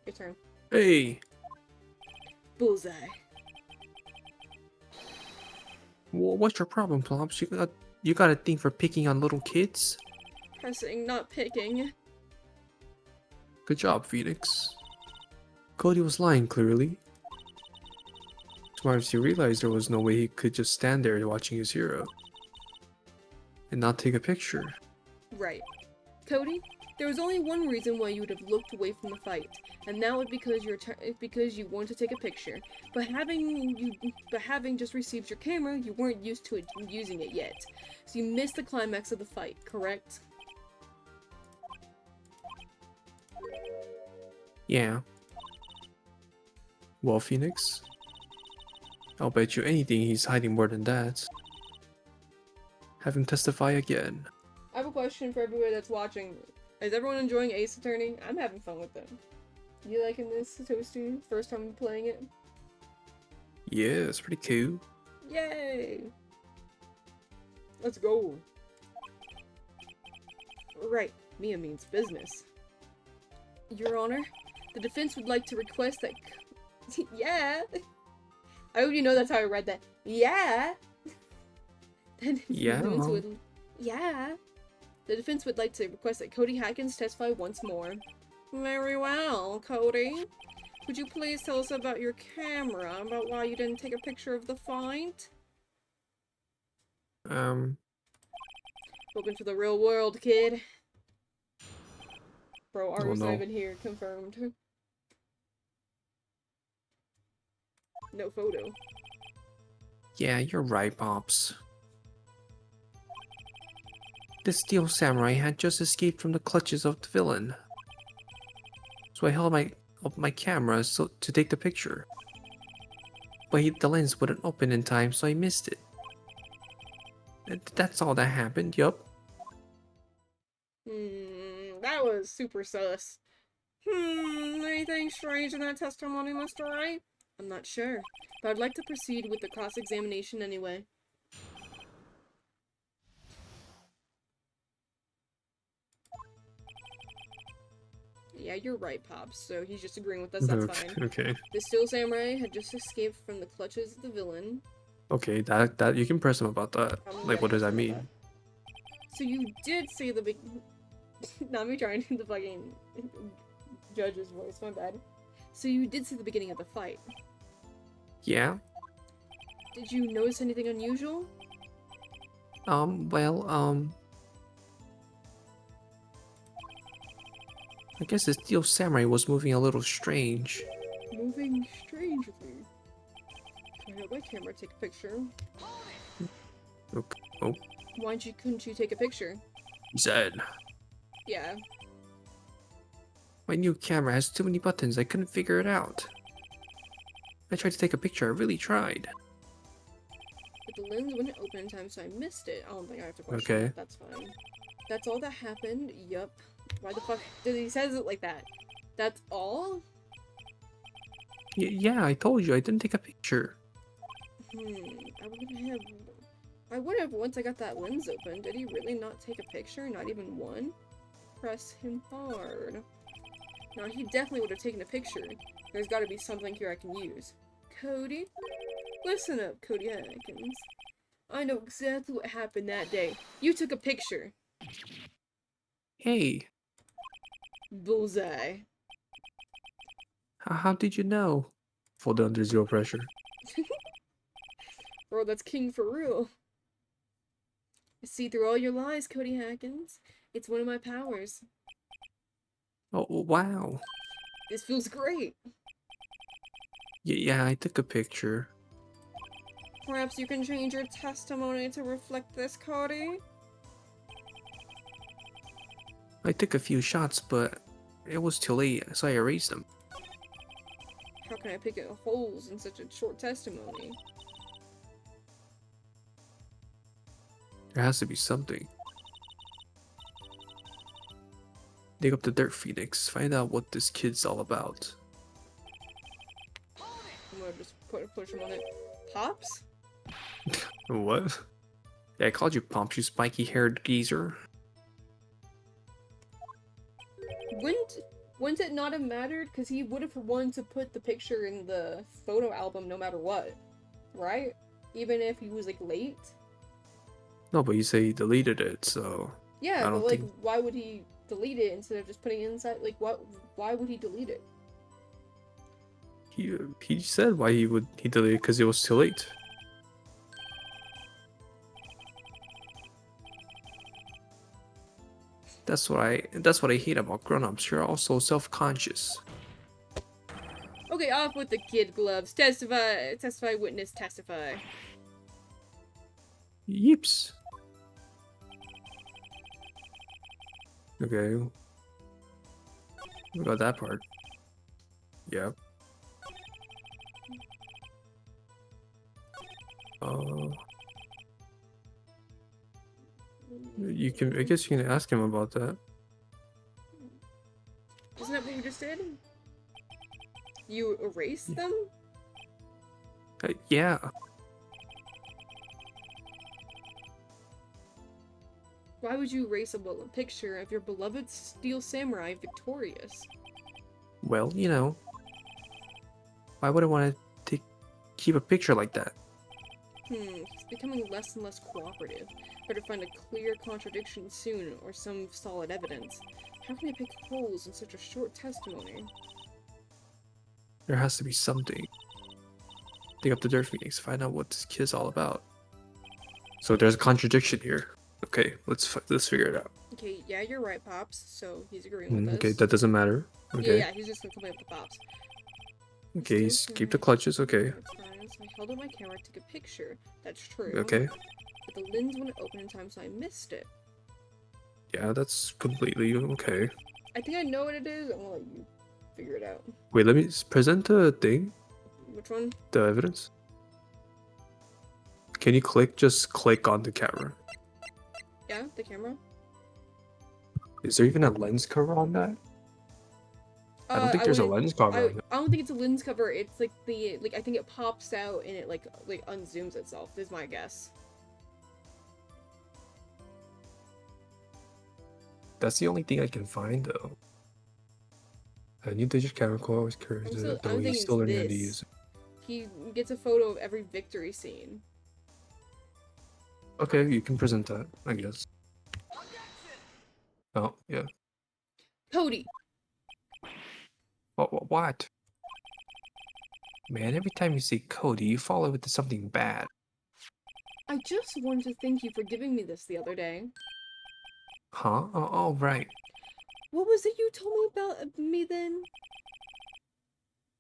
Your turn. Hey! Bullseye. What's your problem, Plumps? You got a thing for picking on little kids? Pressing, not picking. Good job, Phoenix. Cody was lying, clearly. Smart as he realized there was no way he could just stand there watching his hero. And not take a picture. Right. Cody, there was only one reason why you would have looked away from the fight, and that was because you wanted to take a picture. But having just received your camera, you weren't used to using it yet. So you missed the climax of the fight, correct? Yeah. Well, Phoenix, I'll bet you anything he's hiding more than that. Have him testify again. I have a question for everybody that's watching. Is everyone enjoying Ace Attorney? I'm having fun with them. You liking this, Toasty? First time playing it? Yeah, it's pretty cool. Yay! Let's go. Right, Mia means business. Your Honor, the defense would like to request that... Yeah! I hope you know that's how I read that. Yeah! Yeah! The defense would like to request that Cody Hatkins testify once more. Very well, Cody. Would you please tell us about your camera, about why you didn't take a picture of the fight? Welcome to the real world, kid. Bro, Aru's not even here, confirmed. No photo. Yeah, you're right, Pops. The steel samurai had just escaped from the clutches of the villain. So I held up my camera to take the picture. But the lens wouldn't open in time, so I missed it. That's all that happened, yup. That was super sus. Anything strange in that testimony, Mr. Wright? I'm not sure, but I'd like to proceed with the cross-examination anyway. Yeah, you're right, Pops, so he's just agreeing with us, that's fine. Okay. The Steel Samurai had just escaped from the clutches of the villain. Okay, that you can press him about that. Like, what does that mean? So you did say the big... Not me trying to do the fucking judge's voice, my bad. So you did see the beginning of the fight. Yeah? Did you notice anything unusual? Well, I guess the steel samurai was moving a little strange. Moving strangely. Can I have my camera take a picture? Okay. Oh. Couldn't you take a picture? Zed. Yeah. My new camera has too many buttons, I couldn't figure it out. I tried to take a picture, I really tried. But the lens wouldn't open in time, so I missed it. I don't think I have to question that. That's fine. That's all that happened? Yup. Why the fuck did he says it like that? That's all? Yeah, I told you, I didn't take a picture. I would have once I got that lens open. Did he really not take a picture? Not even one? Press him hard. No, he definitely would have taken a picture. There's gotta be something here I can use. Cody? Listen up, Cody Hankins. I know exactly what happened that day. You took a picture. Hey. Bullseye. How did you know? Folded under zero pressure. Bro, that's king for real. I see through all your lies, Cody Hankins. It's one of my powers. Oh, wow. This feels great. Yeah, I took a picture. Perhaps you can change your testimony to reflect this, Cody? I took a few shots, but it was too late, so I erased them. How can I pick out holes in such a short testimony? There has to be something. Dig up the dirt, Phoenix. Find out what this kid's all about. I'm gonna just push him on it. Pops? What? Yeah, I called you Pomps, you spiky-haired geezer. Wouldn't it not have mattered? Because he would have wanted to put the picture in the photo album no matter what. Right? Even if he was, like, late? No, but you say he deleted it, so... Yeah, but, like, why would he delete it instead of just putting it inside? Like, why would he delete it? He said why he deleted it, because it was too late. That's what I hate about grown-ups. You're all so self-conscious. Okay, off with the kid gloves. Testify, witness, testify. Yeeps. Okay. We got that part. Yep. I guess you can ask him about that. Isn't that what you just did? You erased them? Yeah. Why would you erase a picture of your beloved steel samurai victorious? Well, you know. Why would I want to keep a picture like that? He's becoming less and less cooperative. Better find a clear contradiction soon, or some solid evidence. How can I pick holes in such a short testimony? There has to be something. Dig up the dirt, Phoenix. Find out what this kid's all about. So there's a contradiction here. Okay, let's figure it out. Okay, yeah, you're right, Pops. So he's agreeing with us. Okay, that doesn't matter. Okay. Yeah, he's just gonna come up with the Pops. Okay, keep the clutches. Okay. That's fine. So I held up my camera, took a picture. That's true. Okay. But the lens wouldn't open in time, so I missed it. Yeah, that's completely okay. I think I know what it is. I'm gonna let you figure it out. Wait, let me present the thing, Which one? the evidence. Can you just click on the camera? Yeah, the camera. Is there even a lens cover on that? I don't think I there's a wouldn't. lens cover I on that. I don't think it's a lens cover. It's like I think it pops out and it like unzooms itself. Is my guess. That's the only thing I can find though. A new digital camera always carries it, though I'm you thinking it's still learn how to this. use it. He gets a photo of every victory scene. Okay, you can present that, I guess. Oh, yeah. Cody. What? Man, every time you say Cody, you follow it with something bad. I just wanted to thank you for giving me this the other day. Huh? Oh, right. What was it you told me about me then?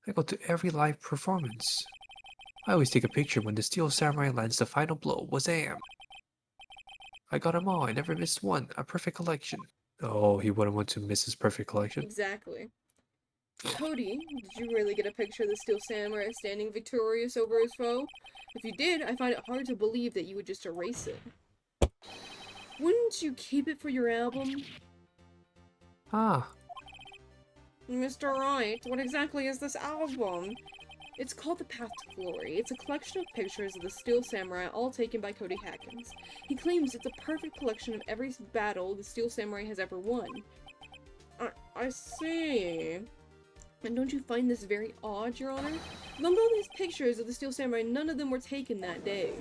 I go to every live performance. I always take a picture when the Steel Samurai lands the final blow. Wazam! I got them all. I never missed one. A perfect collection. Oh, he wouldn't want to miss his perfect collection. Exactly. Cody, did you really get a picture of the Steel Samurai standing victorious over his foe? If you did, I find it hard to believe that you would just erase it. Wouldn't you keep it for your album? Ah, Mr. Wright, what exactly is this album? It's called The Path to Glory. It's a collection of pictures of the Steel Samurai, all taken by Cody Hackins. He claims it's a perfect collection of every battle the Steel Samurai has ever won. I see. And don't you find this very odd, Your Honor? Among all these pictures of the Steel Samurai, none of them were taken that day.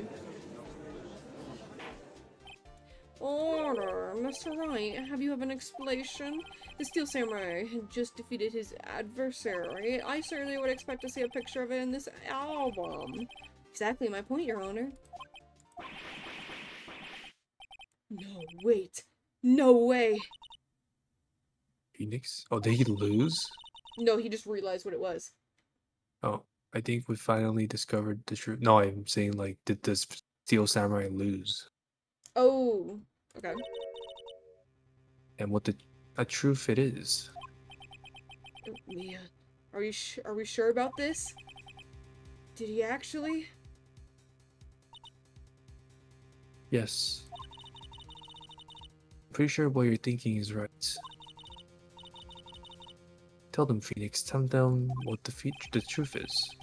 Order, Mr. Wright, have you have an explanation? The Steel Samurai had just defeated his adversary. I certainly would expect to see a picture of it in this album. Exactly my point, Your Honor. No, wait. No way. Phoenix? Oh, did he lose? No, he just realized what it was. Oh, I think we finally discovered the truth. No, I'm saying, like, did this Steel Samurai lose? Oh, okay. And what the a truth it is. Mia, are we sure about this? Did he actually? Yes. Pretty sure what you're thinking is right. Tell them, Phoenix. Tell them what the truth is.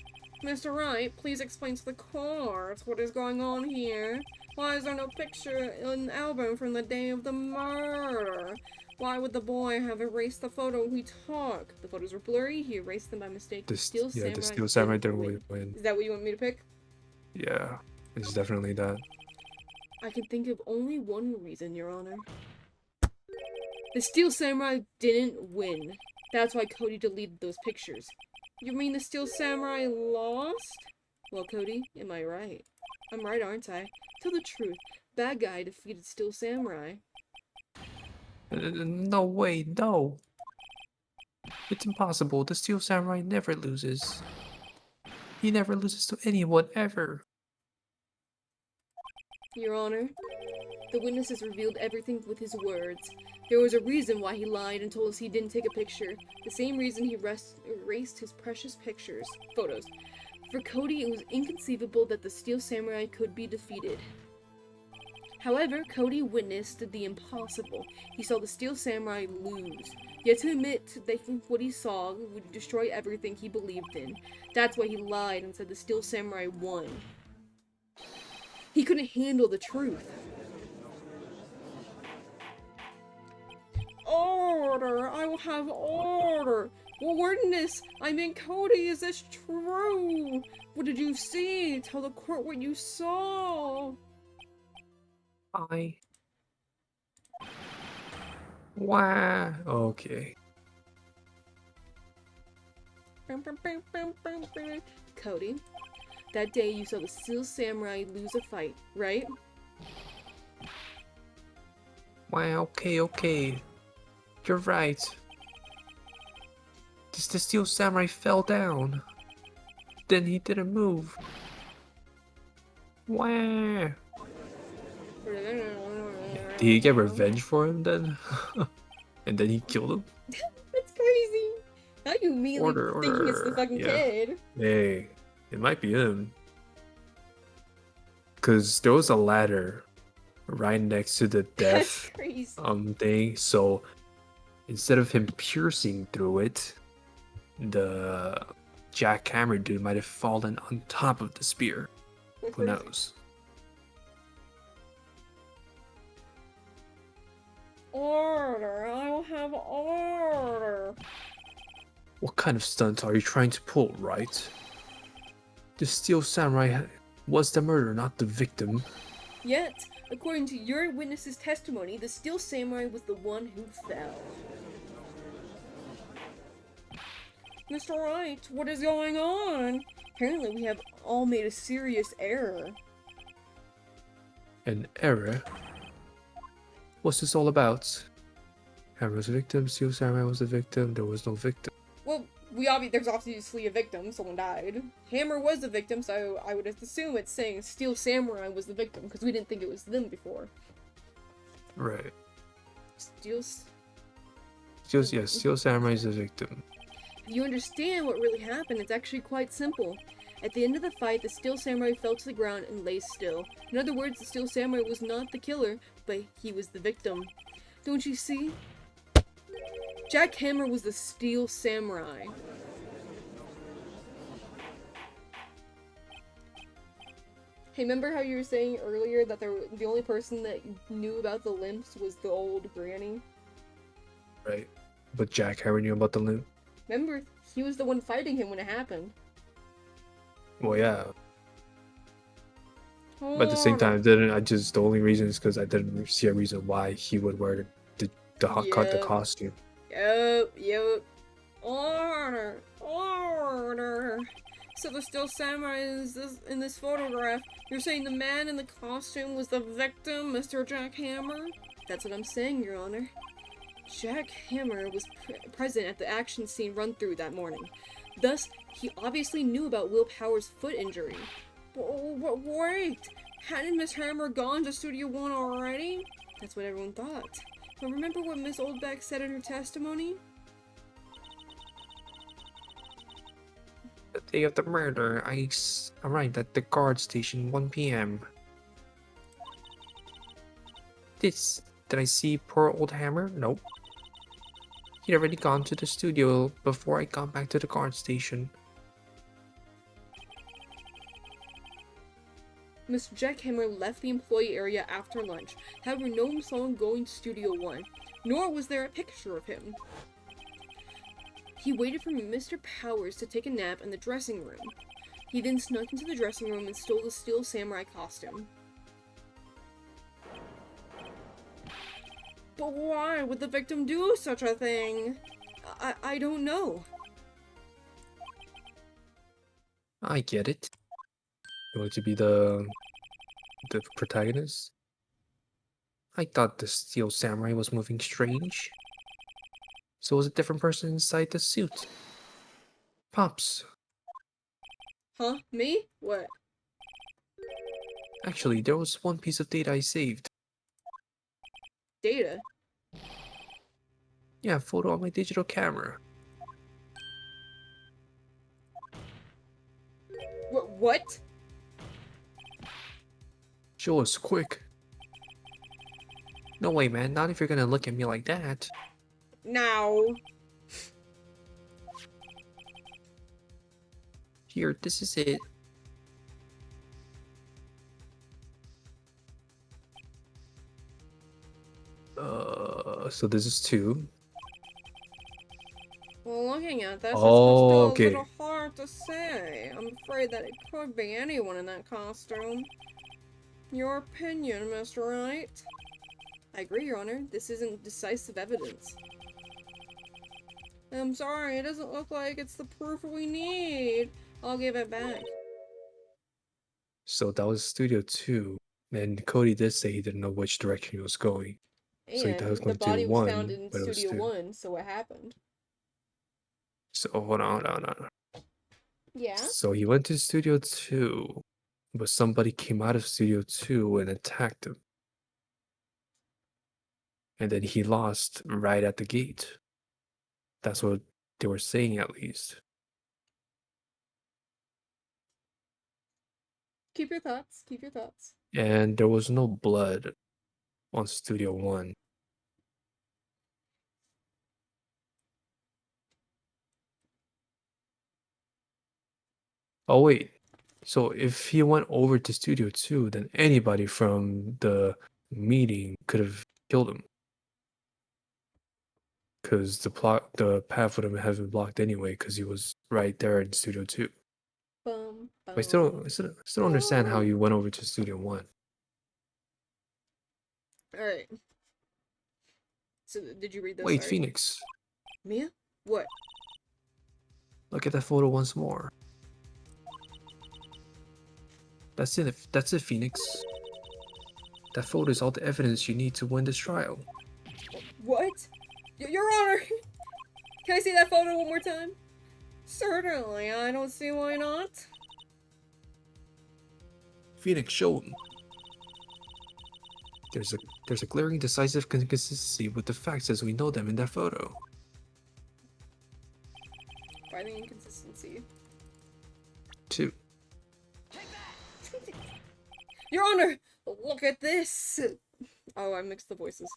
Mr. Wright, please explain to the court what is going on here. Why is there no picture in the album from the day of the murder? Why would the boy have erased the photo we took? The photos were blurry, he erased them by mistake. The Steel Yeah, the Samurai Steel Samurai didn't didn't win. Is that what you want me to pick? Yeah, it's definitely that. I can think of only one reason, Your Honor. The Steel Samurai didn't win. That's why Cody deleted those pictures. You mean the Steel Samurai lost? Well, Cody, am I right? I'm right, aren't I? Tell the truth. Bad guy defeated Steel Samurai. No way, no. It's impossible. The Steel Samurai never loses. He never loses to anyone ever. Your Honor, the witnesses revealed everything with his words. There was a reason why he lied and told us he didn't take a picture. The same reason he erased his precious photos. For Cody, it was inconceivable that the Steel Samurai could be defeated. However, Cody witnessed the impossible. He saw the Steel Samurai lose. Yet to admit that what he saw would destroy everything he believed in. That's why he lied and said the Steel Samurai won. He couldn't handle the truth. Order! I will have order! Witness! I mean, Cody, is this true? What did you see? Tell the court what you saw! Wow. Okay. Cody, that day you saw the Steel Samurai lose a fight, right? Wow, okay. You're right. The Steel Samurai fell down. Then he didn't move. Wow. Did he get Wow. revenge for him then? And then he killed him? That's crazy. Now you immediately Order, thinking it's the order. fucking Yeah. kid. Hey, it might be him. Because there was a ladder right next to the That's death crazy. thing. So instead of him piercing through it, the jackhammer dude might have fallen on top of the spear. That's Who crazy. knows? Order. I will have order. What kind of stunt are you trying to pull, right? The Steel Samurai was the murderer, not the victim. Yet, according to your witness's testimony, the Steel Samurai was the one who fell. Mr. Wright, what is going on? Apparently we have all made a serious error. An error? What's this all about? Hammer was a victim, Steel Samurai was the victim, there was no victim. Well, there's obviously a victim, someone died. Hammer was the victim, so I would assume it's saying Steel Samurai was the victim, because we didn't think it was them before. Right. Steel... Steel Samurai is the victim. If you understand what really happened, it's actually quite simple. At the end of the fight, the Steel Samurai fell to the ground and lay still. In other words, the Steel Samurai was not the killer, but he was the victim. Don't you see? Jack Hammer was the Steel Samurai. Hey, remember how you were saying earlier that the only person that knew about the limps was the old granny? Right. But Jackhammer knew about the limp. Remember, he was the one fighting him when it happened. Well, yeah. But at the same time, the only reason is because I didn't see a reason why he would wear the costume. Yep. Order! So the Steel Samurai is in this photograph. You're saying the man in the costume was the victim, Mr. Jack Hammer? That's what I'm saying, Your Honor. Jack Hammer was present at the action scene run-through that morning. Thus, he obviously knew about Will Power's foot injury. Wait! Hadn't Miss Hammer gone to Studio 1 already? That's what everyone thought. But remember what Miss Oldbeck said in her testimony? The day of the murder, I arrived at the guard station 1 p.m. Did I see poor old Hammer? Nope. He'd already gone to the studio before I got back to the guard station. Mr. Jack Hammer left the employee area after lunch. However, no one saw him going to Studio 1, nor was there a picture of him. He waited for Mr. Powers to take a nap in the dressing room. He then snuck into the dressing room and stole the Steel Samurai costume. But why would the victim do such a thing? I don't know. I get it. You want to be the protagonist? I thought the Steel Samurai was moving strange. So it was a different person inside the suit. Pops. Huh? Me? What? Actually, there was one piece of data I saved. Data? Yeah, a photo on my digital camera. What? Show us quick. No way, man. Not if you're gonna look at me like that. Now. Here, this is it. So this is 2. Well, looking at this, it's Oh, still okay. a little hard to say. I'm afraid that it could be anyone in that costume. Your opinion, Mr. Wright? I agree, Your Honor. This isn't decisive evidence. I'm sorry, it doesn't look like it's the proof we need. I'll give it back. So that was Studio 2. And Cody did say he didn't know which direction he was going. So he thought he was And the going to body was found 1, in but it was Studio 2. 1, so what happened? So hold on. Yeah? So he went to Studio 2, but somebody came out of Studio 2 and attacked him. and then he lost right at the gate. That's what they were saying, at least. Keep your thoughts. Keep your thoughts. And there was no blood on Studio One. Oh wait, so if he went over to Studio 2, then anybody from the meeting could have killed him. Because the path would have been blocked anyway, because he was right there in Studio 2. Bum, I bum, still don't understand how bum. he went over to Studio 1. Alright. So, did you read those? Wait, Sorry. Phoenix, Mia? What? look at that photo once more. That's it, Phoenix. That photo is all the evidence you need to win this trial. What? Your Honor! Can I see that photo one more time? Certainly, I don't see why not. Phoenix, show him. There's a glaring decisive consistency with the facts as we know them in that photo. By the inconsistency. 2. Your Honor! Look at this! Oh, I mixed the voices.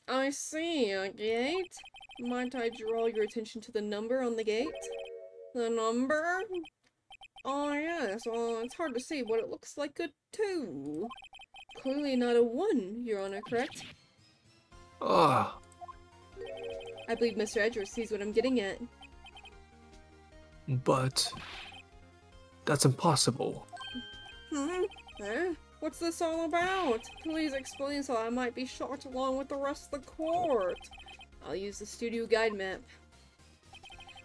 I see a gate. Might I draw your attention to the number on the gate? The number? Oh yes, well, it's hard to see, but it looks like a 2. Clearly not a 1, Your Honor, correct? Ah, I believe Mr. Edgeworth sees what I'm getting at. but that's impossible. Eh? What's this all about? Please explain so I might be shocked along with the rest of the court. I'll use the studio guide map.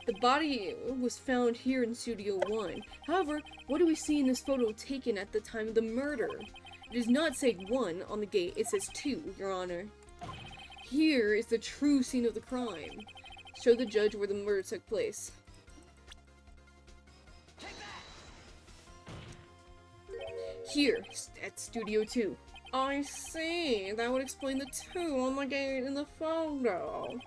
The body was found here in Studio 1. However, what do we see in this photo taken at the time of the murder? It does not say 1 on the gate, it says 2, Your Honor. Here is the true scene of the crime. Show the judge where the murder took place. Here, at Studio 2. I see. That would explain the 2 on the gate in the photo.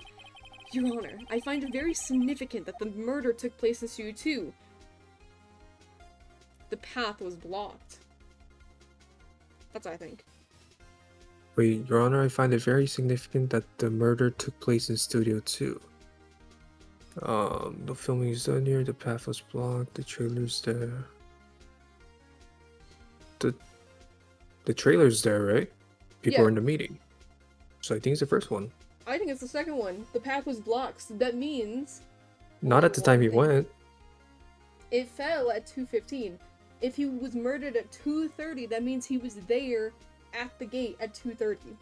Your Honor, I find it very significant that the murder took place in Studio 2. The path was blocked. That's what I think. Wait, Your Honor, I find it very significant that the murder took place in Studio 2. The filming is done here, the path was blocked, the trailer's there. The trailer's there, right? People Yeah. are in the meeting. So I think it's the first one. I think it's the second one. The path was blocked, so that means... Not at the time he went. It fell at 2:15. If he was murdered at 2:30, that means he was there at the gate at 2:30.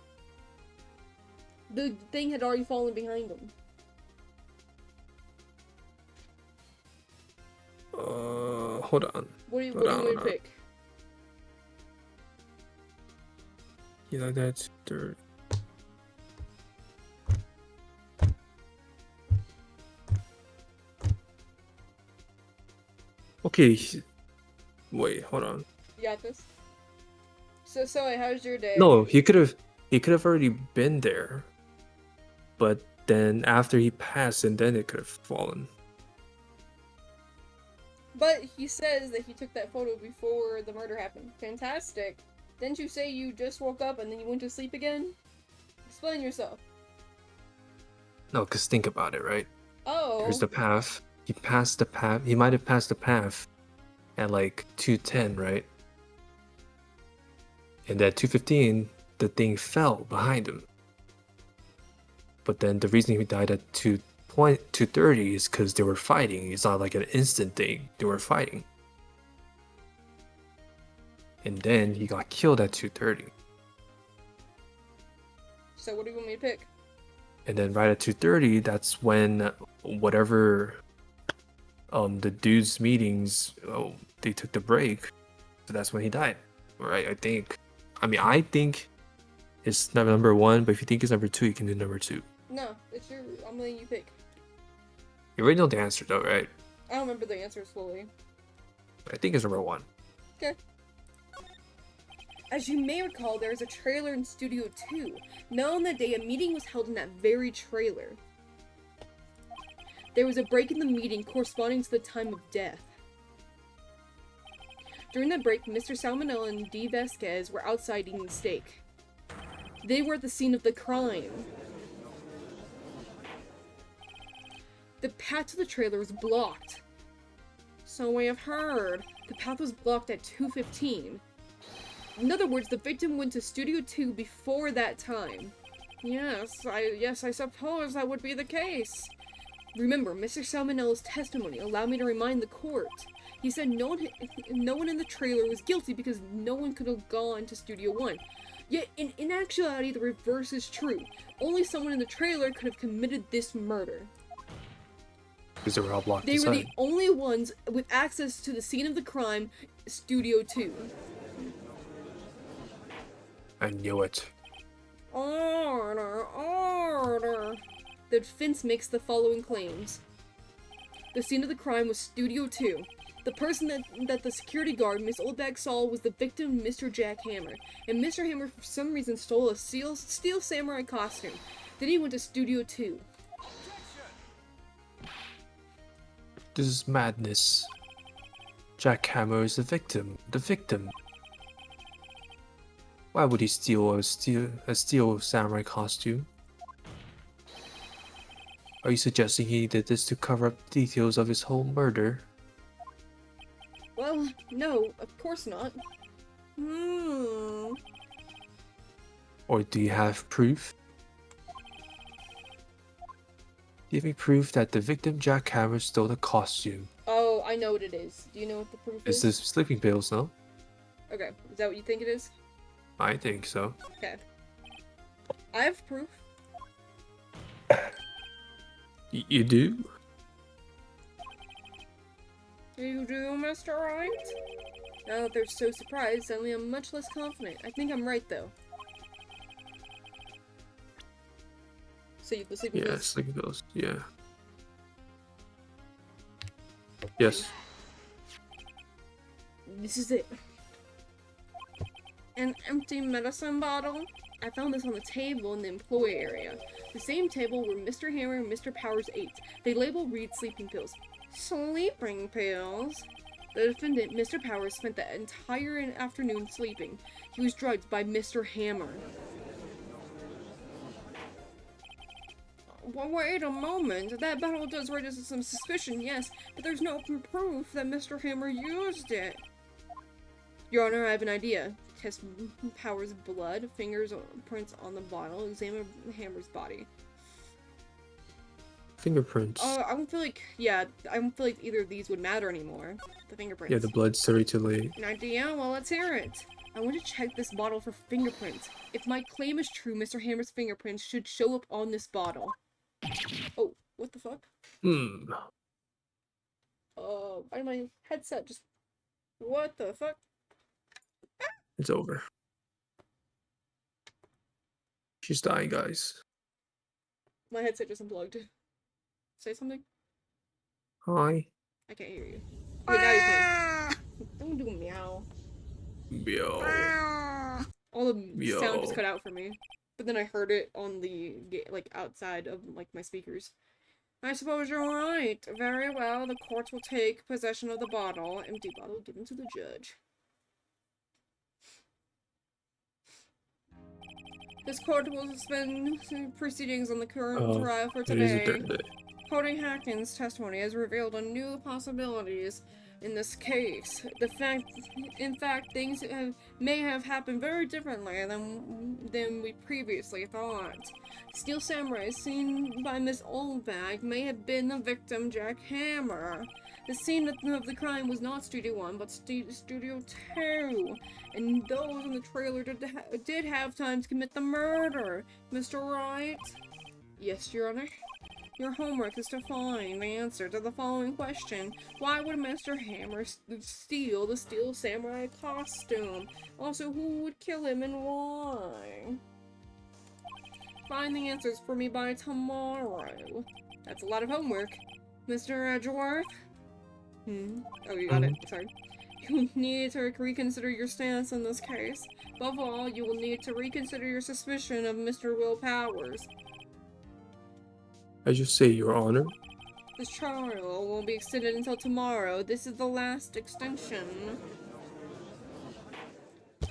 The thing had already fallen behind him. Hold on. What do you Hold on, want hold to on. pick? Yeah, that's third. Okay. Wait, hold on. You got this? So how's your day? No, he could have already been there. But then after he passed, and then it could have fallen. But he says that he took that photo before the murder happened. Fantastic. Didn't you say you just woke up and then you went to sleep again? Explain yourself. No, because think about it, right? Oh. Here's the path. He passed the path. He might have passed the path at like 2:10, right? And at 2:15, the thing fell behind him. But then the reason he died at 2:30 is because they were fighting. It's not like an instant thing. They were fighting. And then he got killed at 2:30. So what do you want me to pick? And then right at 2:30, that's when whatever the dude's meetings, they took the break. So that's when he died. Right, I think. I mean, I think it's not number 1, but if you think it's number 2, you can do number 2. No, it's your... I'm letting you pick. You already know the answer though, right? I don't remember the answers fully. I think it's number 1. Okay. As you may recall, there is a trailer in Studio 2. Now on that day, a meeting was held in that very trailer. There was a break in the meeting corresponding to the time of death. During that break, Mr. Salmonella and D. Vasquez were outside eating steak. They were at the scene of the crime. The path to the trailer was blocked. So we have heard. The path was blocked at 2:15. In other words, the victim went to Studio 2 before that time. Yes, I suppose that would be the case. Remember, Mr. Salmonella's testimony allowed me to remind the court. He said no one in the trailer was guilty because no one could have gone to Studio 1. Yet, in actuality, the reverse is true. Only someone in the trailer could have committed this murder. Because they were all blocked They were the inside. only ones with access to the scene of the crime, Studio 2. I knew it. Order. The defense makes the following claims. The scene of the crime was Studio 2. The person that the security guard, Miss Oldbag, saw was the victim, Mr. Jack Hammer. And Mr. Hammer, for some reason, stole a steel samurai costume. Then he went to Studio 2. This is madness. Jack Hammer is the victim. The victim. Why would he steal a steel samurai costume? Are you suggesting he did this to cover up details of his whole murder? Well, no, of course not. Or do you have proof? Give me proof that the victim Jack Hammer stole the costume. Oh, I know what it is. Do you know what the proof is? Is this sleeping pills, no? Okay, is that what you think it is? I think so. Okay. I have proof. You do? You do, Mr. Right? Now that they're so surprised, suddenly I'm much less confident. I think I'm right, though. So the sleeping Yeah, pills. sleeping pills. Yeah. Yes. This is it. An empty medicine bottle? I found this on the table in the employee area. The same table where Mr. Hammer and Mr. Powers ate. They label read sleeping pills. Sleeping pills? The defendant, Mr. Powers, spent the entire afternoon sleeping. He was drugged by Mr. Hammer. Well, wait a moment. That bottle does raise some suspicion, yes, but there's no proof that Mr. Hammer used it. Your Honor, I have an idea. Test Powers' blood, fingerprints on the bottle, examine Hammer's body. Fingerprints. I don't feel like, either of these would matter anymore. The fingerprints. Yeah, the blood's circulating. An idea? Well, let's hear it. I want to check this bottle for fingerprints. If my claim is true, Mr. Hammer's fingerprints should show up on this bottle. Oh, what the fuck? Why did my headset just... What the fuck? It's over. She's dying, guys. My headset just unplugged. Say something? Hi. I can't hear you. Wait, now you can. Don't do meow. Meow. All the sound just Meow. cut out for me. But then I heard it on the, like, outside of, like, my speakers. I suppose you're right. Very well, the court will take possession of the bottle. Empty bottle given to the judge. This court will suspend proceedings on the current trial for It is a today. third day. Quoting Hackins' testimony has revealed a new possibilities in this case. In fact, things may have happened very differently than we previously thought. Steel Samurai seen by Miss Oldbag may have been the victim, Jack Hammer. The scene of the crime was not Studio 1, but Studio 2. And those in the trailer did have time to commit the murder. Mr. Wright? Yes, Your Honor? Your homework is to find the answer to the following question. Why would Mr. Hammer steal the Steel Samurai costume? Also, who would kill him and why? Find the answers for me by tomorrow. That's a lot of homework. Mr. Edgeworth? Oh, you got it. Sorry. You need to reconsider your stance in this case. Above all, you will need to reconsider your suspicion of Mr. Will Powers. As you say, Your Honor. This trial won't be extended until tomorrow. This is the last extension.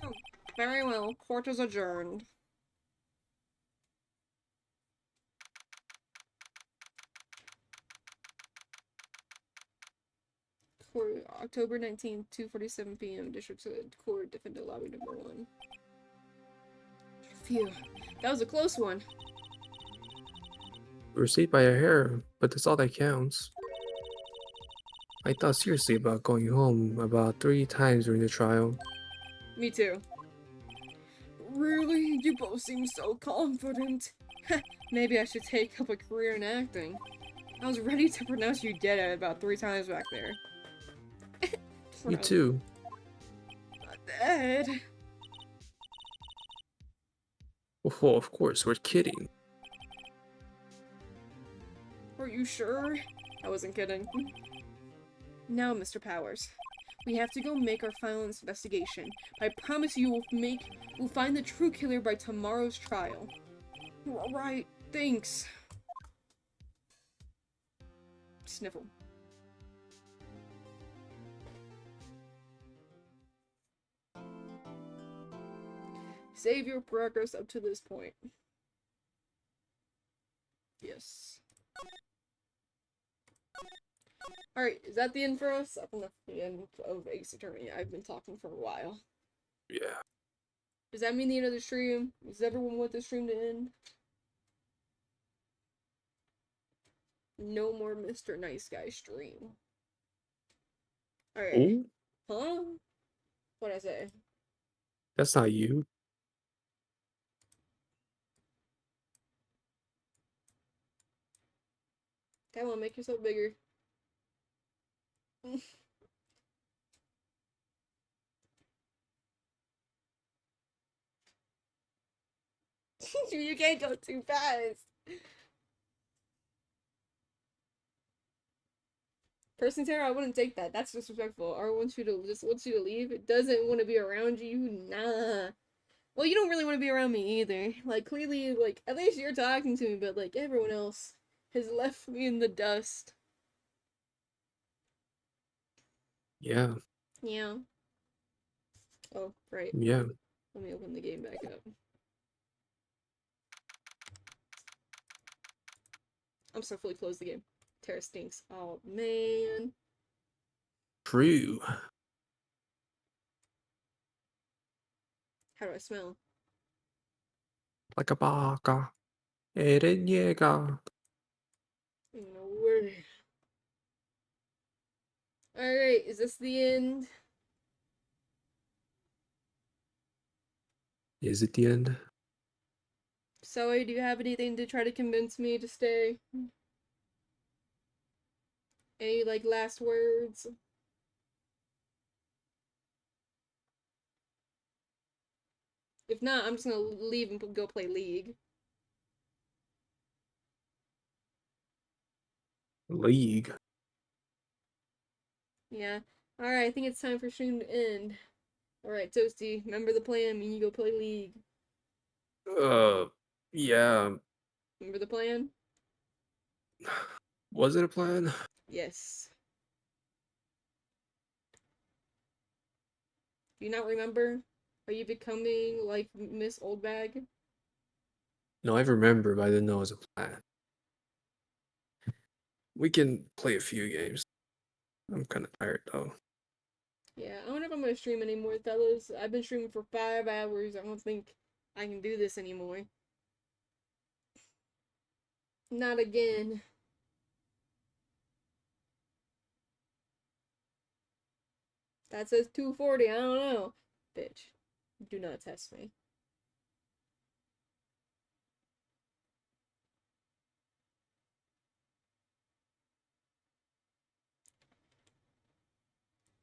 Oh, very well. Court is adjourned. Court, October 19th, 2:47 p.m. District Court, Defendant Lobby number 1. Phew. That was a close one. We were saved by a hair, but that's all that counts. I thought seriously about going home about 3 times during the trial. Me too. Really? You both seem so confident. Maybe I should take up a career in acting. I was ready to pronounce you dead about 3 times back there. Me too. Not dead. Oh, of course, we're kidding. Are you sure? I wasn't kidding. Now, Mr. Powers, we have to go make our final investigation. I promise you we'll find the true killer by tomorrow's trial. Alright, thanks. Sniffle. Save your progress up to this point. Yes. Alright, is that the end for us? I think that's the end of Ace Attorney. I've been talking for a while. Yeah. Does that mean the end of the stream? Does everyone want the stream to end? No more Mr. Nice Guy stream. Alright. Oh? Huh? What'd I say? That's not you. Come on, make yourself bigger. You can't go too fast. Person Terror, I wouldn't take that. That's disrespectful. I wants you to leave. It doesn't want to be around you. Nah. Well, you don't really want to be around me either. Like, clearly, like, at least you're talking to me, but, like, everyone else has left me in the dust. Yeah. Yeah. Oh, right. Yeah. Let me open the game back up. I'm so fully closed the game. Terra stinks. Oh, man. True. How do I smell? Like a baka. Eren Yeager. No way. Alright, is this the end? Is it the end? Zoe, do you have anything to try to convince me to stay? Any, like, last words? If not, I'm just gonna leave and go play League. League. Yeah. Alright, I think it's time for stream to end. Alright, Toasty, remember the plan, and you go play League. Yeah. Remember the plan? Was it a plan? Yes. Do you not remember? Are you becoming like Miss Oldbag? No, I remember, but I didn't know it was a plan. We can play a few games. I'm kind of tired though. Yeah, I don't know if I'm gonna stream anymore, fellas. I've been streaming for 5 hours. I don't think I can do this anymore. Not again. That says 240. I don't know. Bitch. Do not test me.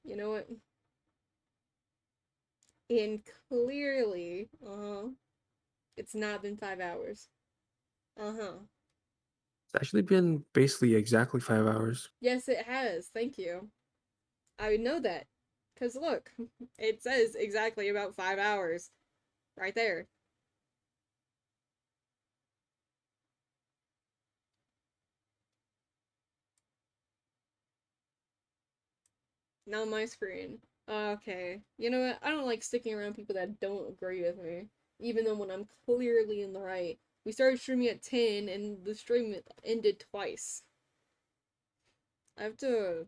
You know what? And clearly, it's not been 5 hours. It's actually been basically exactly 5 hours. Yes, it has. Thank you. I know that. Cause look, it says exactly about 5 hours right there. Not my screen. Okay. You know what? I don't like sticking around people that don't agree with me, even though when I'm clearly in the right. We started streaming at 10 and the stream ended twice. I have to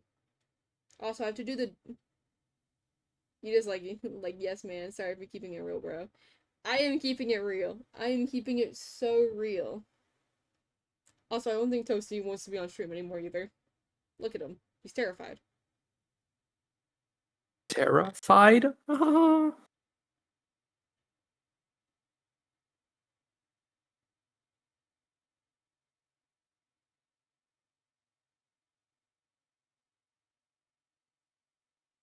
also I have to do the you just like yes man, sorry for keeping it real, bro. I am keeping it real. I am keeping it so real. Also, I don't think Toasty wants to be on stream anymore either. Look at him. He's terrified. Terrified?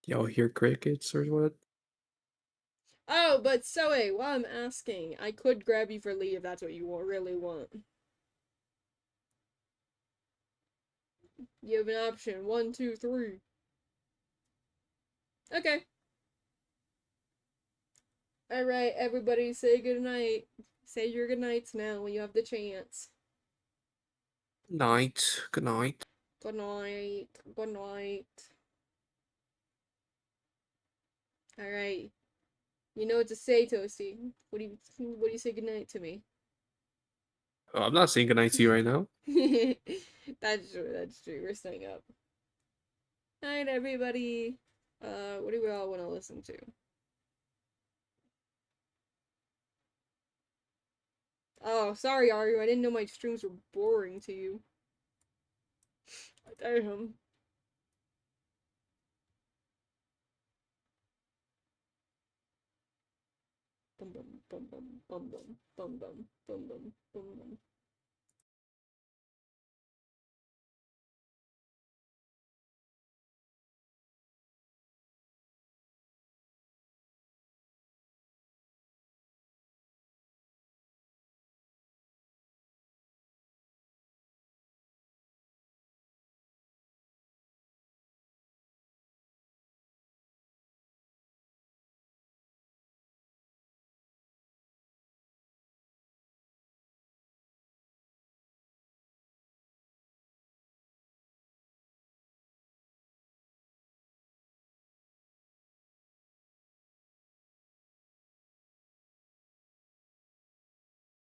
Y'all hear crickets or what? Oh, but Zoe, while I'm asking, I could grab you for Lee if that's what you really want. You have an option. One, two, three. Okay. Alright, everybody say goodnight. Say your goodnights now when you have the chance. Night. Good night. Good night. Good night. Alright. You know what to say, Toasty. What do you say goodnight to me? Oh, I'm not saying good night to you right now. That's true, that's true. We're staying up. Night everybody. What do we all want to listen to? Oh, sorry, Aru. I didn't know my streams were boring to you. Damn. Bum bum bum bum bum bum bum bum.